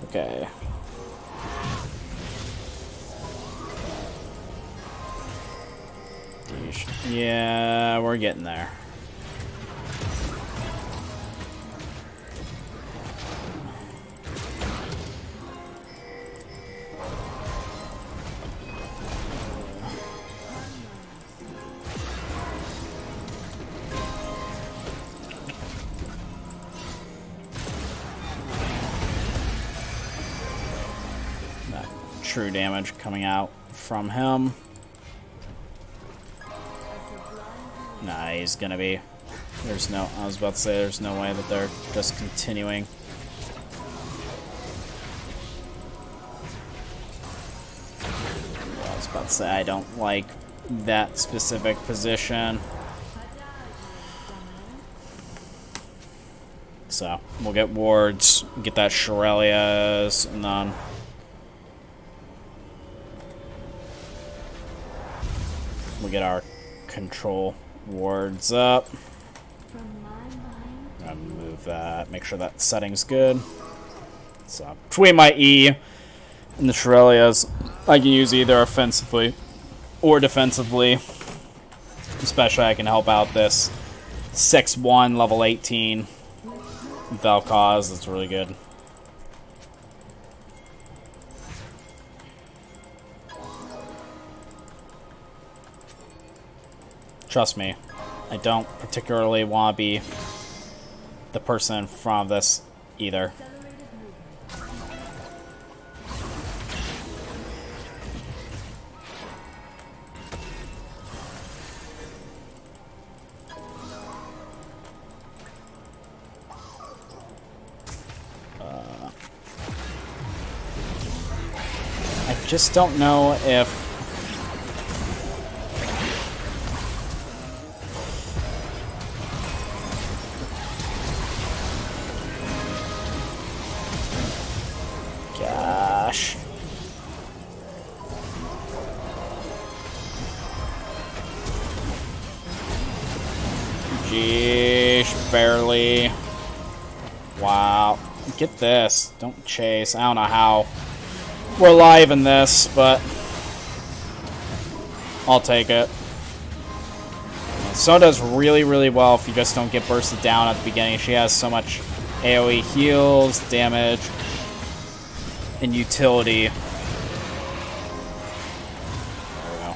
Okay. Yeah, we're getting there. True damage coming out from him. Nah, he's gonna be. There's no. I was about to say there's no way that they're just continuing. I was about to say I don't like that specific position. So we'll get wards, get that Shurelios, and then. We'll get our control wards up. I'll move that, make sure that setting's good. So, between my E and the Shurelios, I can use either offensively or defensively. Especially I can help out this 6-1 level 18 Vel'Koz. That's really good. Trust me, I don't particularly want to be the person in front of this either. I just don't know if gosh. Jeesh, barely. Wow. Get this. Don't chase. I don't know how we're live in this, but I'll take it. Sona does really, really well if you just don't get bursted down at the beginning. She has so much AoE heals, damage, and utility. There we go.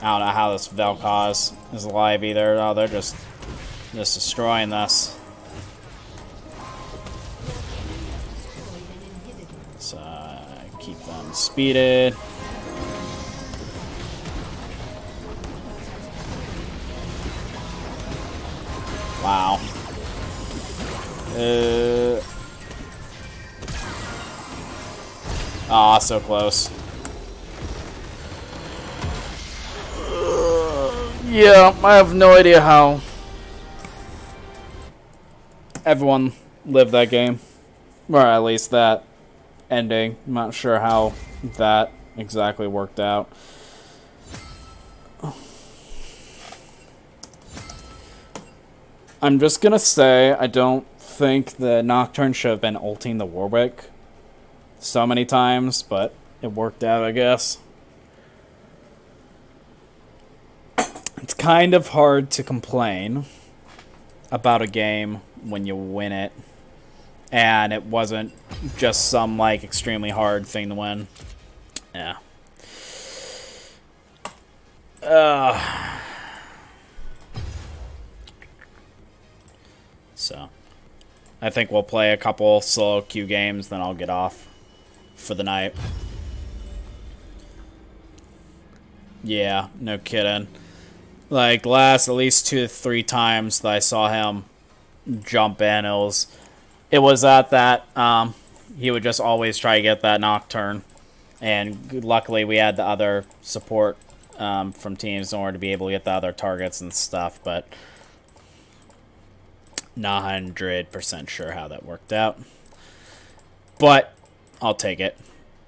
I don't know how this Vel'Koz is alive either. Oh, they're just destroying this. So keep them speeded. Wow. Ah, so close. Yeah, I have no idea how everyone lived that game. Or at least that ending. I'm not sure how that exactly worked out. I'm just gonna say I don't think the Nocturne should have been ulting the Warwick so many times, but it worked out, I guess. It's kind of hard to complain about a game when you win it, and it wasn't just some, like, extremely hard thing to win. Yeah. So, I think we'll play a couple solo queue games, then I'll get off for the night. Yeah, no kidding. Like, last at least 2 to 3 times that I saw him jump in, it was at that, he would just always try to get that Nocturne. And luckily we had the other support from teams in order to be able to get the other targets and stuff, but not 100% sure how that worked out. But I'll take it.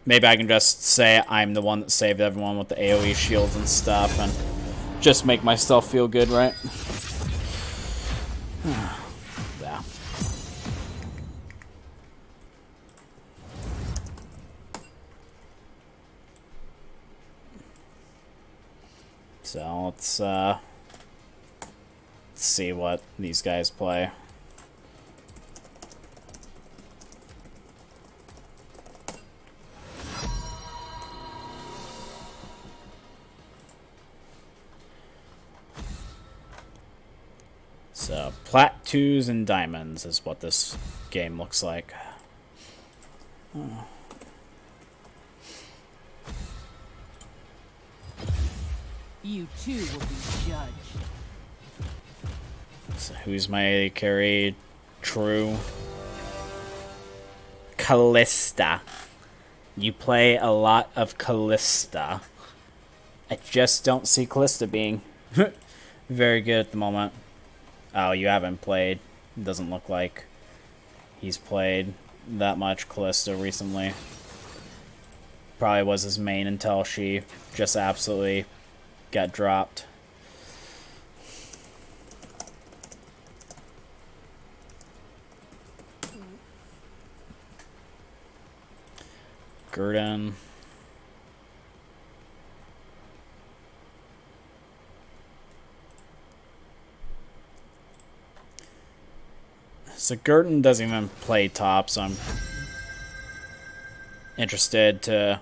Maybe I can just say I'm the one that saved everyone with the AoE shields and stuff and just make myself feel good, right? Yeah. So let's see what these guys play. So, plat 2s and diamonds is what this game looks like. Oh. You too will be judged. So who's my carry? True. Callista. You play a lot of Callista. I just don't see Callista being very good at the moment. Oh, you haven't played. It doesn't look like he's played that much Callista recently. Probably was his main until she just absolutely got dropped. Gurdon. So Gurdon doesn't even play top, so I'm interested to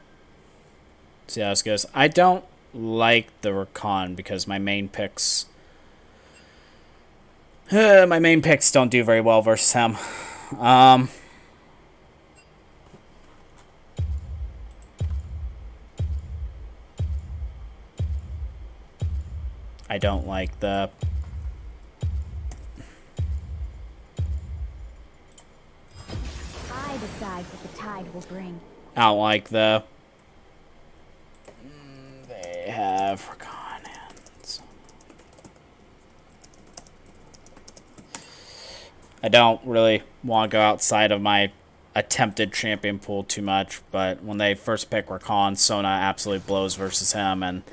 see how this goes. I don't like the Rakan because my main picks My main picks don't do very well versus him. I don't like the... I decide what the tide will bring. I don't like the... They have Rakan and Sona. I don't really want to go outside of my attempted champion pool too much, but when they first pick Rakan, Sona absolutely blows versus him, and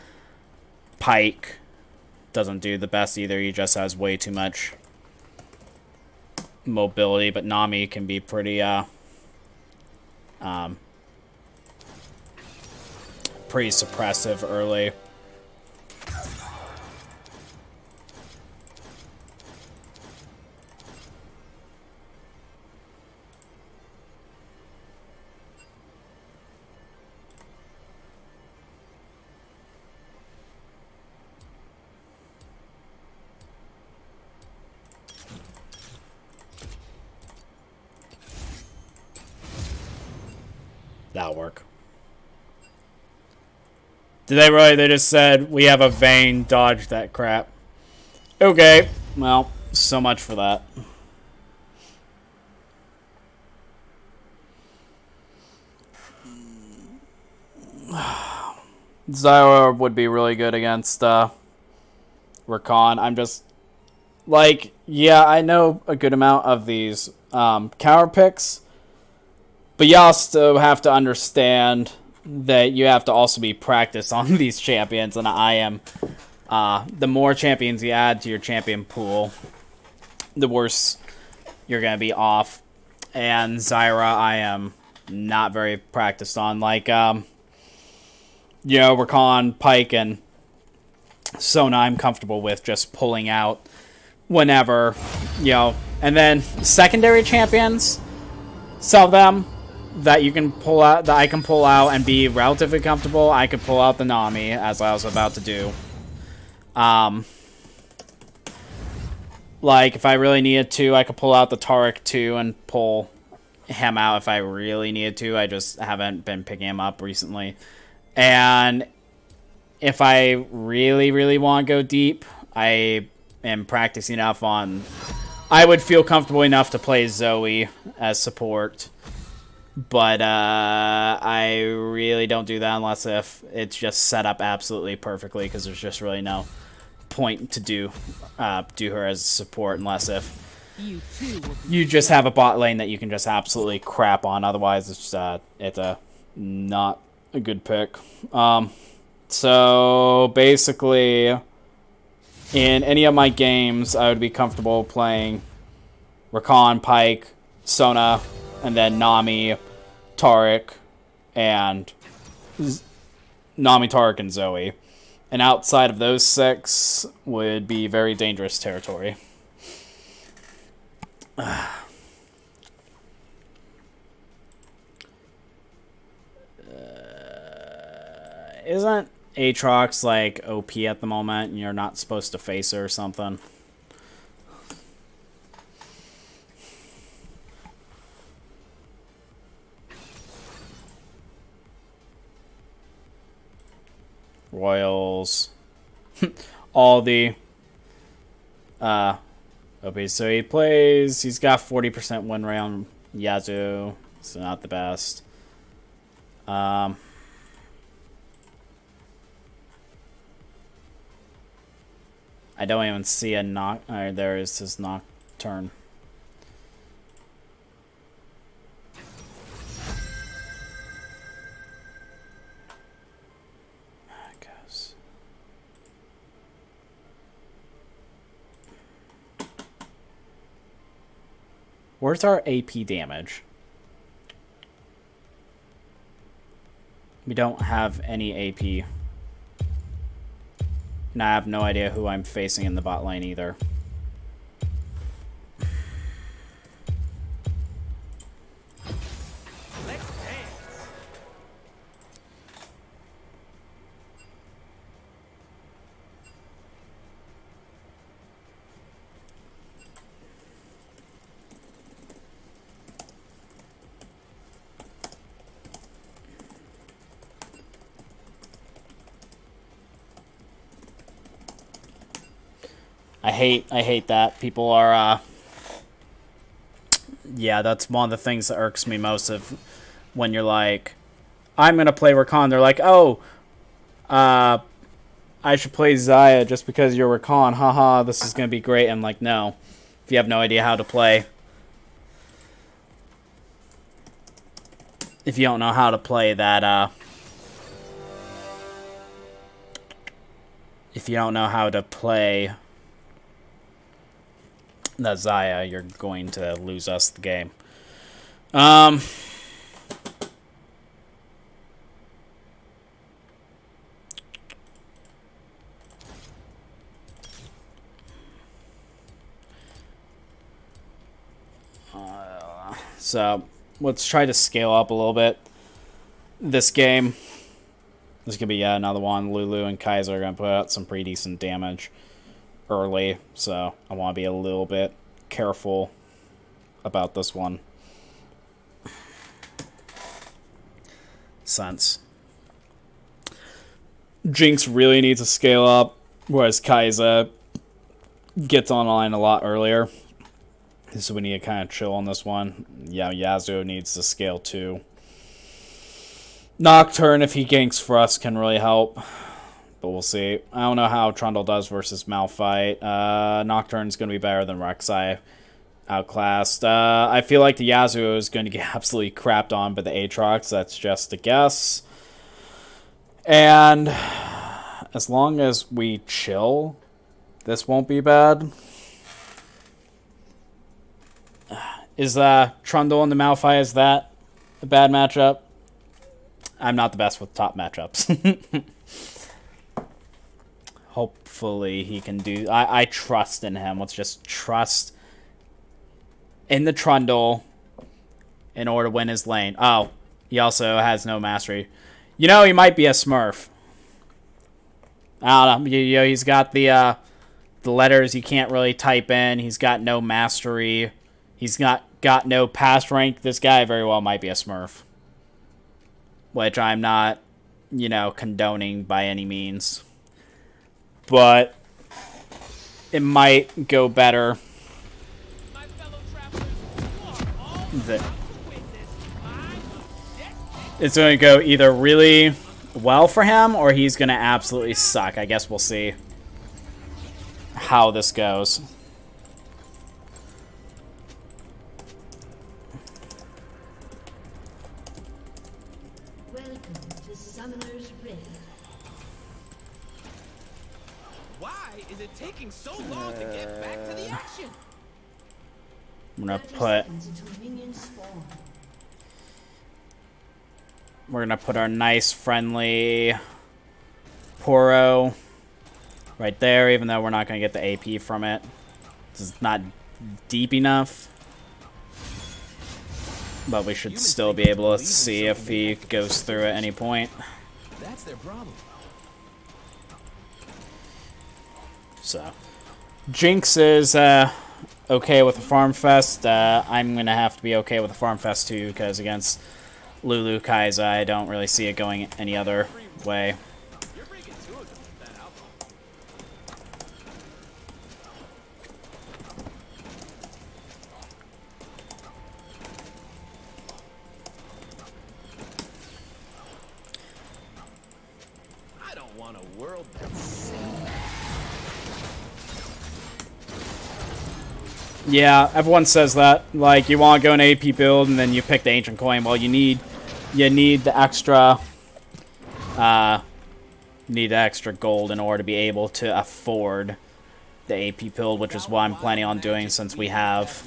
Pyke doesn't do the best either. He just has way too much mobility, but Nami can be pretty pretty suppressive early. That'll work. Did they really? They just said, we have a Vayne, dodge that crap. Okay. Well, so much for that. Zyra would be really good against Rakan. I'm just... Like, yeah, I know a good amount of these counter picks. But you also have to understand that you have to also be practiced on these champions, and I am. The more champions you add to your champion pool, the worse you're going to be off. And Zyra, I am not very practiced on. Like, you know, Rakan, Pyke, and Sona, I'm comfortable with just pulling out whenever, you know. And then secondary champions, some of them that you can pull out, that I can pull out and be relatively comfortable. I could pull out the Nami, as I was about to do. Like, if I really needed to, I could pull out the Taric too and pull him out if I really needed to. I just haven't been picking him up recently. And if I really, really want to go deep, I am practicing enough on... I would feel comfortable enough to play Zoe as support. But I really don't do that unless if it's just set up absolutely perfectly, because there's just really no point to do her as support unless if you just have a bot lane that you can just absolutely crap on. Otherwise, it's a not a good pick. So basically, in any of my games, I would be comfortable playing Rakan, Pyke, Sona, and then Nami, Taric, and Nami, Taric, and Zoe. And outside of those six would be very dangerous territory. Isn't Aatrox like OP at the moment and you're not supposed to face her or something? Royals. All the OP. So he plays, he's got 40% win rate on Yazoo, so not the best. I don't even see a knock. There is his Nocturne. Where's our AP damage? We don't have any AP. And I have no idea who I'm facing in the bot lane either. I hate that. People are, yeah, that's one of the things that irks me most of when you're like, I'm going to play Rakan. They're like, oh, I should play Xayah just because you're Rakan. Haha, this is going to be great. I'm like, no. If you have no idea how to play. If you don't know how to play that, if you don't know how to play that Xayah, you're going to lose us the game. So, let's try to scale up a little bit this game. This could be yet another one. Lulu and Kaiser are going to put out some pretty decent damage early, so I want to be a little bit careful about this one. Since Jinx really needs to scale up, whereas Kaiser gets online a lot earlier. So we need to kind of chill on this one. Yeah, Yasuo needs to scale too. Nocturne, if he ganks for us, can really help. But we'll see. I don't know how Trundle does versus Malphite. Nocturne's going to be better than Rek'Sai. Outclassed. I feel like the Yasuo is going to get absolutely crapped on by the Aatrox. That's just a guess. And as long as we chill, this won't be bad. Is Trundle and the Malphite, is that a bad matchup? I'm not the best with top matchups. Hopefully he can do... I trust in him. Let's just trust in the Trundle in order to win his lane. Oh, he also has no mastery. You know, he might be a Smurf. I don't know. You know, he's got the letters you can't really type in. He's got no mastery. He's got no past rank. This guy very well might be a Smurf. Which I'm not, you know, condoning by any means. But it might go better. It's going to go either really well for him or he's going to absolutely suck. I guess we'll see how this goes. Taking so long to get back to the action. I'm gonna put. We're gonna put our nice friendly Poro right there, even though we're not gonna get the AP from it. It's not deep enough, but we should still be able to see if he goes through at any point. That's their problem. So, Jinx is okay with the Farm Fest. I'm going to have to be okay with the Farm Fest too, because against Lulu Kaiser, I don't really see it going any other way. I don't want a world that's Yeah, everyone says that. Like, you want to go an AP build, and then you pick the Ancient Coin. Well, you need the extra, gold in order to be able to afford the AP build, which is what I'm planning on doing since we have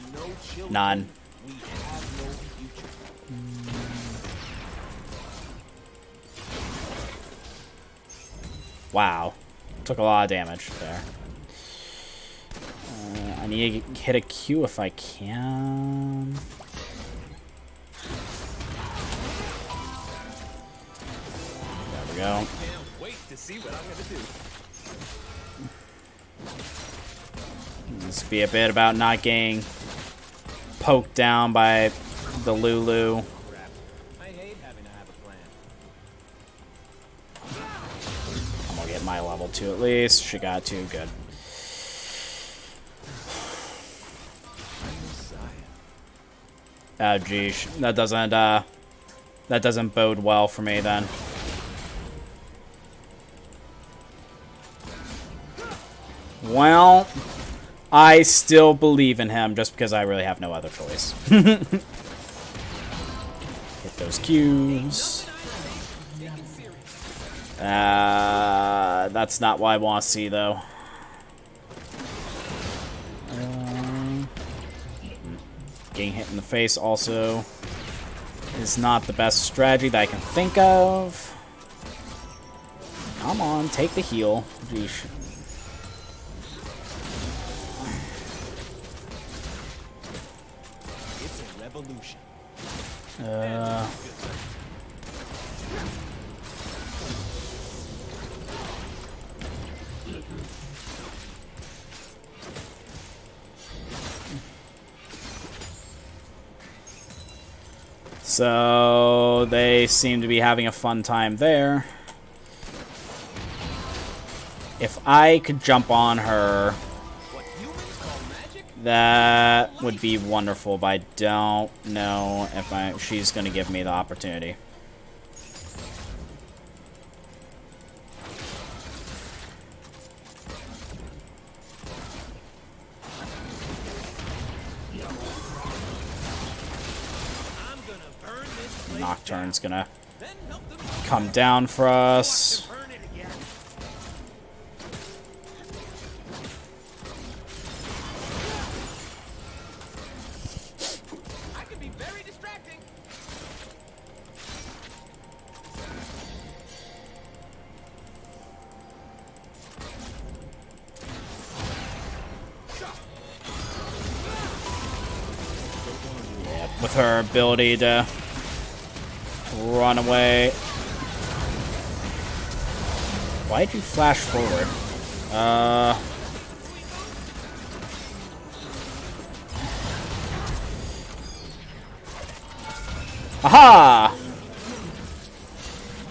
none. Wow, took a lot of damage there. I need to hit a Q if I can. There we go. Can't wait to see what I'm gonna do. This be a bit about not getting poked down by the Lulu. I hate having to have a plan. I'm gonna get my level 2 at least. She got 2, good. Oh, geez. That doesn't bode well for me then. Well, I still believe in him just because I really have no other choice. Hit those Qs. That's not what I want to see, though. Getting hit in the face also is not the best strategy that I can think of. Come on, take the heal. Yeesh. It's a revolution. So they seem to be having a fun time there. If I could jump on her, What humans call magic? that would be wonderful, but I don't know if she's going to give me the opportunity. I'm gonna burn this place Nocturne's going to then help them come down for us. burn it again. I can be very distracting. With her ability to run away. Why'd you flash forward? Aha!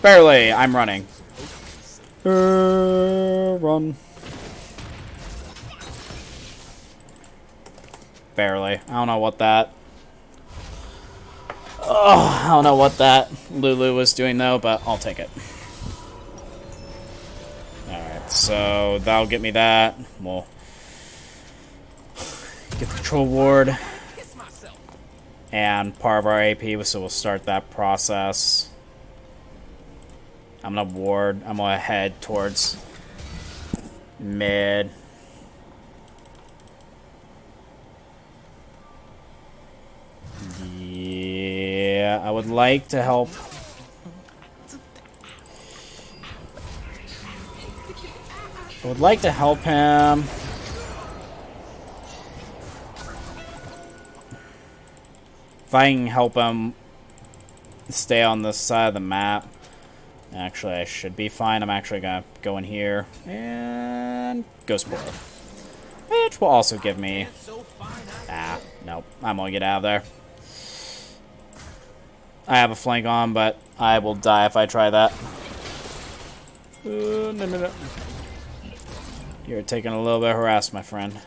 Barely. I'm running. Run. Barely. I don't know what that... Oh, I don't know what that Lulu was doing, though, but I'll take it. Alright, so that'll get me that. We'll get the Troll Ward. Kiss myself. And part of our AP, so we'll start that process. I'm gonna ward. I'm gonna head towards mid. Yeah, I would like to help. I would like to help him. If I can help him stay on this side of the map. Actually, I should be fine. I'm actually gonna go in here and Ghost Portal, which will also give me... Ah, nope. I'm gonna get out of there. I have a flank on, but I will die if I try that. No. You're taking a little bit of harass, my friend.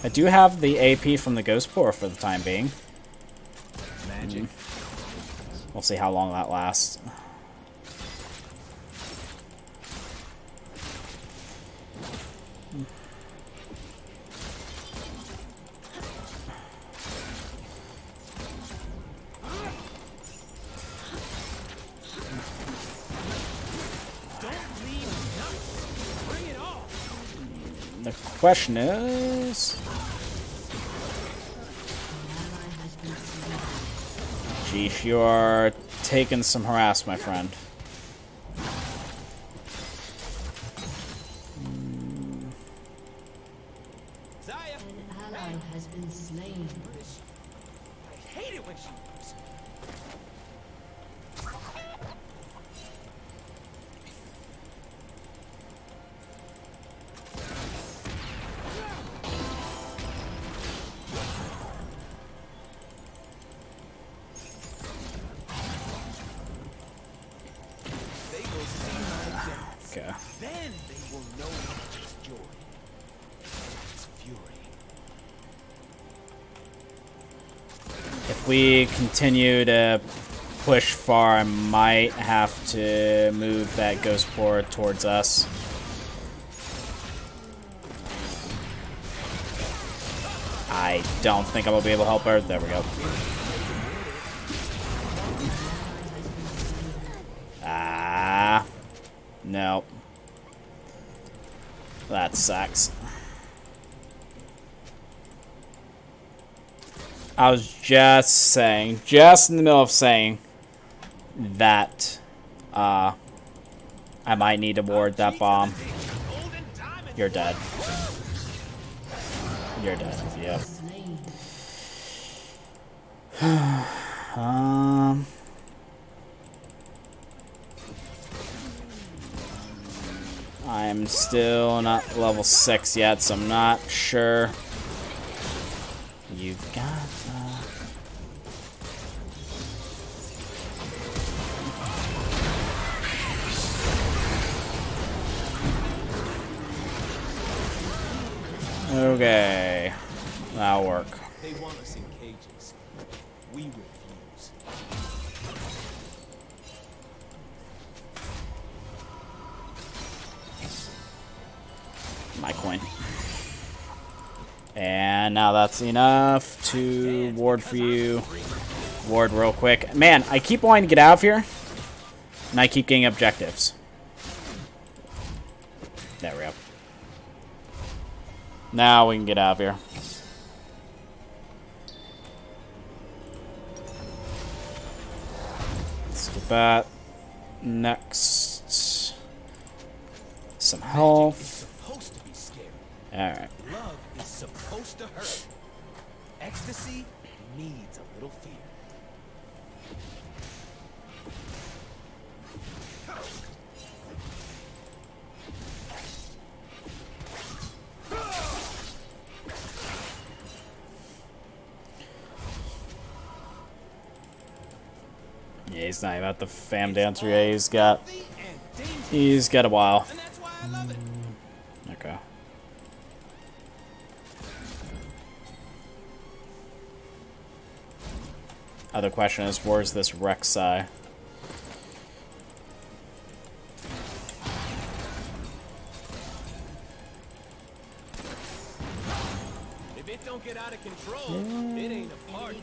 I do have the AP from the Ghost Portal for the time being. Magic. We'll see how long that lasts. The question is... Geesh, you are taking some harass, my friend. Zaya. An ally has been slain. I hate it when she moves. They will see my depths. Okay. Then they will know not just joy. It's fury. if we continue to push far, I might have to move that ghost board towards us. I don't think I'm gonna be able to help her. There we go. Ah, no. That sucks. I was just in the middle of saying that I might need to ward that bomb. You're dead. You're dead. Yep. I'm still not level 6 yet, so I'm not sure. You've got okay. That'll work. They want us in cages. We refuse. My coin. And now that's enough to ward for you. Ward real quick. Man, I keep wanting to get out of here. And I keep getting objectives. There we go. Now we can get out of here. Let's get that. Next. Some health. Alright. Love is supposed to hurt. Ecstasy needs a little fear. Yeah, he's not about the fam dancer. Yeah, he's got a while. And that's why I love it. Okay. Other question is, where's this Rek'Sai? If it don't get out of control, it ain't a party.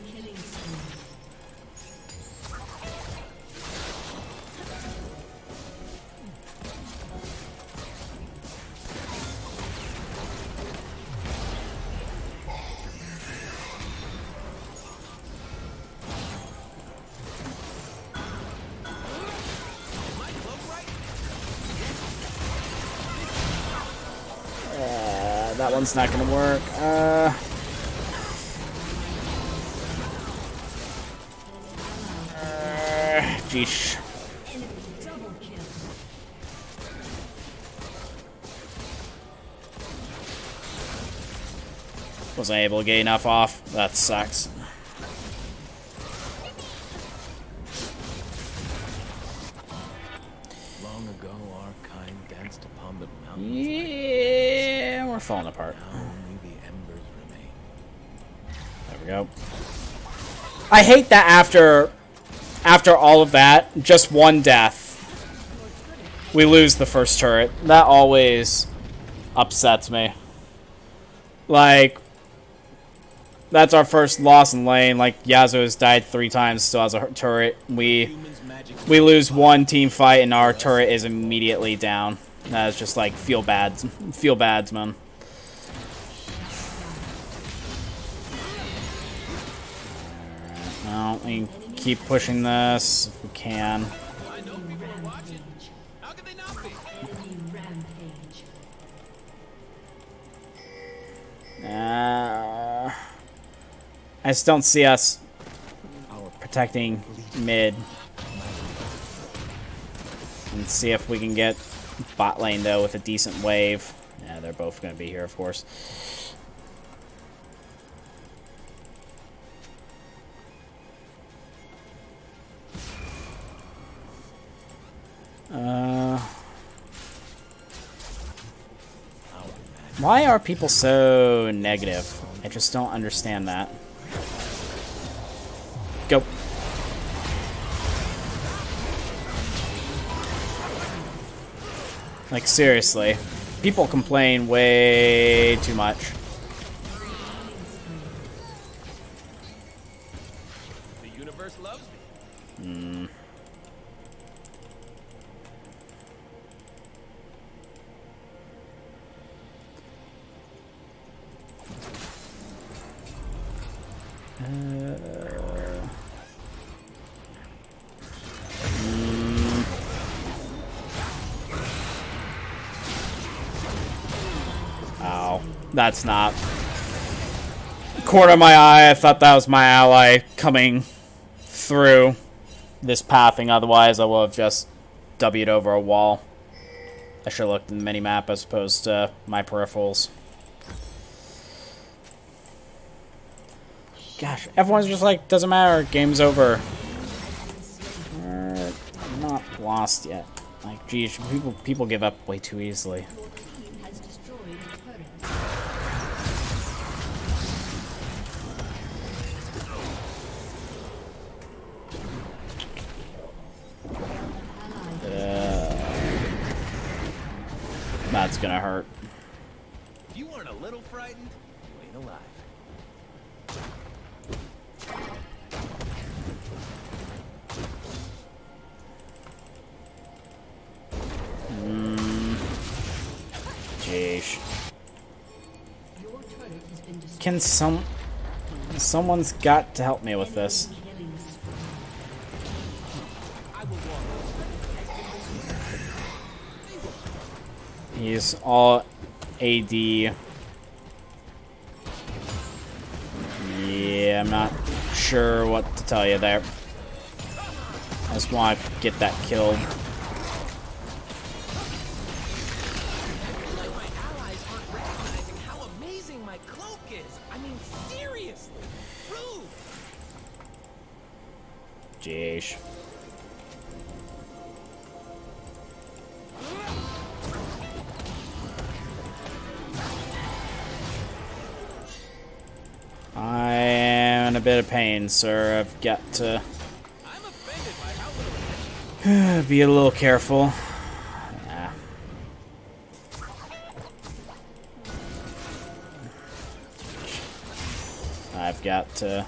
That one's not gonna work. Jeesh. Wasn't able to get enough off. That sucks. Long ago, our kind danced upon the mountains. Yeah, we're falling apart. Now only the embers remain. There we go. I hate that after all of that, just one death, we lose the first turret. That always upsets me. Like, that's our first loss in lane. Like, Yasuo has died 3 times, still has a turret. We lose one team fight and our turret is immediately down. That is just like feel bads, man. Well, we can keep pushing this if we can. I know people are watching. How could they not be? I just don't see us protecting mid. And see if we can get bot lane, though, with a decent wave. Yeah, they're both going to be here, of course. Why are people so negative? I just don't understand that. Like, seriously. People complain way too much. The universe loves me. Ow. That's not. Corner of my eye, I thought that was my ally coming through this pathing, otherwise I would have just W'd over a wall. I should have looked in the mini-map as opposed to my peripherals. Gosh, everyone's just like, doesn't matter, game's over. I'm not lost yet. Like, geez, people give up way too easily. Has destroyed a turret. That's gonna hurt. If you weren't a little frightened, you ain't alive. Jeez. Your turret has been destroyed. Can someone's got to help me with this. Killing spree. I will walk. He's all AD. Yeah, I'm not sure what to tell you there. I just want to get that killed. Like my allies aren't recognizing how amazing my cloak is. I mean, seriously. Rude. Jeez. I am in a bit of pain, sir. I've got to I'm offended by how little be a little careful. Yeah. I've got to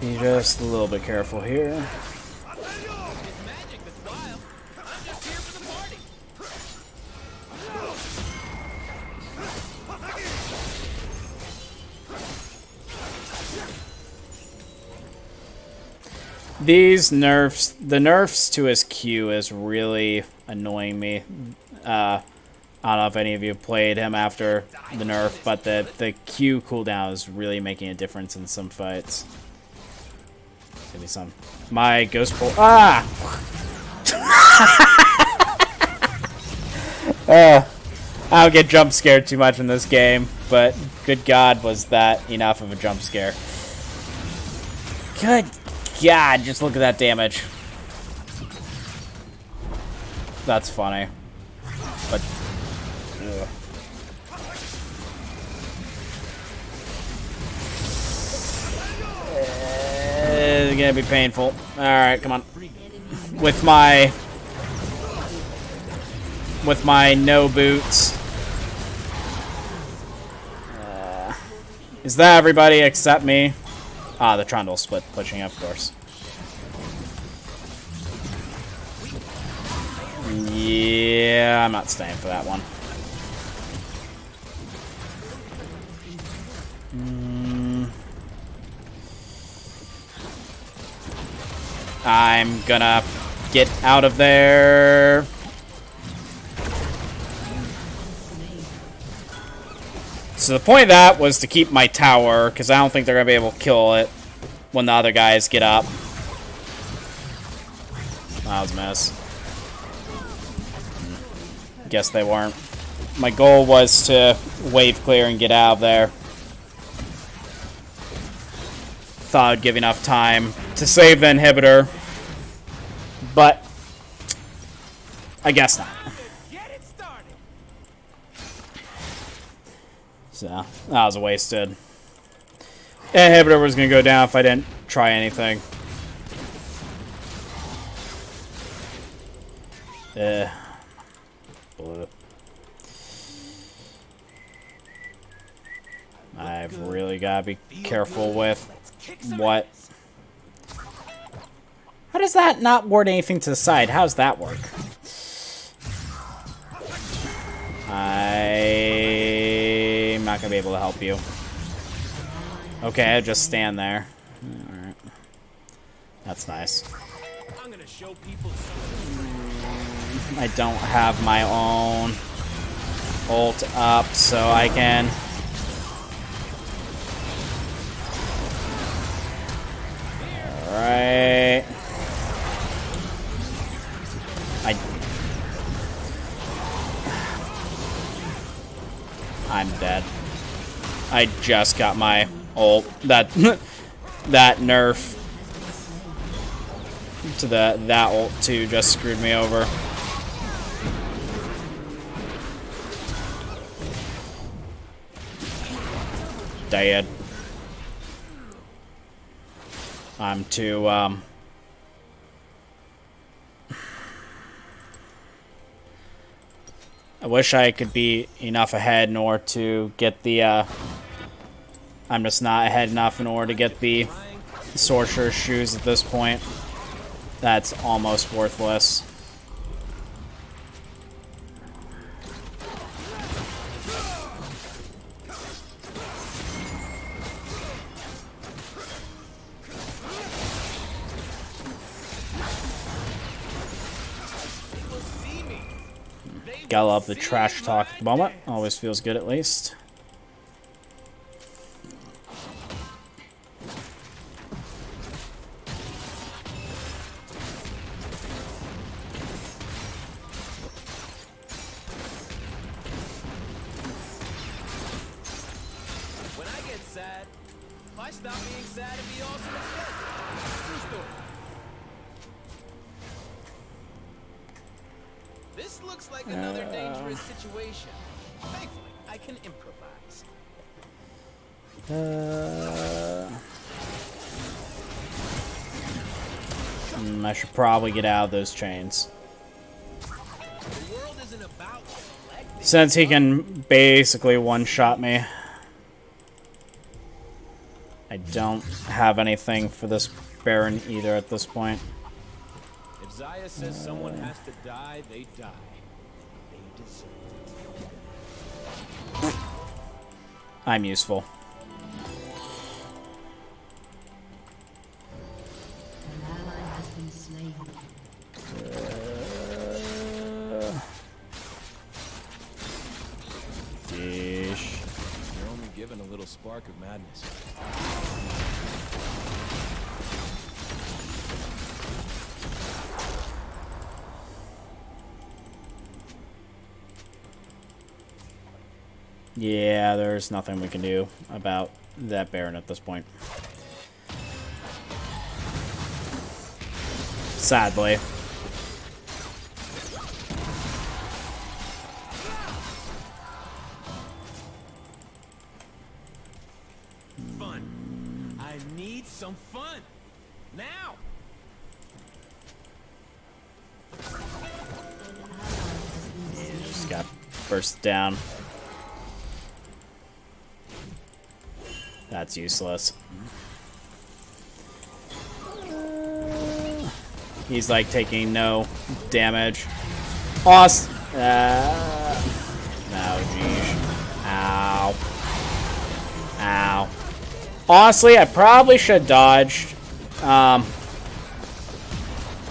be just a little bit careful here. it's magic that's wild. I'm just here for the party. These nerfs, the nerfs to his Q is really annoying me. I don't know if any of you played him after the nerf, but the Q cooldown is really making a difference in some fights. Give me some. My ghost pole. Ah! I don't get jump scared too much in this game, but good God, was that enough of a jump scare. Good God, just look at that damage. That's funny. But ugh. It's gonna be painful. Alright, come on. With my no boots. Is that everybody except me? Ah, the Trundle split pushing, of course. Yeah, I'm not staying for that one. I'm gonna get out of there. So the point of that was to keep my tower, because I don't think they're going to be able to kill it when the other guys get up. That was a mess. Guess they weren't. My goal was to wave clear and get out of there. Thought I'd give enough time to save the inhibitor. But I guess not. Get it started. So, that was wasted. Inhibitor was going to go down if I didn't try anything. Blue. I've really got to be careful with what... How does that not ward anything to the side? How does that work? I'm not going to be able to help you. Okay, I just stand there. Alright. That's nice. I'm gonna show people I don't have my own ult up, so I can... Alright. I'm dead. I just got my ult. That that nerf to that ult too just screwed me over. Dead. I'm too I wish I could be enough ahead in order to get the, I'm just not ahead enough in order to get the Sorcerer's Shoes at this point. That's almost worthless. Gotta love the trash talk at the moment. Always feels good, at least. when I get sad. If I stop being sad, it'd be awesome instead. True story. This looks like another dangerous situation. Thankfully, I can improvise. I should probably get out of those chains. The world isn't about collecting. Since he can basically one-shot me. I don't have anything for this Baron either at this point. If Zaya says someone has to die, they die. They deserve it. I'm useful. An ally has been slain. Yeesh. You're only given a little spark of madness. Yeah, there's nothing we can do about that Baron at this point. Sadly. Fun. I need some fun. Now. Just got burst down. That's useless. He's like taking no damage. Awesome. No, geez. Ow. Ow. Honestly, I probably should have dodged.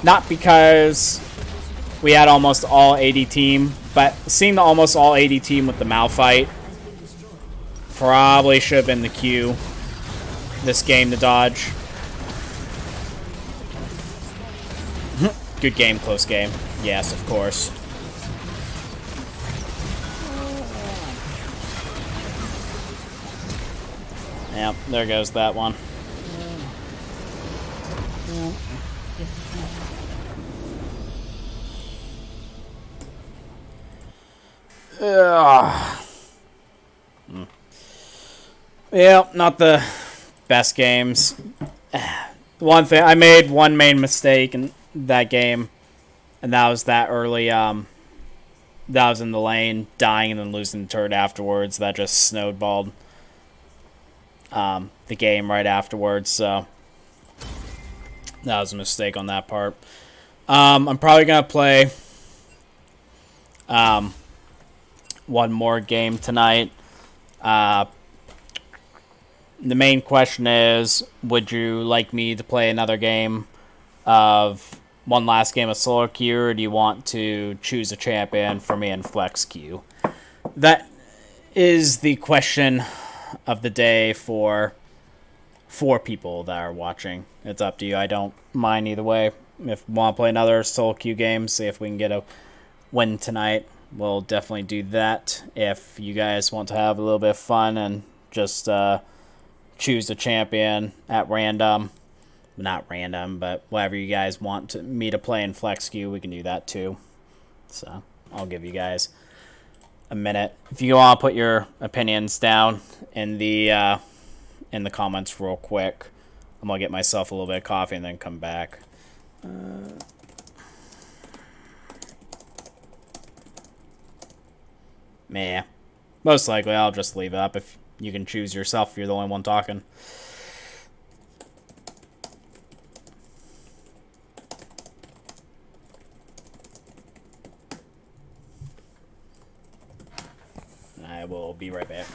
Not because we had almost all AD team, but seeing the almost all AD team with the Malphite probably should have been the Q this game to dodge. Good game, close game. Yes, of course. Yep, there goes that one. Ugh. Yeah, not the best games. One thing, I made one main mistake in that game. And that was that early, that was in the lane, dying and then losing the turret afterwards. That just snowballed the game right afterwards, so that was a mistake on that part. I'm probably going to play one more game tonight. The main question is, would you like me to play another game of one last game of solo queue, or do you want to choose a champion for me and flex queue? That is the question of the day for 4 people that are watching. It's up to you. I don't mind either way. If you want to play another solo queue game, see if we can get a win tonight, we'll definitely do that. If you guys want to have a little bit of fun and just choose a champion at random, not random, but whatever you guys want me to play in flex queue, we can do that too. So I'll give you guys a minute. If you want to put your opinions down in the comments real quick, I'm gonna get myself a little bit of coffee and then come back. Yeah, most likely I'll just leave it up. If you can choose yourself, if you're the only one talking. I will be right back.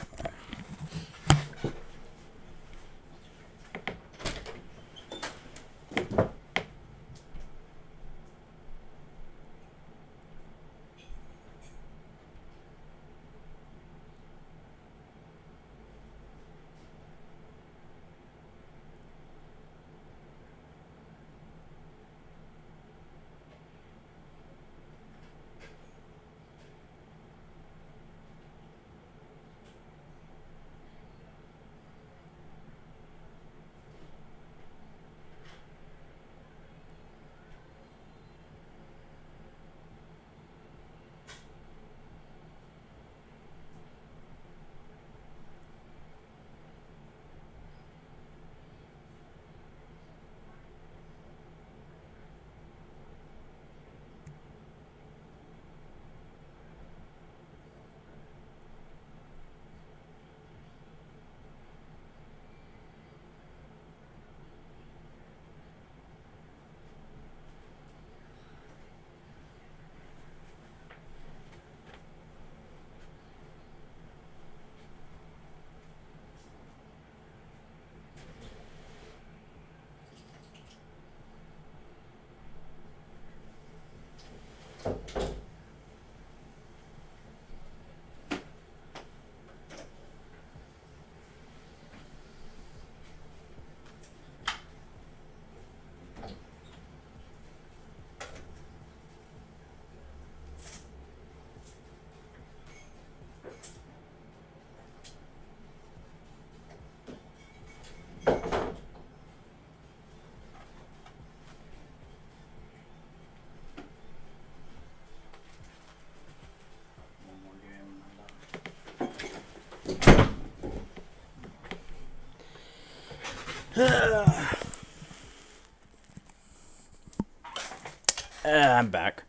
I'm back.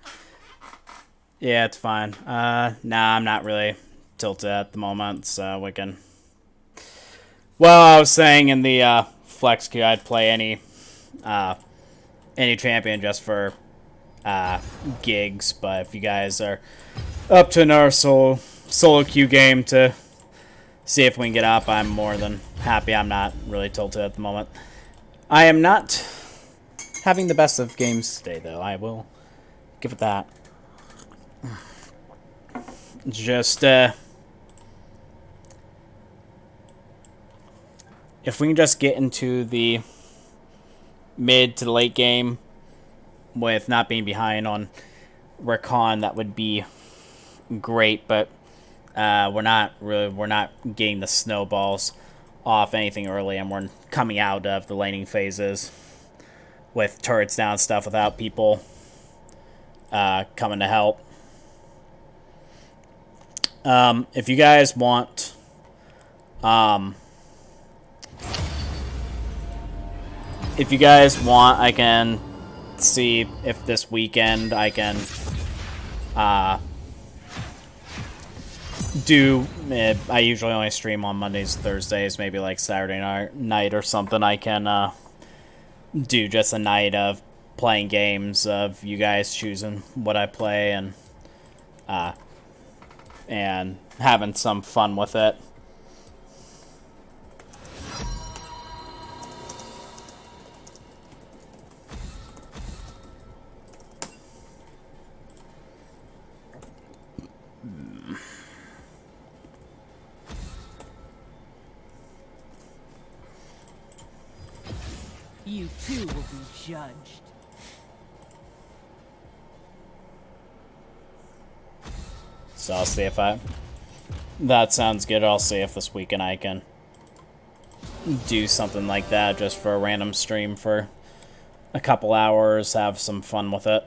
Yeah, it's fine. Nah, I'm not really tilted at the moment, so we can... Well, I was saying in the flex queue, I'd play any champion just for gigs, but if you guys are up to another solo queue game to see if we can get up, I'm more than happy. I'm not really tilted at the moment. I am not having the best of games today, though. I will give it that. It's just, if we can just get into the mid to late game with not being behind on Rakan, that would be great, but we're not getting the snowballs off anything early, and we're coming out of the laning phases with turrets down and stuff without people coming to help. If you guys want I can see if this weekend I can I usually only stream on Mondays, Thursdays, maybe like Saturday night or something. I can do just a night of playing games, of you guys choosing what I play, and having some fun with it. You too will be judged. So I'll see if that sounds good. I'll see if this weekend I can do something like that just for a random stream for a couple hours, have some fun with it.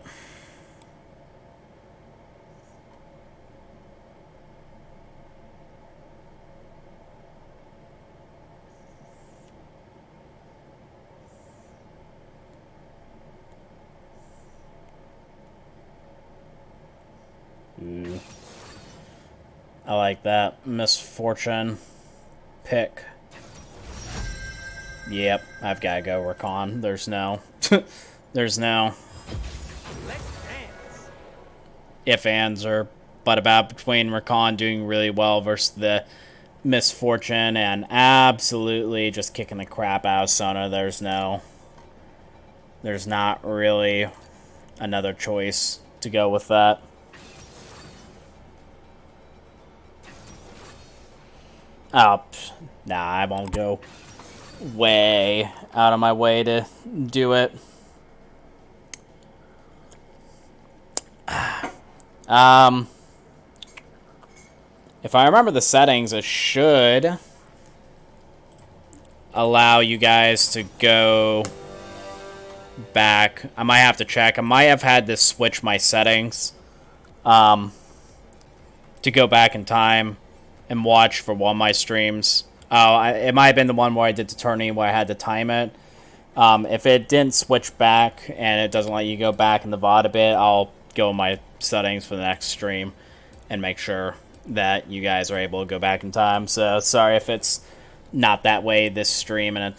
Ooh. I like that. Misfortune. Pick. Yep, I've got to go Rakan. There's no... There's no... if, ands, or but about between Rakan doing really well versus the Misfortune and absolutely just kicking the crap out of Sona. There's not really another choice to go with that. Oh, nah, I won't go way out of my way to do it. If I remember the settings, it should allow you guys to go back. I might have to check. I might have had to switch my settings to go back in time and watch for one of my streams. Oh, it might have been the one where I did the tourney where I had to time it. If it didn't switch back and it doesn't let you go back in the VOD a bit, I'll go in my settings for the next stream and make sure that you guys are able to go back in time. So sorry if it's not that way this stream, and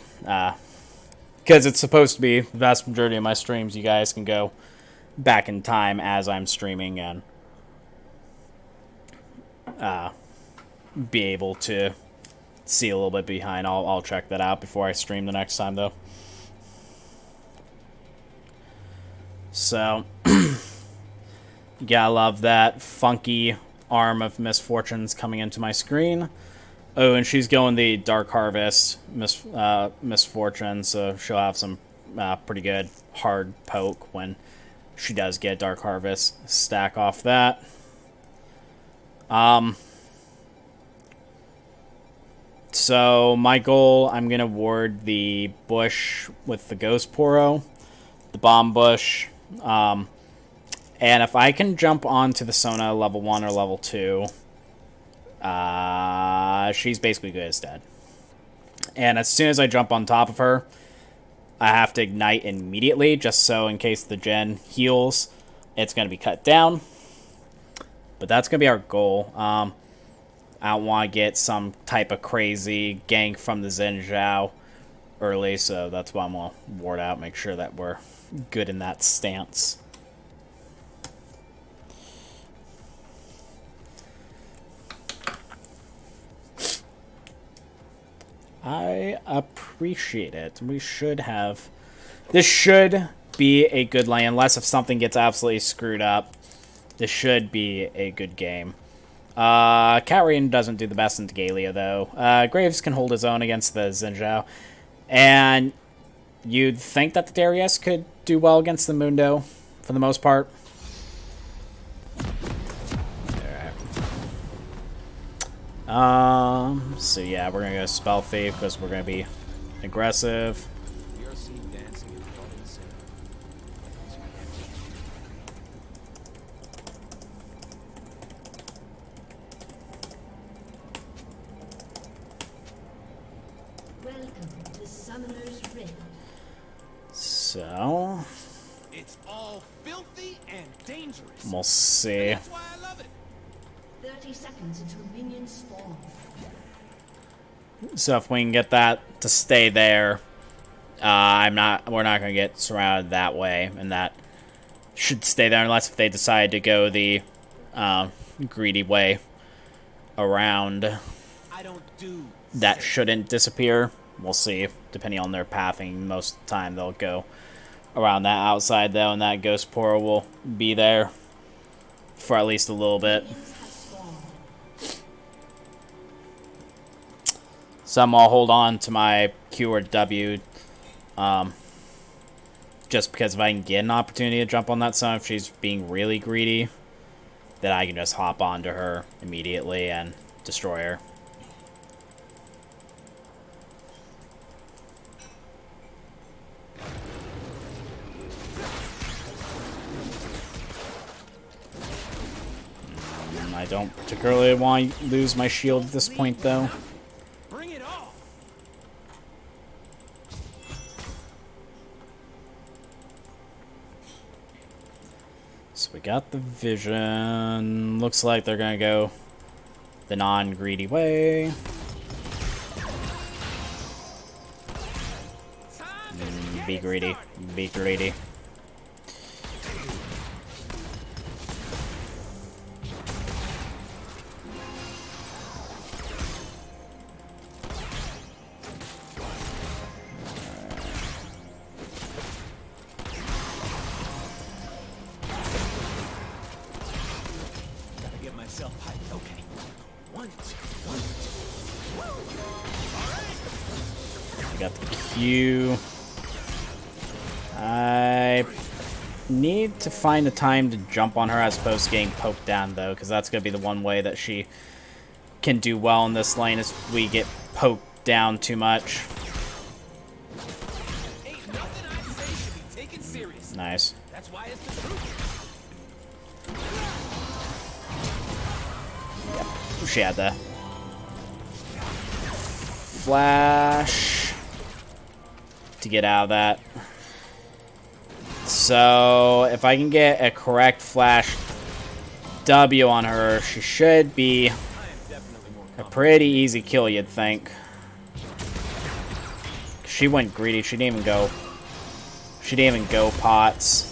because it's supposed to be the vast majority of my streams, you guys can go back in time as I'm streaming and be able to see a little bit behind. I'll check that out before I stream the next time, though. So, you gotta love that funky arm of Misfortunes coming into my screen. Oh, and she's going the Dark Harvest Misfortune, so she'll have some pretty good hard poke when she does get Dark Harvest. Stack off that. So my goal, I'm gonna ward the bush with the Ghost Poro, the Bomb Bush, and if I can jump onto the Sona level 1 or level 2, she's basically good as dead. And as soon as I jump on top of her, I have to ignite immediately, just so in case the gen heals, it's going to be cut down. But that's going to be our goal. I don't want to get some type of crazy gank from the Xin Zhao early, so that's why I'm going to ward out, make sure that we're good in that stance. I appreciate it. We should have... This should be a good lane, unless if something gets absolutely screwed up. This should be a good game. Katarina doesn't do the best in Galia, though. Graves can hold his own against the Xin Zhao. And you'd think that the Darius could do well against the Mundo, for the most part. So yeah, we're gonna go Spell Thief because we're gonna be aggressive. Welcome to Summoner's Rift. So dangerous. We'll see. That's why I love it. 30 seconds until minions spawn. So if we can get that to stay there, we're not gonna get surrounded that way, and that should stay there unless if they decide to go the greedy way around. I don't do That shouldn't disappear. We'll see, depending on their pathing. Most of the time they'll go around that outside though, and that ghost portal will be there for at least a little bit. Some I'll hold on to my Q or W, just because if I can get an opportunity to jump on that Sona, if she's being really greedy, then I can just hop onto her immediately and destroy her. I don't particularly want to lose my shield at this point, though. Bring it on. So we got the vision. Looks like they're gonna go the non-greedy way. Be greedy. Be greedy. Gotta get myself hyped. Okay. 1, 2, 1, 2. We got the Q. I need to find a time to jump on her as opposed to getting poked down, though, because that's going to be the one way that she can do well in this lane is we get poked down too much. Ain't nothing I say should be taken seriously. Nice. That's why it's the truth. She had the flash to get out of that. So if I can get a correct flash W on her, she should be a pretty easy kill, you'd think. She went greedy. She didn't even go. She didn't even go pots.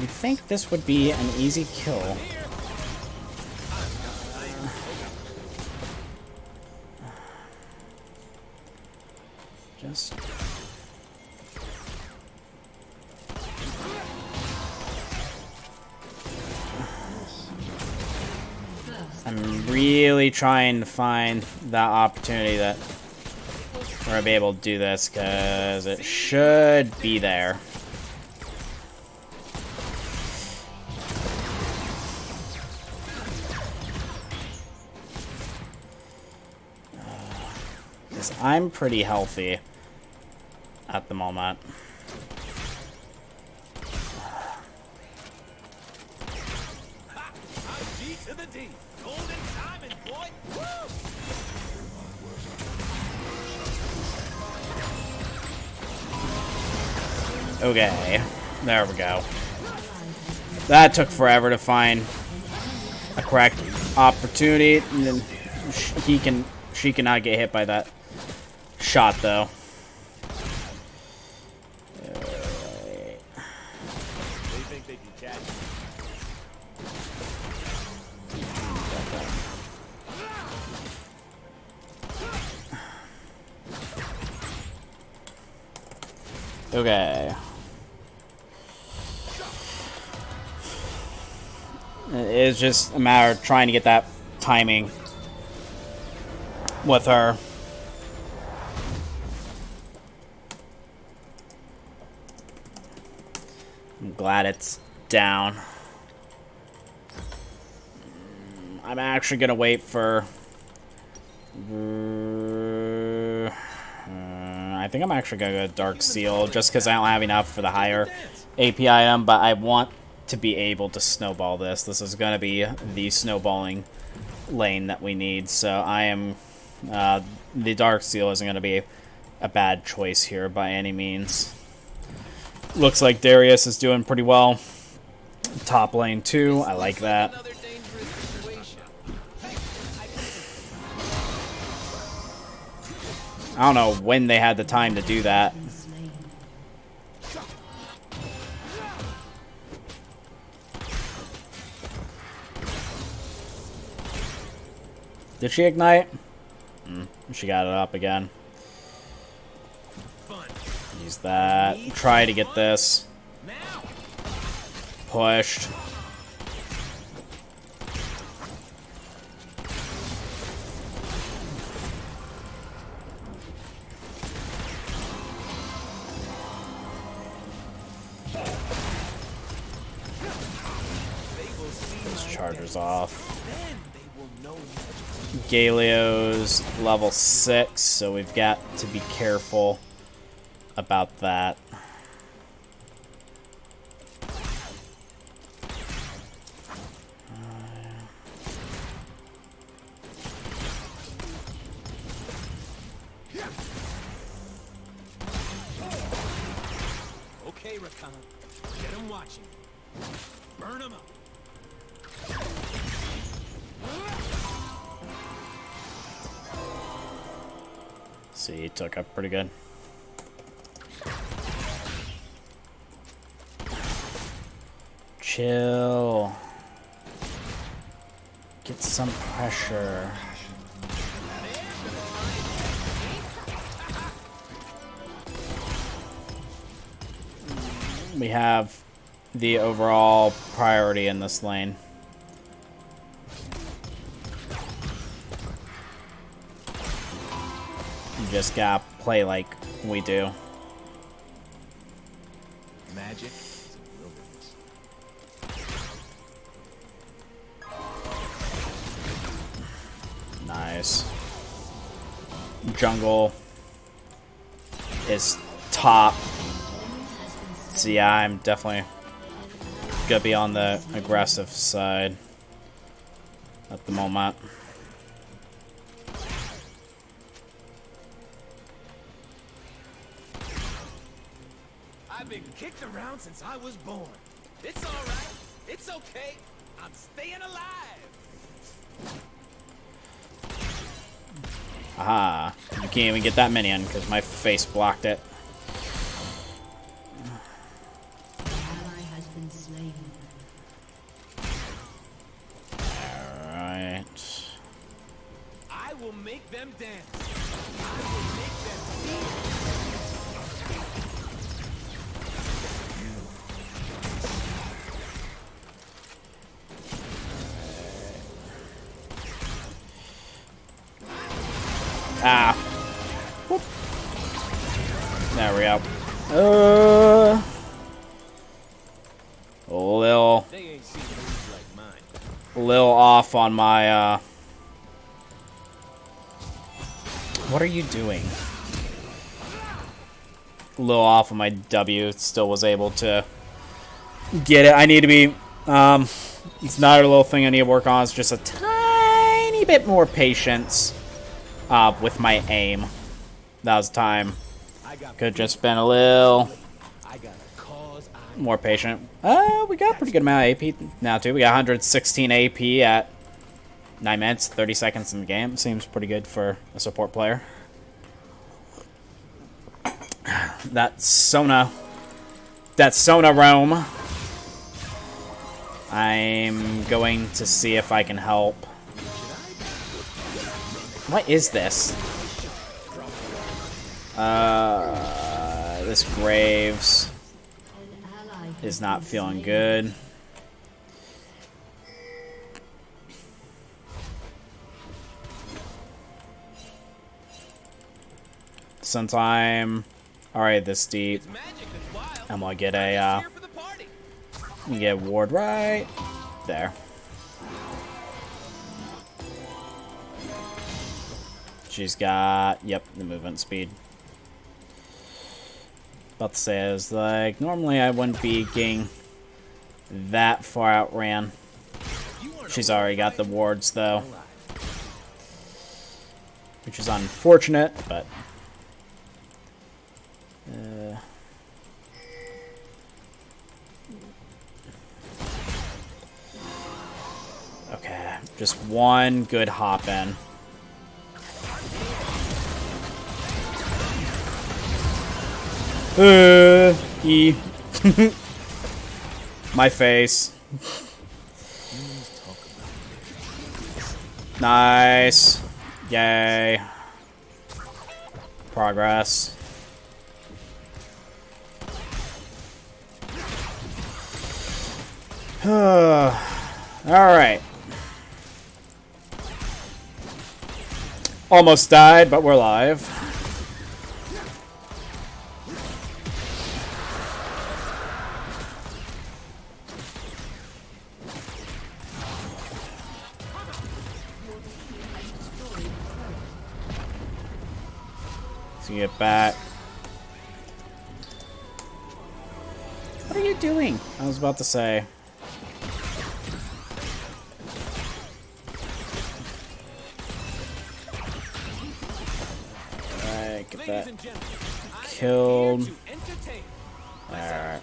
You'd think this would be an easy kill. Just... I'm really trying to find that opportunity that we're gonna be able to do this, because it should be there. Because I'm pretty healthy at the moment. G to the D. Golden diamond, boy. Woo! Okay, there we go. That took forever to find a correct opportunity, and then she cannot get hit by that shot though. They think they can catch me. Okay. It's just a matter of trying to get that timing with her. I'm glad it's down. I'm actually gonna wait for... I think I'm actually gonna go Dark Seal, just because I don't have enough for the higher AP item, but I want to be able to snowball this. This is gonna be the snowballing lane that we need, so I am The Dark Seal isn't going to be a bad choice here by any means. Looks like Darius is doing pretty well. Top lane too, I like that. Another dangerous situation. I don't know when they had the time to do that. Did she ignite? She got it up again. Use that. Try to get this. Pushed. Those chargers off. Galio's level 6, so we've got to be careful about that. Okay, Rakan. Get him watching. Burn him up. See, he took up pretty good. Chill. Get some pressure. We have the overall priority in this lane. You just gotta play like we do. Magic is a wilderness. Nice. Jungle is top. So yeah, I'm definitely gonna be on the aggressive side at the moment. I've been kicked around since I was born. It's all right. It's okay. I'm staying alive. Aha. You can't even get that minion because my face blocked it. Ally has been slain. Alright. I will make them dance. I will make them feel. Ah. Whoop. There we go. They ain't seen moves like mine. Lil off on my, What are you doing? Lil off on my W. Still was able to get it. I need to be, it's not a little thing I need to work on. It's just a tiny bit more patience, with my aim. That was time. Could have just been a little more patient. We got a pretty good amount of AP now, too. We got 116 AP at 9 minutes, 30 seconds in the game. Seems pretty good for a support player. That Sona roam. I'm going to see if I can help. What is this? This Graves is not feeling good. Since I'm already this deep, I'm gonna get a get ward right there. She's got, yep, the movement speed. About to say, I was like, normally I wouldn't be getting that far outran. She's already got the wards, though. which is unfortunate, but okay, just one good hop in. E. My face. Nice. Yay. Progress. Alright. Almost died, but we're alive. So you get back. What are you doing? I was about to say. Alright, get that killed. Alright.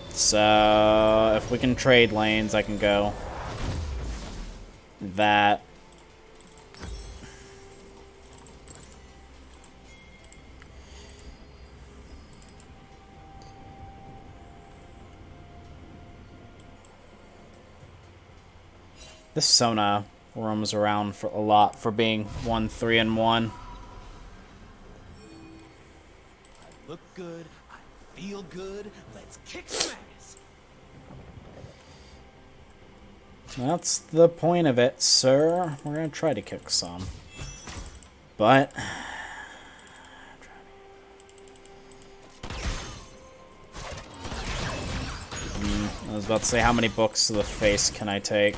So, if we can trade lanes, I can go that. This Sona roams around for a lot for being 1-3-1. I look good. I feel good. Let's kick some ass. That's the point of it, sir. We're gonna try to kick some. But I was about to say, how many books to the face can I take?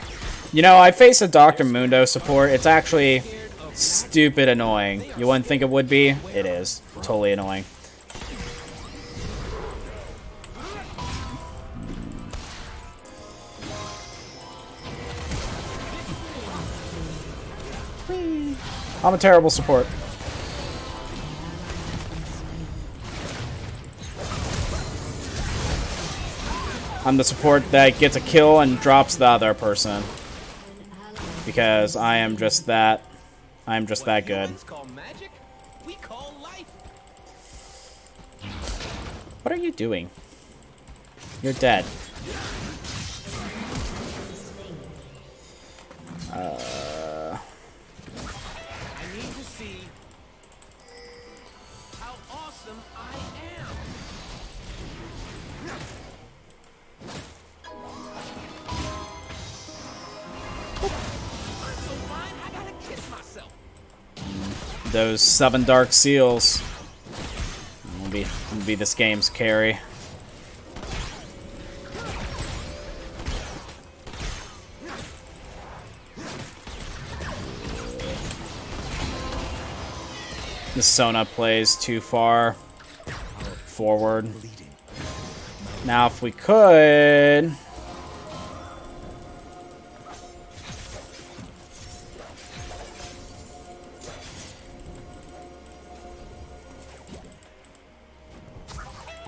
You know, I face a Dr. Mundo support. It's actually stupid annoying. You wouldn't think it would be? It is. Totally annoying. I'm a terrible support. I'm the support that gets a kill and drops the other person. Because I am just that. I'm just that good. What are you doing? You're dead. I need to see how awesome I am. I'm so fine, I gotta kiss myself. Those 7 dark seals will be this game's carry. The Sona plays too far forward. Now, if we could...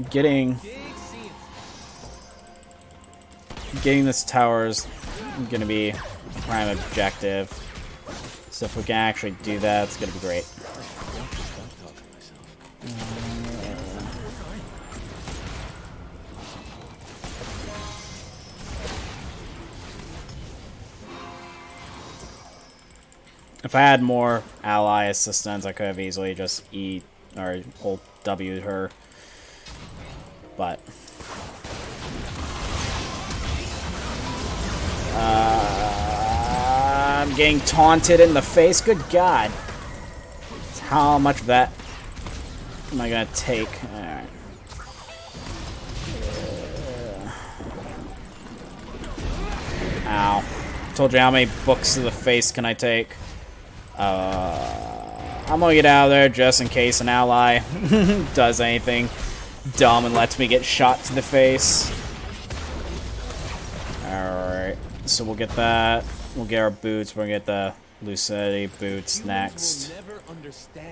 Getting this tower is going to be prime objective. So if we can actually do that, it's going to be great. If I had more ally assistance, I could have easily just ult W'd her. But I'm getting taunted in the face. Good God! How much of that am I gonna take? All right. Ow! Told you how many books to the face can I take? I'm gonna get out of there just in case an ally does anything dumb and lets me get shot to the face. Alright, so we'll get that. We'll get our boots. We're gonna get the Lucidity boots next.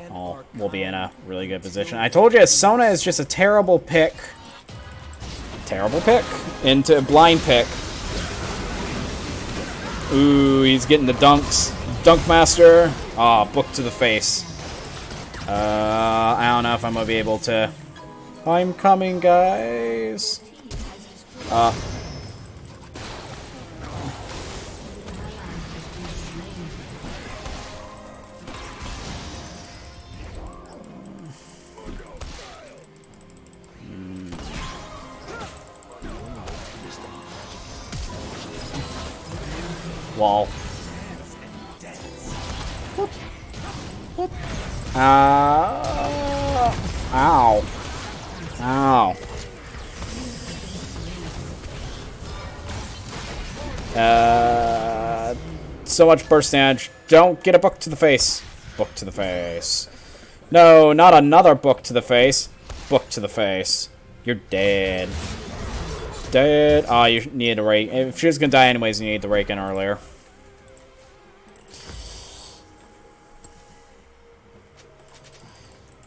We'll be in a really good position. I told you, Sona is just a terrible pick. Terrible pick into blind pick. Ooh, he's getting the dunks. Dunk master. Ah, oh, book to the face. I don't know if I'm gonna be able to. I'm coming, guys. Wall. Whoop. Whoop. Ow. Ow. So much burst damage. Don't get a book to the face. Book to the face. No, not another book to the face. Book to the face. You're dead. Dead. Oh, you needed to rake. If she was gonna die anyways, you need to rake in earlier.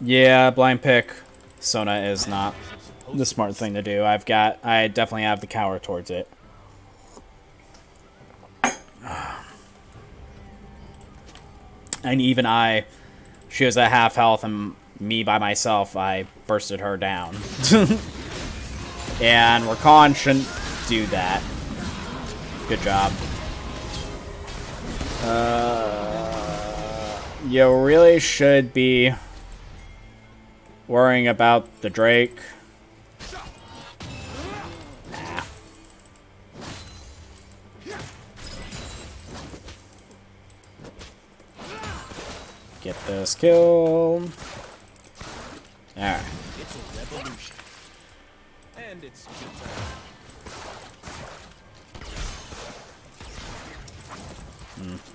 Yeah, blind pick. Sona is not the smart thing to do. I definitely have the cower towards it. And even she was at half health, and me by myself, I bursted her down. And Rakan shouldn't do that. Good job. You really should be worrying about the Drake. Nah. Get this kill. Alright. It's a revolution. And it's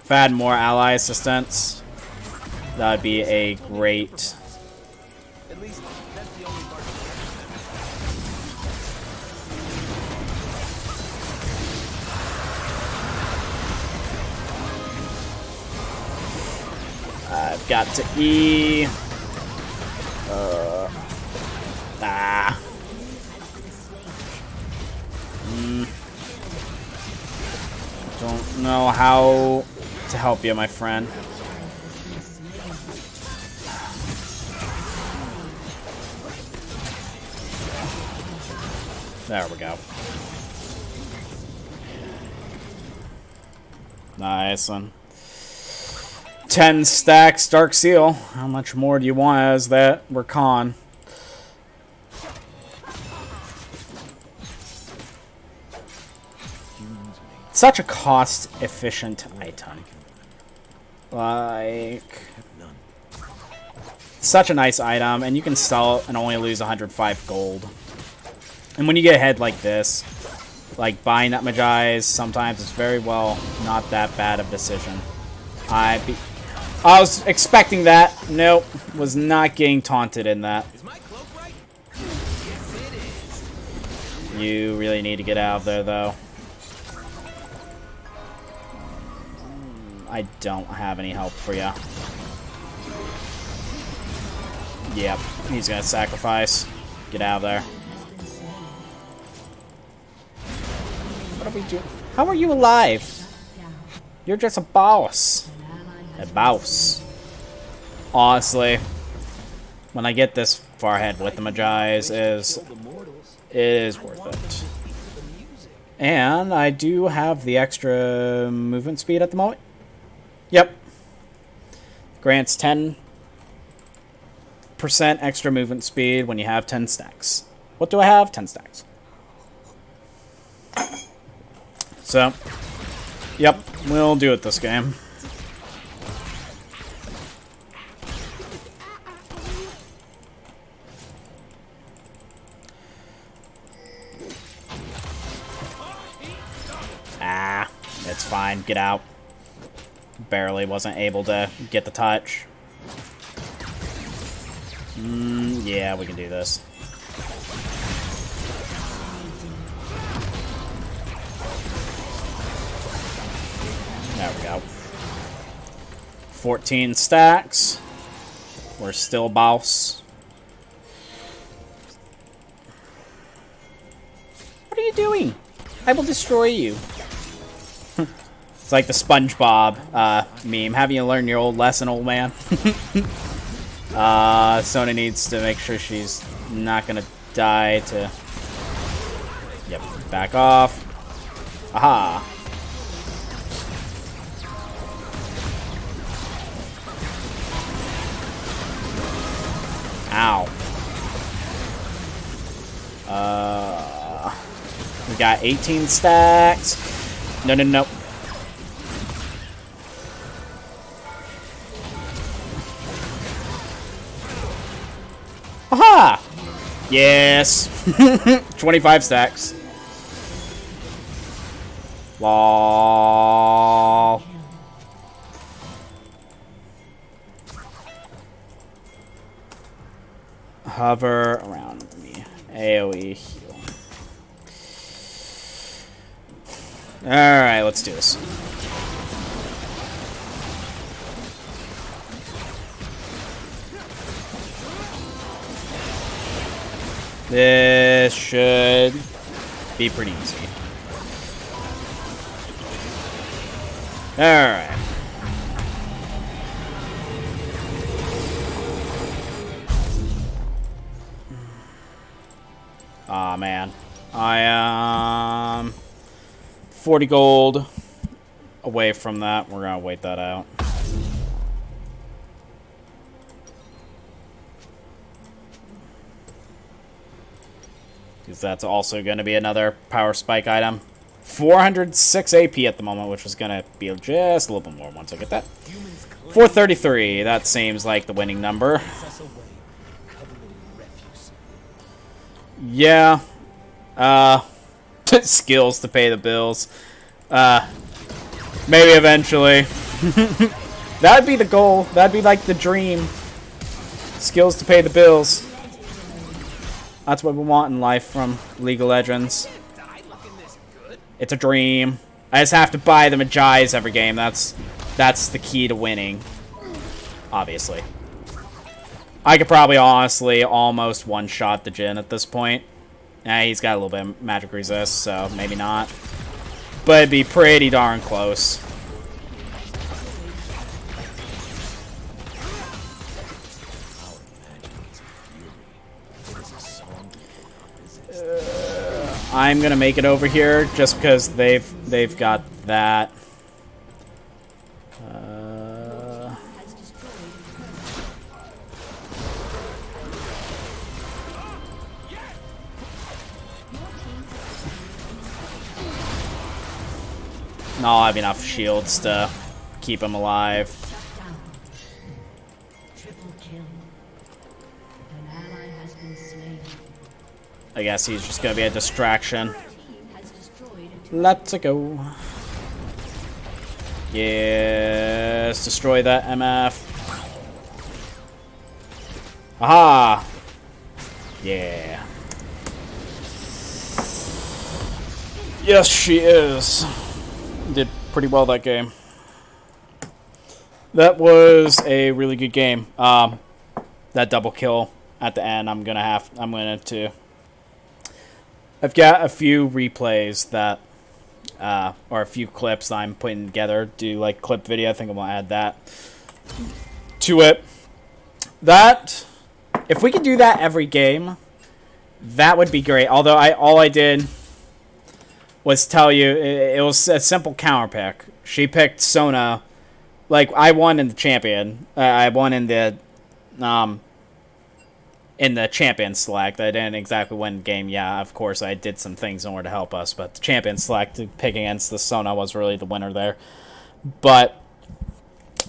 If I had more ally assistance, that would be a great. at least that's the only part. I've got to E. Don't know how to help you, my friend. There we go. Nice one. 10 stacks, Dark Seal. How much more do you want as that Rakan? Such a cost-efficient item. Like, such a nice item, and you can sell it and only lose 105 gold. And when you get ahead like this, like buying that Emojis, sometimes it's very well not that bad of a decision. I was expecting that. Nope, was not getting taunted in that. Is my cloak right? Yes, it is. You really need to get out of there, though. I don't have any help for you. Yep, he's gonna sacrifice. Get out of there. What are we doing? How are you alive? You're just a boss. A boss. Honestly, when I get this far ahead with the Emojis, it is worth it. And I do have the extra movement speed at the moment. Yep. Grants 10% extra movement speed when you have 10 stacks. What do I have? 10 stacks. So, yep, we'll do it this game. Ah, it's fine. Get out. Barely wasn't able to get the touch. Yeah, we can do this. There we go. 14 stacks. We're still boss. What are you doing? I will destroy you. It's like the SpongeBob meme. Haven't you learned your old lesson, old man? Sona needs to make sure she's not gonna die to... Yep, back off. Aha! Ow. We got 18 stacks. No, no, no. Aha! Yes. 25 stacks. Lol. Hover around me. AoE heal. Alright, let's do this. This should be pretty easy. Alright. Aw, man. I am 40 gold away from that. We're gonna wait that out. Because that's also going to be another power spike item. 406 AP at the moment, which is going to be just a little bit more once I get that. 433. That seems like the winning number. Yeah. Skills to pay the bills. Maybe eventually. That'd be the goal. That'd be like the dream. Skills to pay the bills. That's what we want in life from League of Legends. It's a dream. I just have to buy the Emojis every game. That's the key to winning. Obviously. I could probably honestly almost one-shot the Jhin at this point. He's got a little bit of magic resist, so maybe not. But it'd be pretty darn close. I'm gonna make it over here just because they've got that. No, I'll have enough shields to keep him alive. I guess he's just gonna be a distraction. Let's go. Yes, destroy that MF. Aha! Yeah. Yes, she is. Did pretty well that game. That was a really good game. That double kill at the end, I'm gonna to. I've got a few replays that, or a few clips that I'm putting together. Do like clip video. I think I'm gonna add that to it. That, if we could do that every game, that would be great. Although all I did was tell you it was a simple counter pick. She picked Sona. Like, I won in the champion. I won in the champion select. I didn't exactly win the game. Yeah, of course, I did some things in order to help us, but the champion select, pick against the Sona, was really the winner there. But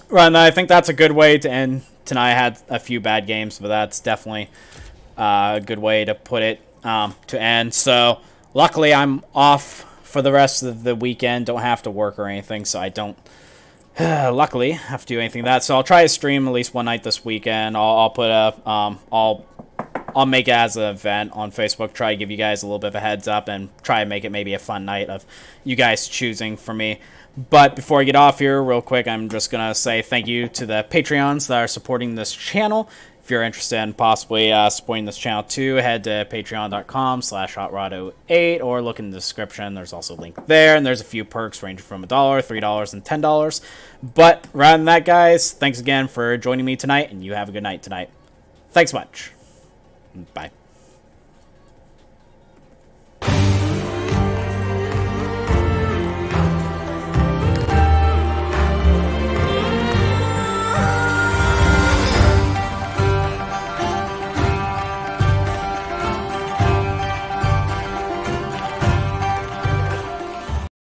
and I think that's a good way to end tonight. I had a few bad games, but that's definitely a good way to put it to end. So luckily, I'm off for the rest of the weekend. Don't have to work or anything, so I don't luckily have to do anything like that. So I'll try to stream at least one night this weekend. I'll put a I'll make it as an event on Facebook. Try to give you guys a little bit of a heads up and try to make it maybe a fun night of you guys choosing for me. But before I get off here, real quick, I'm just going to say thank you to the Patreons that are supporting this channel. If you're interested in possibly supporting this channel too, head to patreon.com/hotrod08 or look in the description. There's also a link there, and there's a few perks ranging from $1, $3, and $10. But rather than that, guys, thanks again for joining me tonight, and you have a good night tonight. Thanks much. Bye.